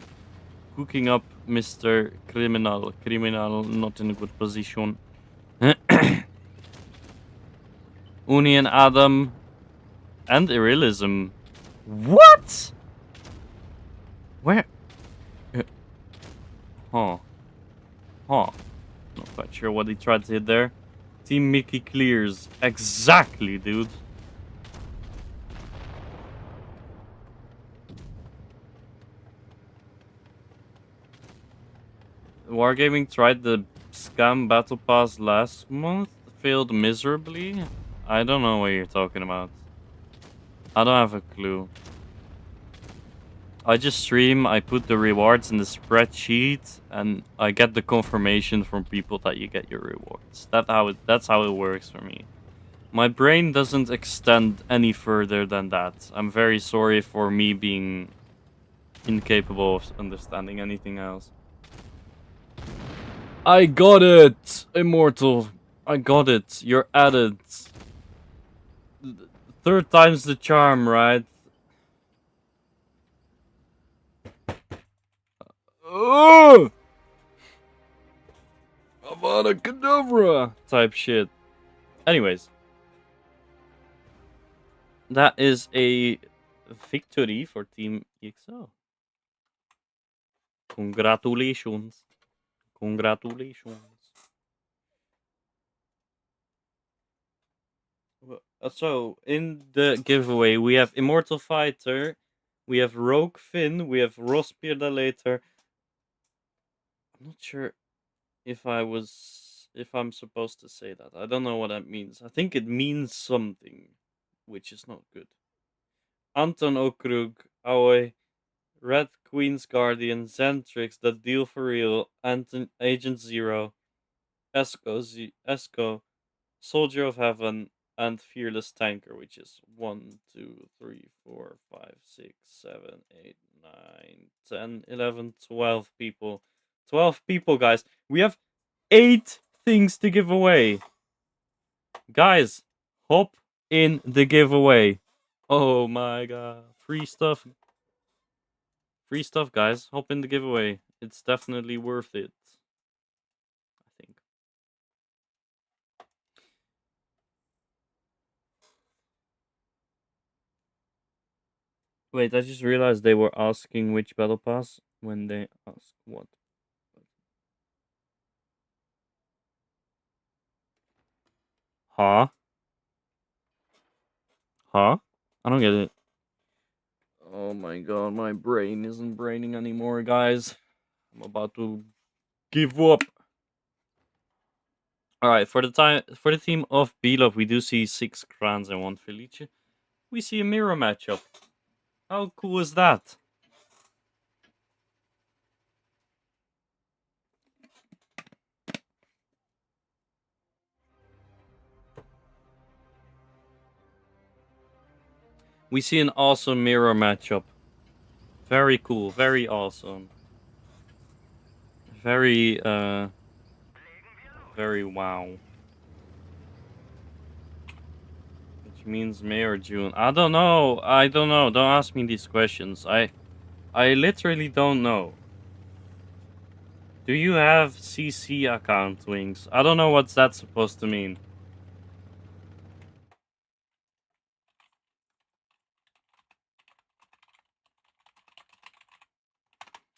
up Mr. Criminal. Criminal not in a good position. Union Adam and Irrealism. What? Where? Huh. Huh. Not quite sure what he tried to hit there. Team Mickey clears. Exactly, dude. Wargaming tried the scam battle pass last month. Failed miserably. I don't know what you're talking about. I don't have a clue. I just stream, I put the rewards in the spreadsheet, and I get the confirmation from people that you get your rewards. That's how it works for me. My brain doesn't extend any further than that. I'm very sorry for me being incapable of understanding anything else. I got it, Immortal. I got it. You're at it. Third time's the charm, right? Oh! Avada Kedavra type shit. Anyways, that is a victory for Team EXO. Congratulations. Congratulations. So, in the giveaway, we have Immortal Fighter, we have Rogue Finn, we have Rospier the Later. I'm not sure if I'm supposed to say that. I don't know what that means. I think it means something, which is not good. Anton Okrug, Aoi, Red Queen's Guardian, Zentrix, The Deal for Real, Agent Zero, Esco, Soldier of Heaven, and Fearless Tanker, which is 1, 2, 3, 4, 5, 6, 7, 8, 9, 10, 11, 12 people. 12 people, guys. We have 8 things to give away. Guys, hop in the giveaway. Oh my god. Free stuff. Free stuff, guys. Hop in the giveaway. It's definitely worth it. I think. Wait, I just realized they were asking which battle pass when they asked what. Huh? Huh? I don't get it. Oh my god, my brain isn't braining anymore, guys. I'm about to give up. Alright, for the team of Beloved, we do see 6 crowns and 1 Felice. We see a mirror matchup. How cool is that? We see an awesome mirror matchup. Very cool, very awesome. Very wow. Which means May or June. I don't know. Don't ask me these questions. I literally don't know. Do you have CC account, Twinqz? I don't know what's that supposed to mean.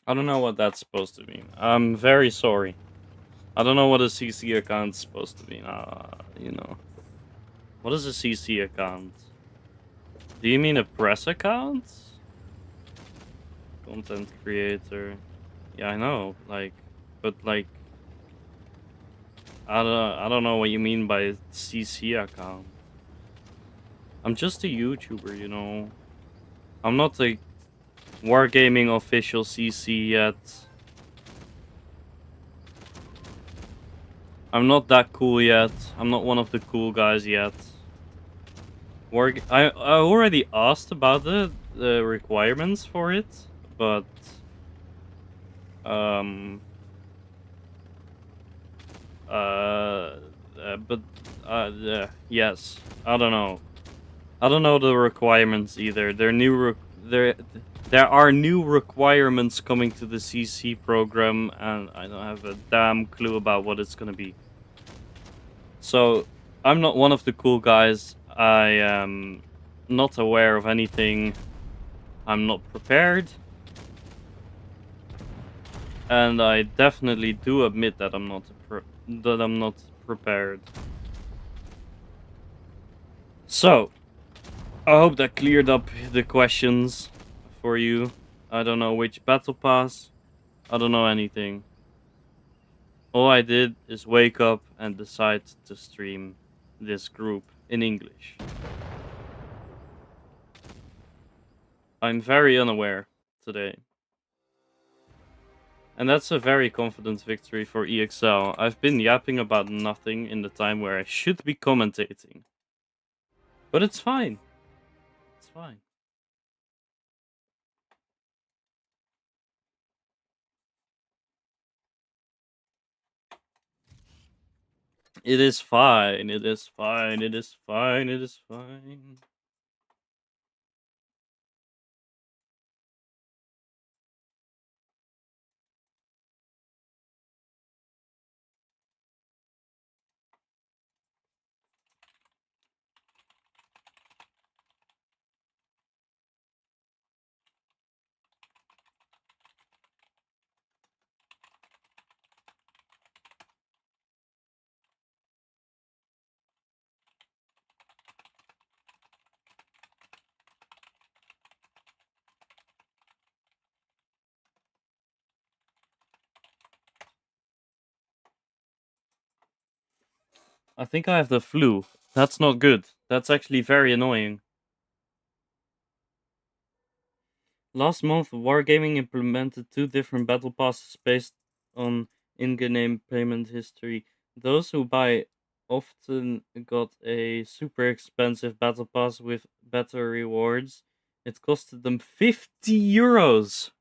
I don't know what that's supposed to mean. I'm very sorry. I don't know what a CC account's supposed to mean. You know. What is a CC account? Do you mean a press account? Content creator. Yeah, I know. But I don't know what you mean by CC account. I'm just a YouTuber, you know. I'm not a Wargaming official CC yet. I'm not that cool yet. I'm not one of the cool guys yet. I already asked about the requirements for it, but yes, I don't know. I don't know the requirements either. There are new requirements coming to the CC program, and I don't have a damn clue about what it's gonna be. So, I'm not one of the cool guys. I am not aware of anything. I'm not prepared. and I definitely do admit that I'm not prepared. So, I hope that cleared up the questions for you. I don't know which battle pass. I don't know anything. All I did is wake up and decide to stream this group in English. I'm very unaware today. And that's a very confident victory for EXL. I've been yapping about nothing in the time where I should be commentating. But it's fine. It's fine. It is fine. It is fine. It is fine. It is fine. I think I have the flu. That's not good. That's actually very annoying. Last month, Wargaming implemented 2 different battle passes based on in-game payment history. Those who buy often got a super expensive battle pass with better rewards. It costed them 50 euros.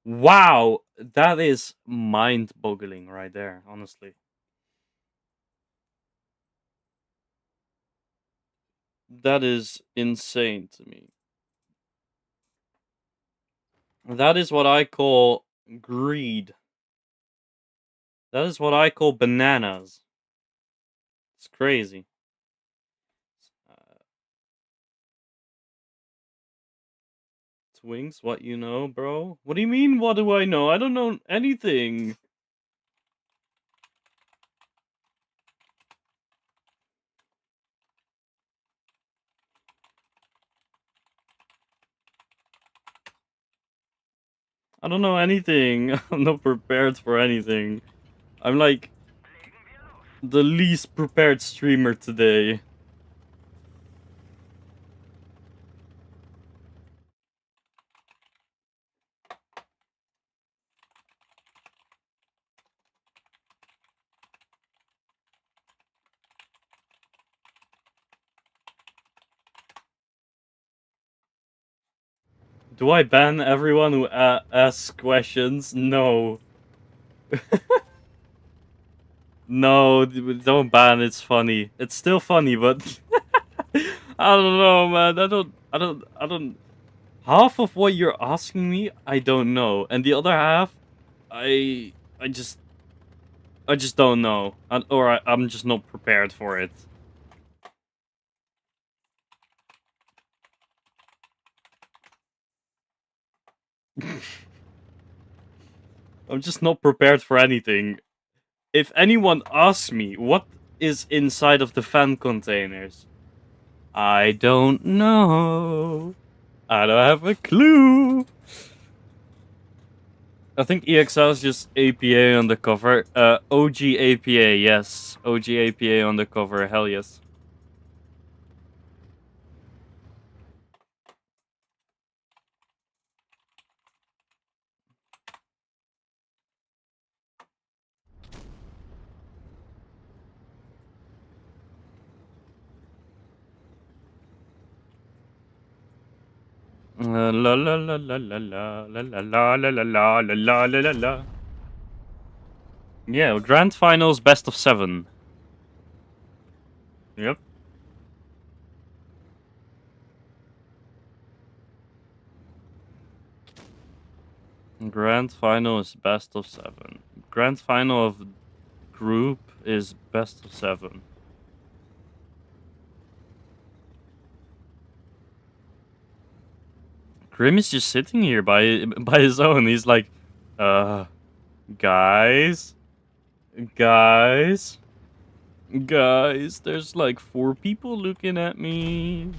Wow, that is mind-boggling right there, honestly. That is insane to me. That is what I call greed. That is what I call bananas. It's crazy. Uh, Twinqz, what you know, bro? What do you mean, what do I know? I don't know anything. I don't know anything. I'm not prepared for anything. I'm like the least prepared streamer today. Do I ban everyone who asks questions? No. No, don't ban. It's funny. It's still funny, but I don't know, man. I don't. Half of what you're asking me, I don't know, and the other half, I, I just, I just don't know, I'm just not prepared for it. I'm just not prepared for anything. If anyone asks me what is inside of the fan containers, I don't know. I don't have a clue. I think EXL is just APA on the cover. OG APA, yes. OG APA on the cover, hell yes. La la la la la la la la la la la la la la la la. Yeah, grand finals, best of 7. Yep. Grand final is best of 7. Grand final of group is best of 7. Grim is just sitting here by his own. He's like, Guys? Guys? Guys, there's like 4 people looking at me.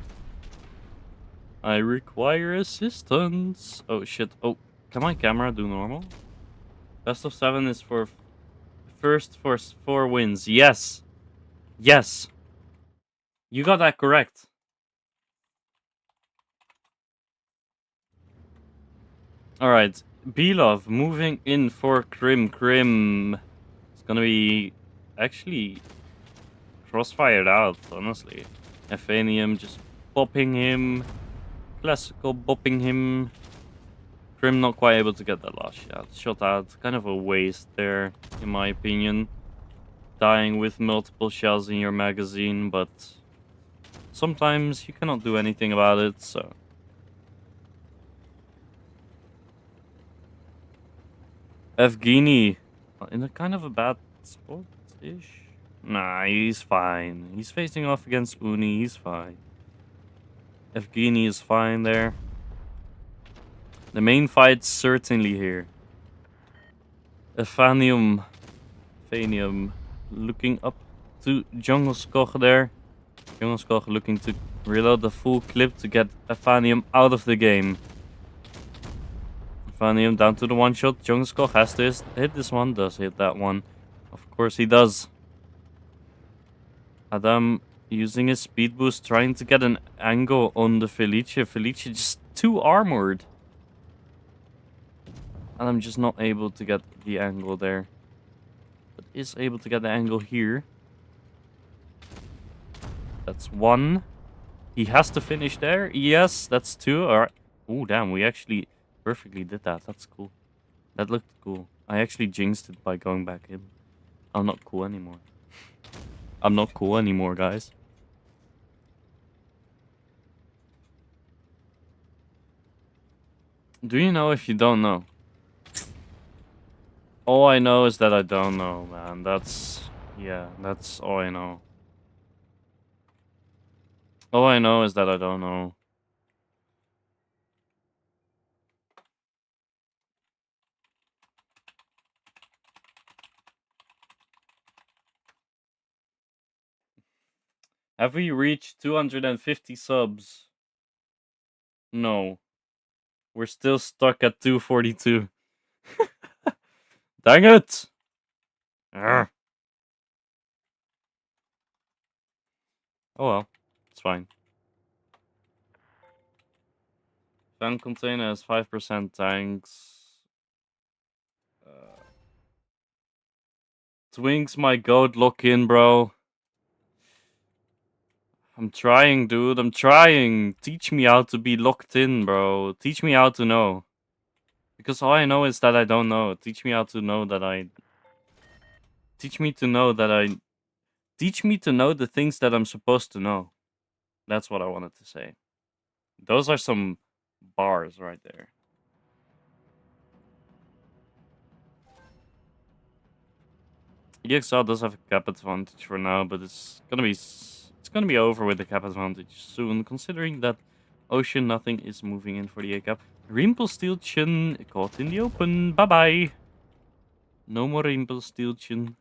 I require assistance. Oh shit. Oh, can my camera do normal? Best of 7 is for first for 4 wins. Yes. Yes. You got that correct. Alright. B-Love moving in for Crim. It's gonna be actually crossfired out, honestly. Aphanium just bopping him. Classical bopping him. Crim not quite able to get that last shot out. Kind of a waste there, in my opinion. Dying with multiple shells in your magazine, but sometimes you cannot do anything about it, so. Evgeny, in a kind of a bad spot-ish? Nah, he's fine. He's facing off against Uni, he's fine. Evgeny is fine there. The main fight's certainly here. Fanium looking up to Jungle Skog there. Jungle Skog looking to reload the full clip to get Fanium out of the game. Fanium down to the one shot. Jungle Skog has to hit this one. Does hit that one. Of course he does. Adam using his speed boost, trying to get an angle on the Felice. Felice just too armored. And I'm just not able to get the angle there. But is able to get the angle here. That's 1. He has to finish there. Yes, that's 2. Alright. Oh, damn. We actually perfectly did that. That's cool. That looked cool. I actually jinxed it by going back in. I'm not cool anymore. I'm not cool anymore, guys. Do you know if you don't know? All I know is that I don't know, man. Yeah, that's all I know. All I know is that I don't know. Have we reached 250 subs? No. We're still stuck at 242. Dang it! Arrgh. Oh well, it's fine. Fan container has 5% tanks. Twinqz my goat lock in, bro. I'm trying, dude. I'm trying. Teach me how to be locked in, bro. Teach me how to know. Because all I know is that I don't know. Teach me how to know that I... Teach me to know that I... Teach me to know the things that I'm supposed to know. That's what I wanted to say. Those are some bars right there. EXL does have a cap advantage for now, but it's gonna be over with the cap advantage soon, considering that Ocean nothing is moving in for the A cap. Rimpelstiltskin caught in the open. Bye bye. No more Rimpelstiltskin,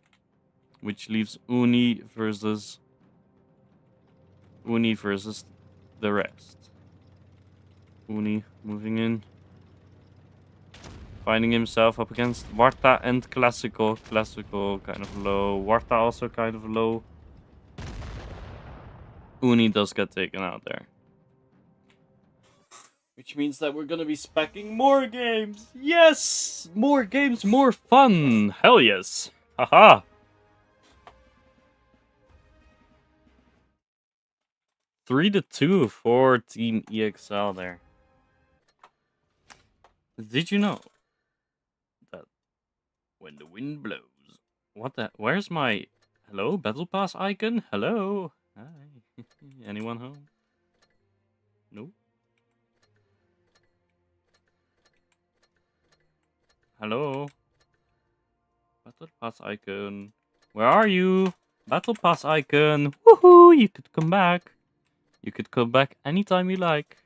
which leaves Uni versus the rest. Uni moving in. Finding himself up against Warta and Classical. Classical kind of low. Warta also kind of low. Uni does get taken out there. Which means that we're gonna be speccing more games. Yes! More games, more fun. Hell yes. Haha. 3-2 for Team EXL there. Did you know that when the wind blows... What the... Where's my... Hello? Battle Pass icon? Hello? Hi. Anyone home? No? Hello? Battle Pass icon. Where are you? Battle Pass icon. Woohoo! You could come back. You could come back anytime you like.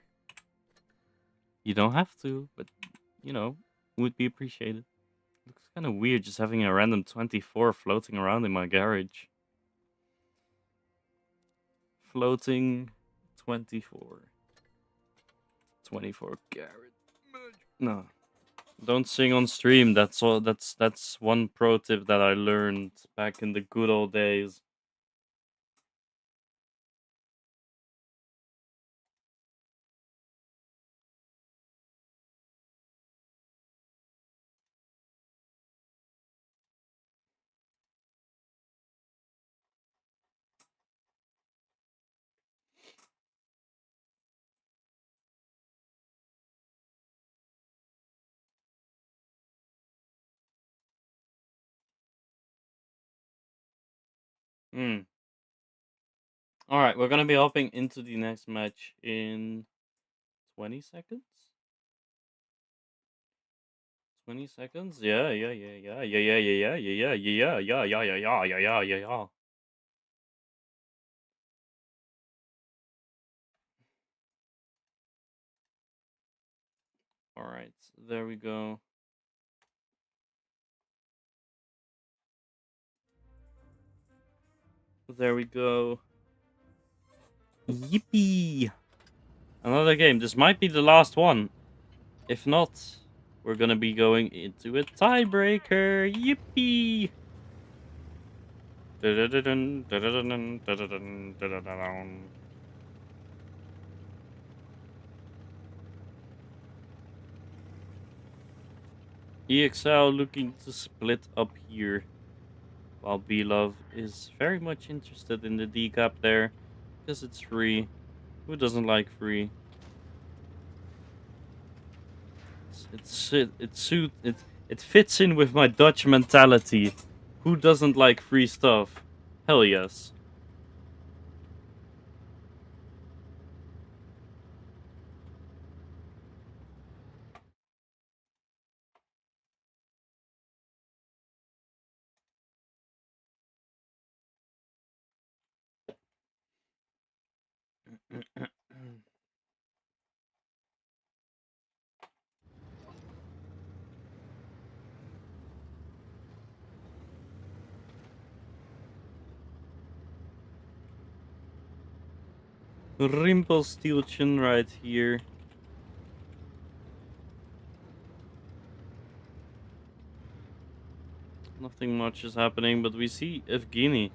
You don't have to, but, you know, would be appreciated. Kind of weird just having a random 24 floating around in my garage. Floating 24. 24 garage. No. Don't sing on stream. That's all. That's one pro tip that I learned back in the good old days. Hmm. All right, we're gonna be hopping into the next match in 20 seconds. 20 seconds? Yeah, yeah, yeah, yeah, yeah, yeah, yeah, yeah, yeah, yeah, yeah, yeah, yeah, yeah, yeah, yeah, yeah, yeah. All right, there we go. There we go. Yippee! Another game. This might be the last one. If not, we're gonna be going into a tiebreaker. Yippee! EXL looking to split up here, while B-Love is very much interested in the decap there, because it's free. Who doesn't like free? It fits in with my Dutch mentality. Who doesn't like free stuff? Hell yes. Rimpelstiltskin right here. Nothing much is happening, but we see Evgeny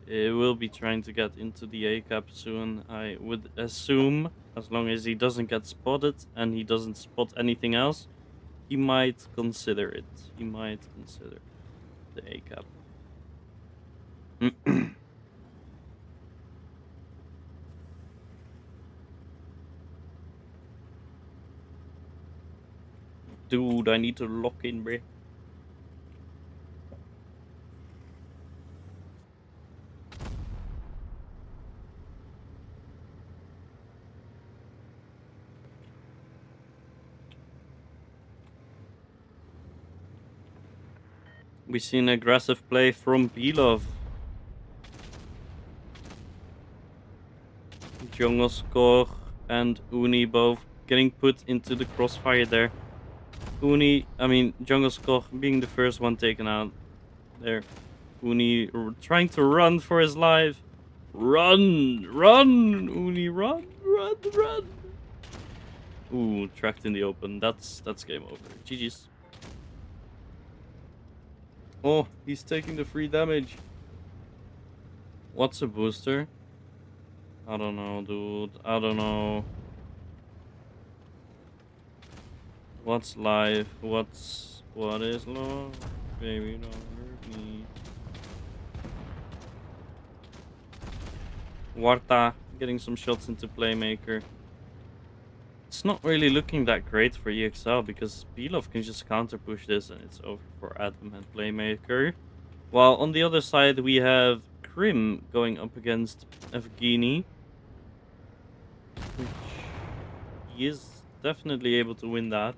will be trying to get into the A cap soon. I would assume, as long as he doesn't get spotted and he doesn't spot anything else, he might consider it. He might consider the A cap. Dude, I need to lock in, bruh. We see an aggressive play from Belov. Jungle and Uni both getting put into the crossfire there. Jungle being the first one taken out there. Uni trying to run for his life. Run! Run! Uni, run! Run! Run! Ooh, tracked in the open. That's game over. GG's. Oh, he's taking the free damage. What's a booster? I don't know, dude. I don't know. What's life? What is love? Baby, don't hurt me. Warta getting some shots into Playmaker. It's not really looking that great for EXL because Belov can just counter push this and it's over for Adam and Playmaker. While on the other side we have Krim going up against Evgeny. Which he is definitely able to win that.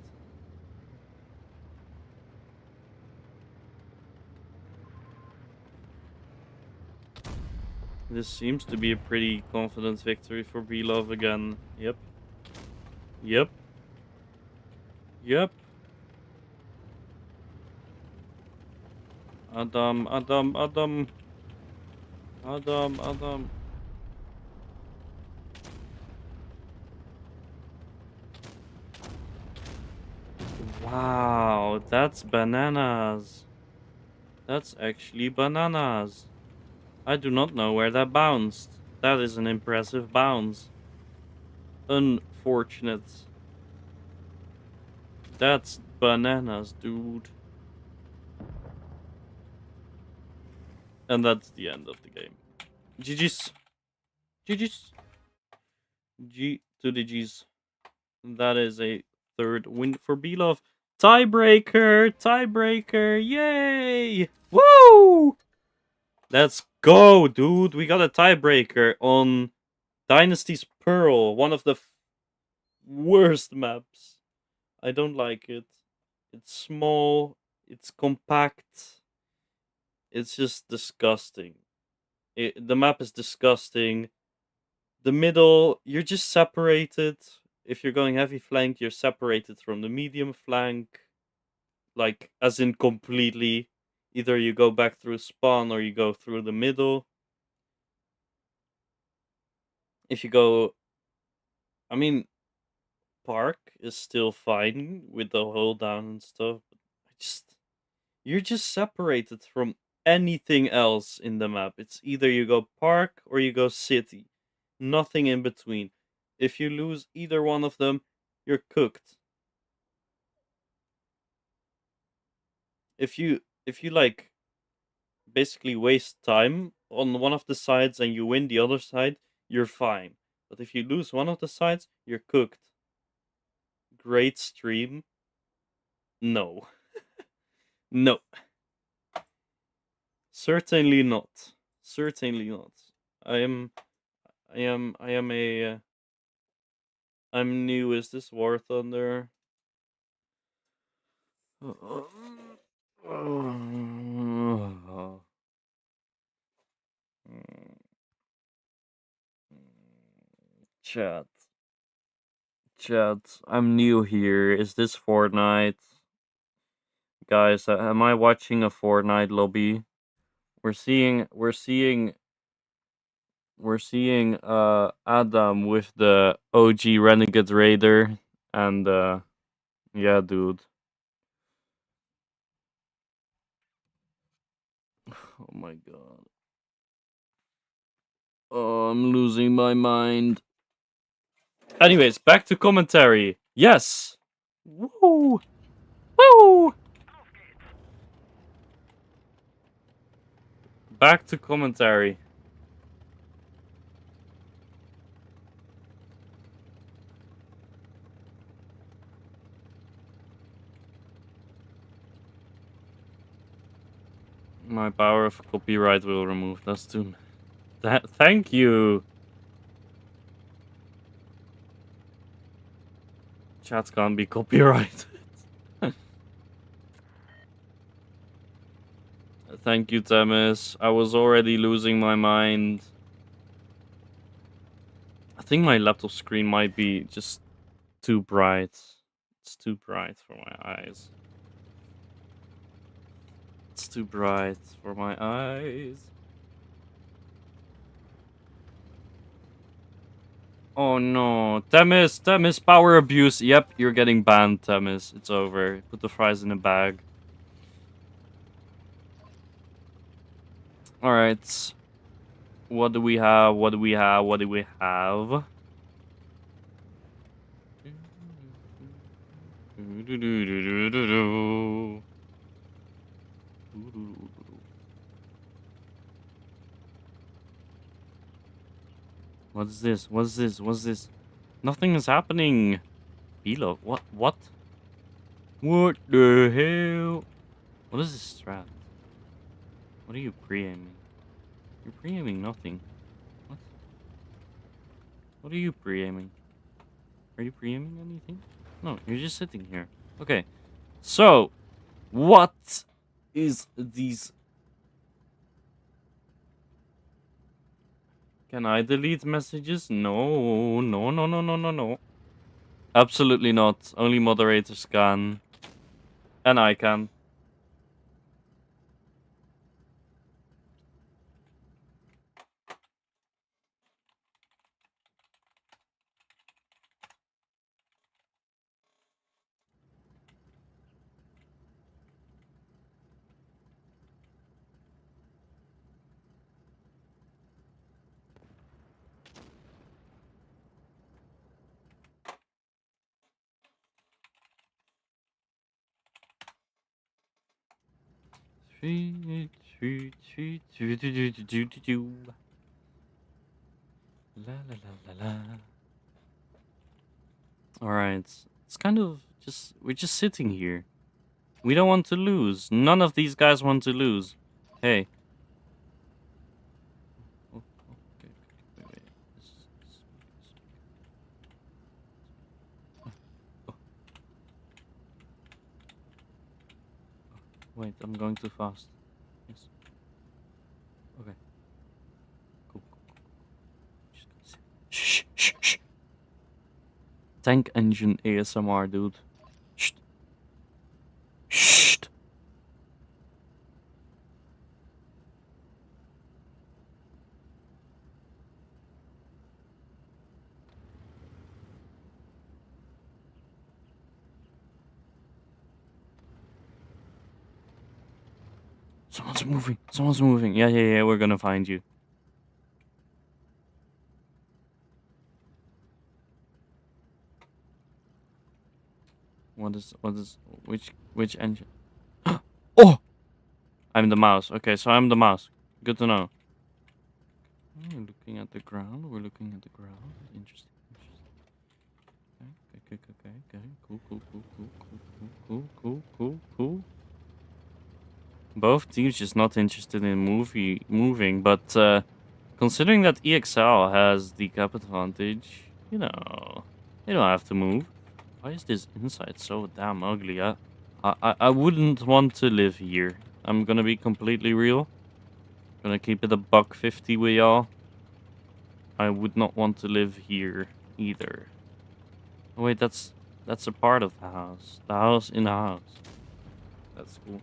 This seems to be a pretty confident victory for Belov again. Yep. Yep. Yep. Adam, Adam, Adam. Adam, Adam. Wow, that's bananas. That's actually bananas. I do not know where that bounced. That is an impressive bounce. Unfortunate. That's bananas, dude. And that's the end of the game. GG's. GG's. G to the G's. That is a third win for Belov. Tiebreaker! Tiebreaker! Yay! Woo! Let's go, dude. We got a tiebreaker on Dynasty's Pearl, one of the worst maps. I don't like it. It's small, it's compact. It's just disgusting. The map is disgusting. The middle, you're just separated. If you're going heavy flank, you're separated from the medium flank. Like, as in completely. Either you go back through spawn or you go through the middle. If you go... I mean, park is still fine with the hold down and stuff. But you're just separated from anything else in the map. It's either you go park or you go city. Nothing in between. If you lose either one of them, you're cooked. If you like basically waste time on one of the sides and you win the other side, you're fine. But if you lose one of the sides, you're cooked. Great stream. No. No. Certainly not. Certainly not. I am a I'm new. Is this War Thunder? Chat. Chat. I'm new here. Is this Fortnite? Guys, am I watching a Fortnite lobby? We're seeing Adam with the OG Renegade Raider and yeah, dude. Oh my god. Oh, I'm losing my mind. Anyways, back to commentary. Yes. Woo. Woo. Back to commentary. My power of copyright will remove that too. Thank you. Chat can't be copyrighted. Thank you, Temis. I was already losing my mind. I think my laptop screen might be just too bright. It's too bright for my eyes. It's too bright for my eyes. Oh no. Temis, power abuse. Yep, you're getting banned, Temis. It's over. Put the fries in a bag. Alright. What do we have? What do we have? What do we have? What's this? What's this? What's this? Nothing is happening. Below. What? What? What the hell? What is this strat? What are you pre-aiming? You're pre-aiming nothing. What? What are you pre-aiming? Are you pre-aiming anything? No, you're just sitting here. Okay. So, what is these? Can I delete messages? No, no, no, no, no, no, no. Absolutely not. Only moderators can. And I can. La la la la la. All right, it's kind of just we're just sitting here. We don't want to lose. None of these guys want to lose. Hey. Oh, okay. Wait. Oh, wait, I'm going too fast. Yes. Okay. Cool. Shh, shh, shh. Tank engine ASMR, dude. Shh. Shh. Someone's moving. Someone's moving. Yeah. We're gonna find you. What is which engine? Oh! I'm the mouse. Okay, so I'm the mouse. Good to know. We're looking at the ground. We're looking at the ground. Interesting. Okay. Cool. Both teams just not interested in moving, but considering that EXL has the cap advantage, you know, they don't have to move. Why is this inside so damn ugly? I wouldn't want to live here. I'm gonna be completely real. Gonna keep it a $1.50 with y'all. I would not want to live here either. Oh, wait, that's a part of the house. The house in the house. That's cool.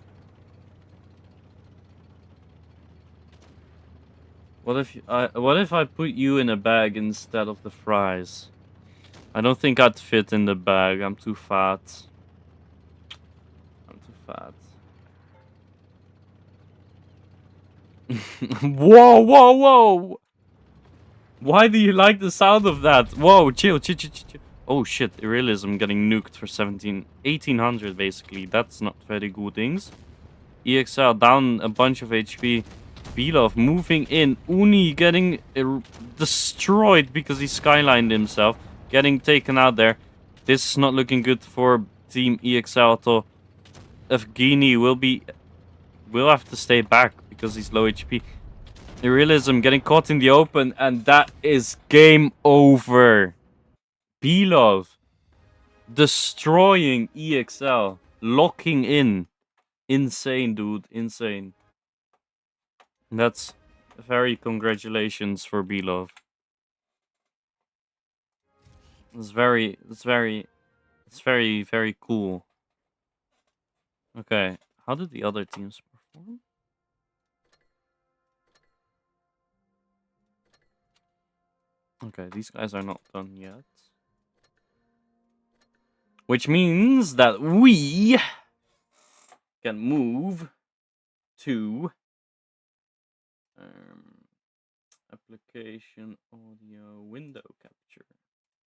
What if I put you in a bag instead of the fries? I don't think I'd fit in the bag. I'm too fat. I'm too fat. Whoa! Why do you like the sound of that? Whoa, chill. Oh shit, Irrealism getting nuked for 1800 basically. That's not very good things. EXL down a bunch of HP. Belov moving in. Uni getting destroyed because he skylined himself. Getting taken out there. This is not looking good for Team EXL. So Evgeny will have to stay back because he's low HP. Irrealism getting caught in the open, and that is game over. Belov destroying EXL. Locking in. Insane, dude. Insane. That's very congratulations for Belov. It's very cool. Okay, how did the other teams perform? Okay, these guys are not done yet. Which means that we can move to application audio window capture. I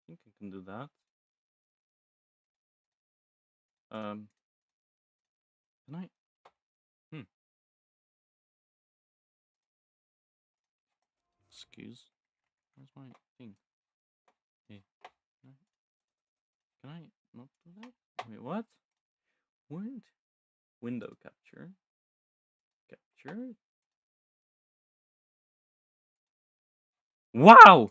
think I can do that. Can I? Excuse. Where's my thing? Hey, can I not do that? Wait, what? What? Window capture. Capture. Wow!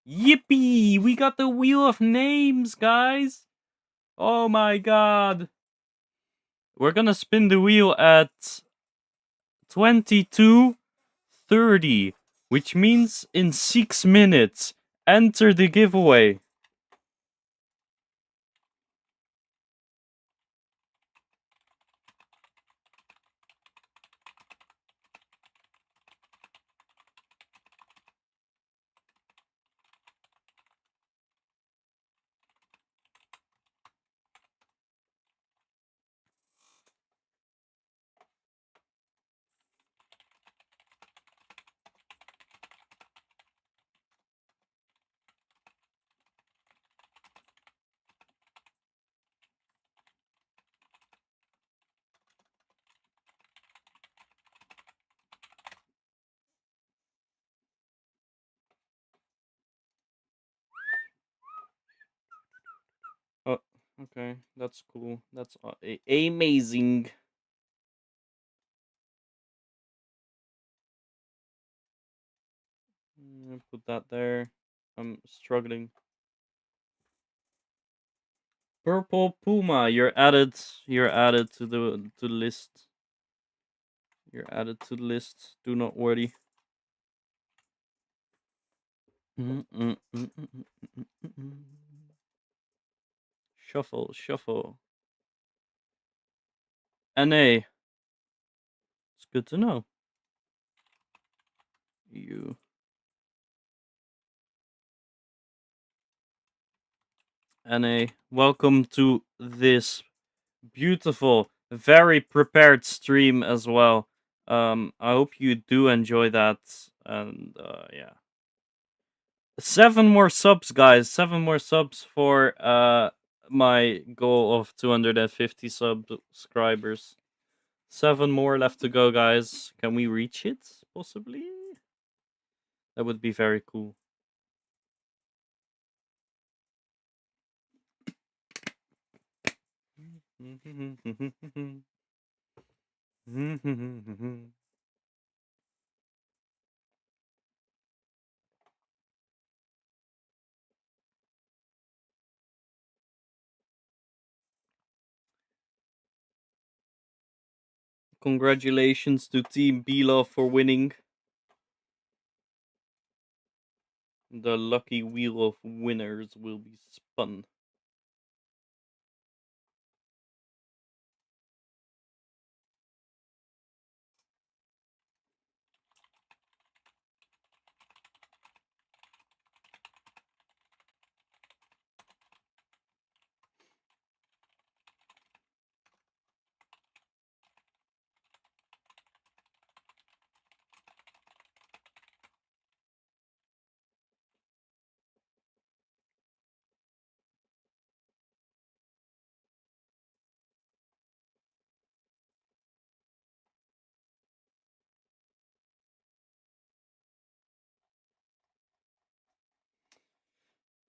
Yippee! We got the wheel of names, guys! Oh my god! We're gonna spin the wheel at 22:30, which means in 6 minutes. Enter the giveaway. Okay, that's cool. That's amazing. Put that there. I'm struggling. Purple Puma, you're added. You're added to the list. You're added to the list. Do not worry. Shuffle, shuffle. NA. It's good to know. You. NA. Welcome to this beautiful, very prepared stream as well. I hope you do enjoy that. And yeah. 7 more subs, guys. 7 more subs for my goal of 250 subscribers. 7 more left to go, guys. Can we reach it? Possibly? That would be very cool. Congratulations to Team Belov for winning. The lucky wheel of winners will be spun.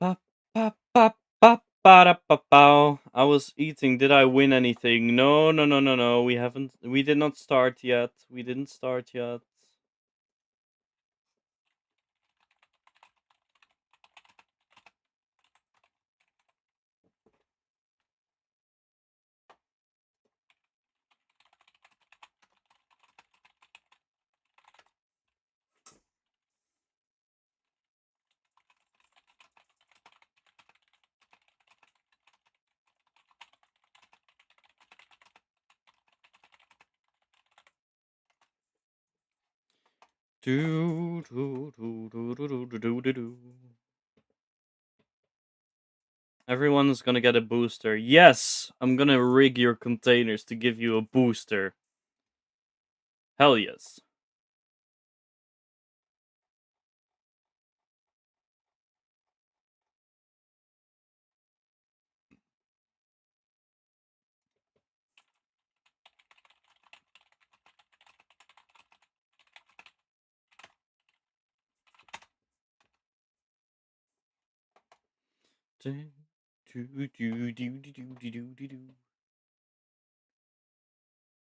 Pa, pa, pa, pa, pow. I was eating. Did I win anything? No, no, no, no, no. We haven't. We did not start yet. We didn't start yet. Do, do, do, do, do, do, do, do, do. Everyone's gonna get a booster. Yes! I'm gonna rig your containers to give you a booster. Hell yes.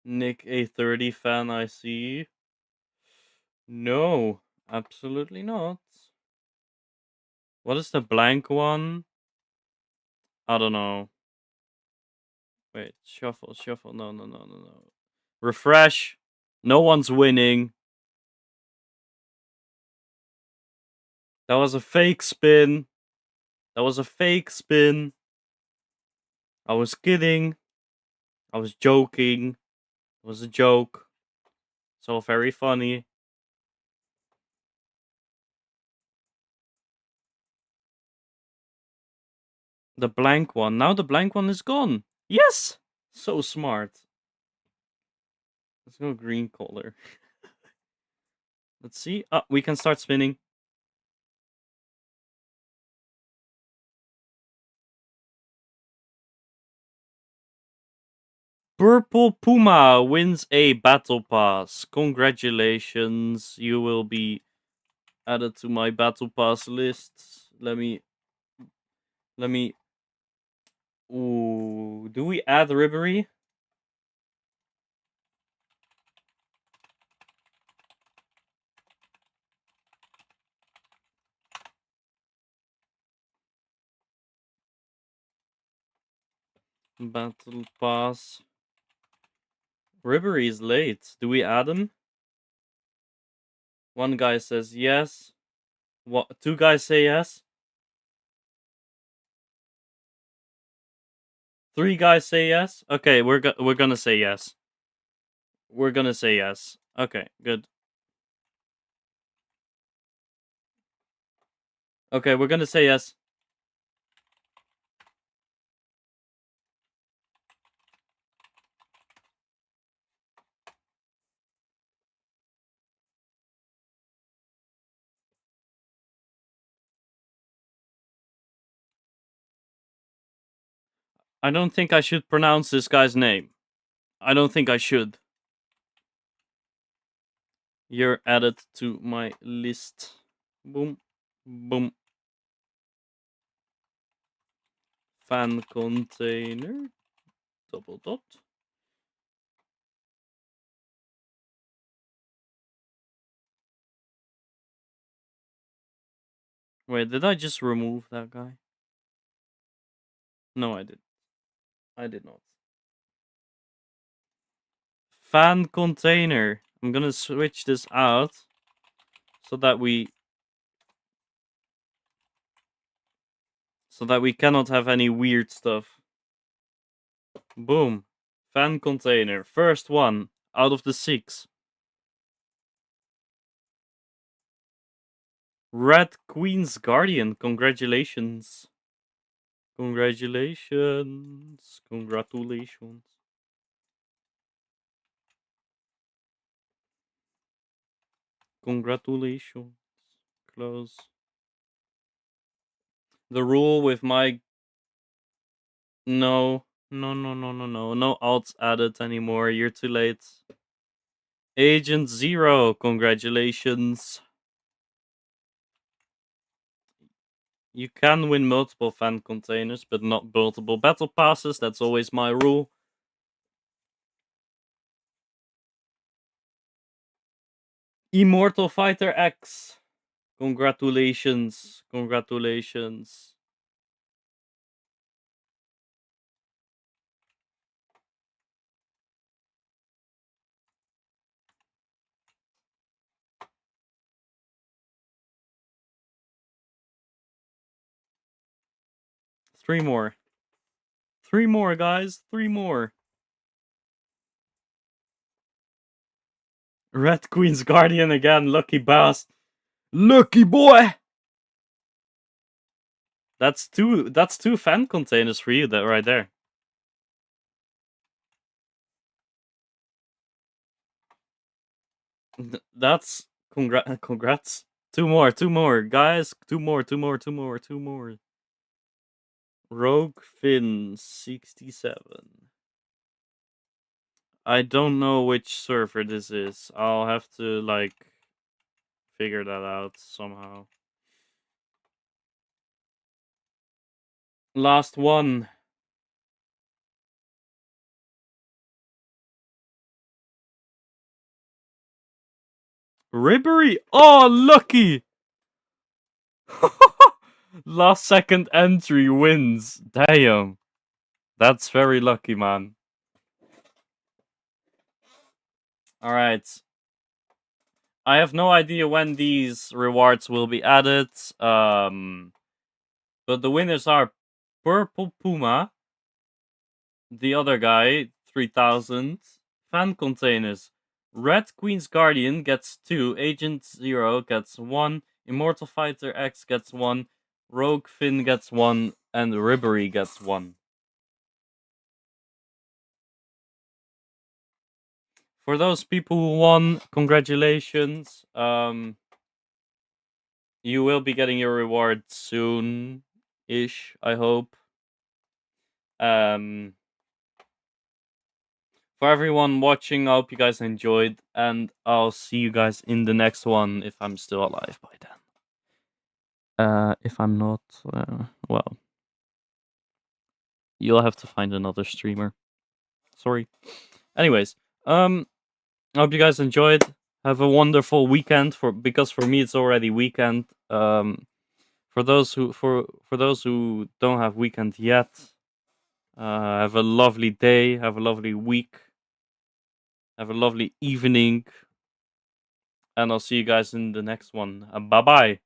Nick, a 30 fan, I see. No, absolutely not. What is the blank one? I don't know. Wait, shuffle, shuffle. No, no, no, no, no. Refresh. No one's winning. That was a fake spin. That was a fake spin. I was kidding. I was joking. It was a joke. It's all very funny. The blank one. Now the blank one is gone. Yes! So smart. Let's go green color. Let's see. Ah, we can start spinning. Purple Puma wins a battle pass. Congratulations. You will be added to my battle pass list. Let me Ooh, do we add Ribery? Battle Pass. Ribery is late. Do we add him? One guy says yes. What? Two guys say yes. Three guys say yes. Okay, we're gonna say yes. We're gonna say yes. Okay, good. Okay, we're gonna say yes. I don't think I should pronounce this guy's name. I don't think I should. You're added to my list. Boom. Boom. Fan container. Double dot. Wait, did I just remove that guy? No, I did. I did not. Fan container. I'm gonna switch this out so that we cannot have any weird stuff. Boom. Fan container. First one out of the 6. Red Queen's Guardian. Congratulations. Congratulations. Congratulations. Congratulations. Close. The rule with my... No. No, no, no, no, no. No alts added anymore. You're too late. Agent Zero. Congratulations. You can win multiple fan containers, but not multiple battle passes. That's always my rule. Immortal Fighter X. Congratulations. Congratulations. Three more. Three more, guys. Three more. Red Queen's Guardian again. Lucky boss. Lucky boy. That's two fan containers for you, that right there. That's congrats. Two more, guys. Two more. Rogue Finn 67. I don't know which server this is. I'll have to figure that out somehow. Last one. Ribery. Oh, lucky. Last second entry wins. Damn. That's very lucky, man. Alright. I have no idea when these rewards will be added. But the winners are Purple Puma, the other guy, 3000. Fan containers. Red Queen's Guardian gets 2, Agent Zero gets 1, Immortal Fighter X gets 1, Rogue Finn gets 1, and Ribery gets 1. For those people who won, congratulations. You will be getting your reward soon-ish, I hope. For everyone watching, I hope you guys enjoyed, and I'll see you guys in the next one if I'm still alive by then. If I'm not, well, You'll have to find another streamer. Sorry. Anyways, I hope you guys enjoyed. Have a wonderful weekend because for me it's already weekend. For those who don't have weekend yet, have a lovely day, have a lovely week, have a lovely evening, and I'll see you guys in the next one. Bye bye.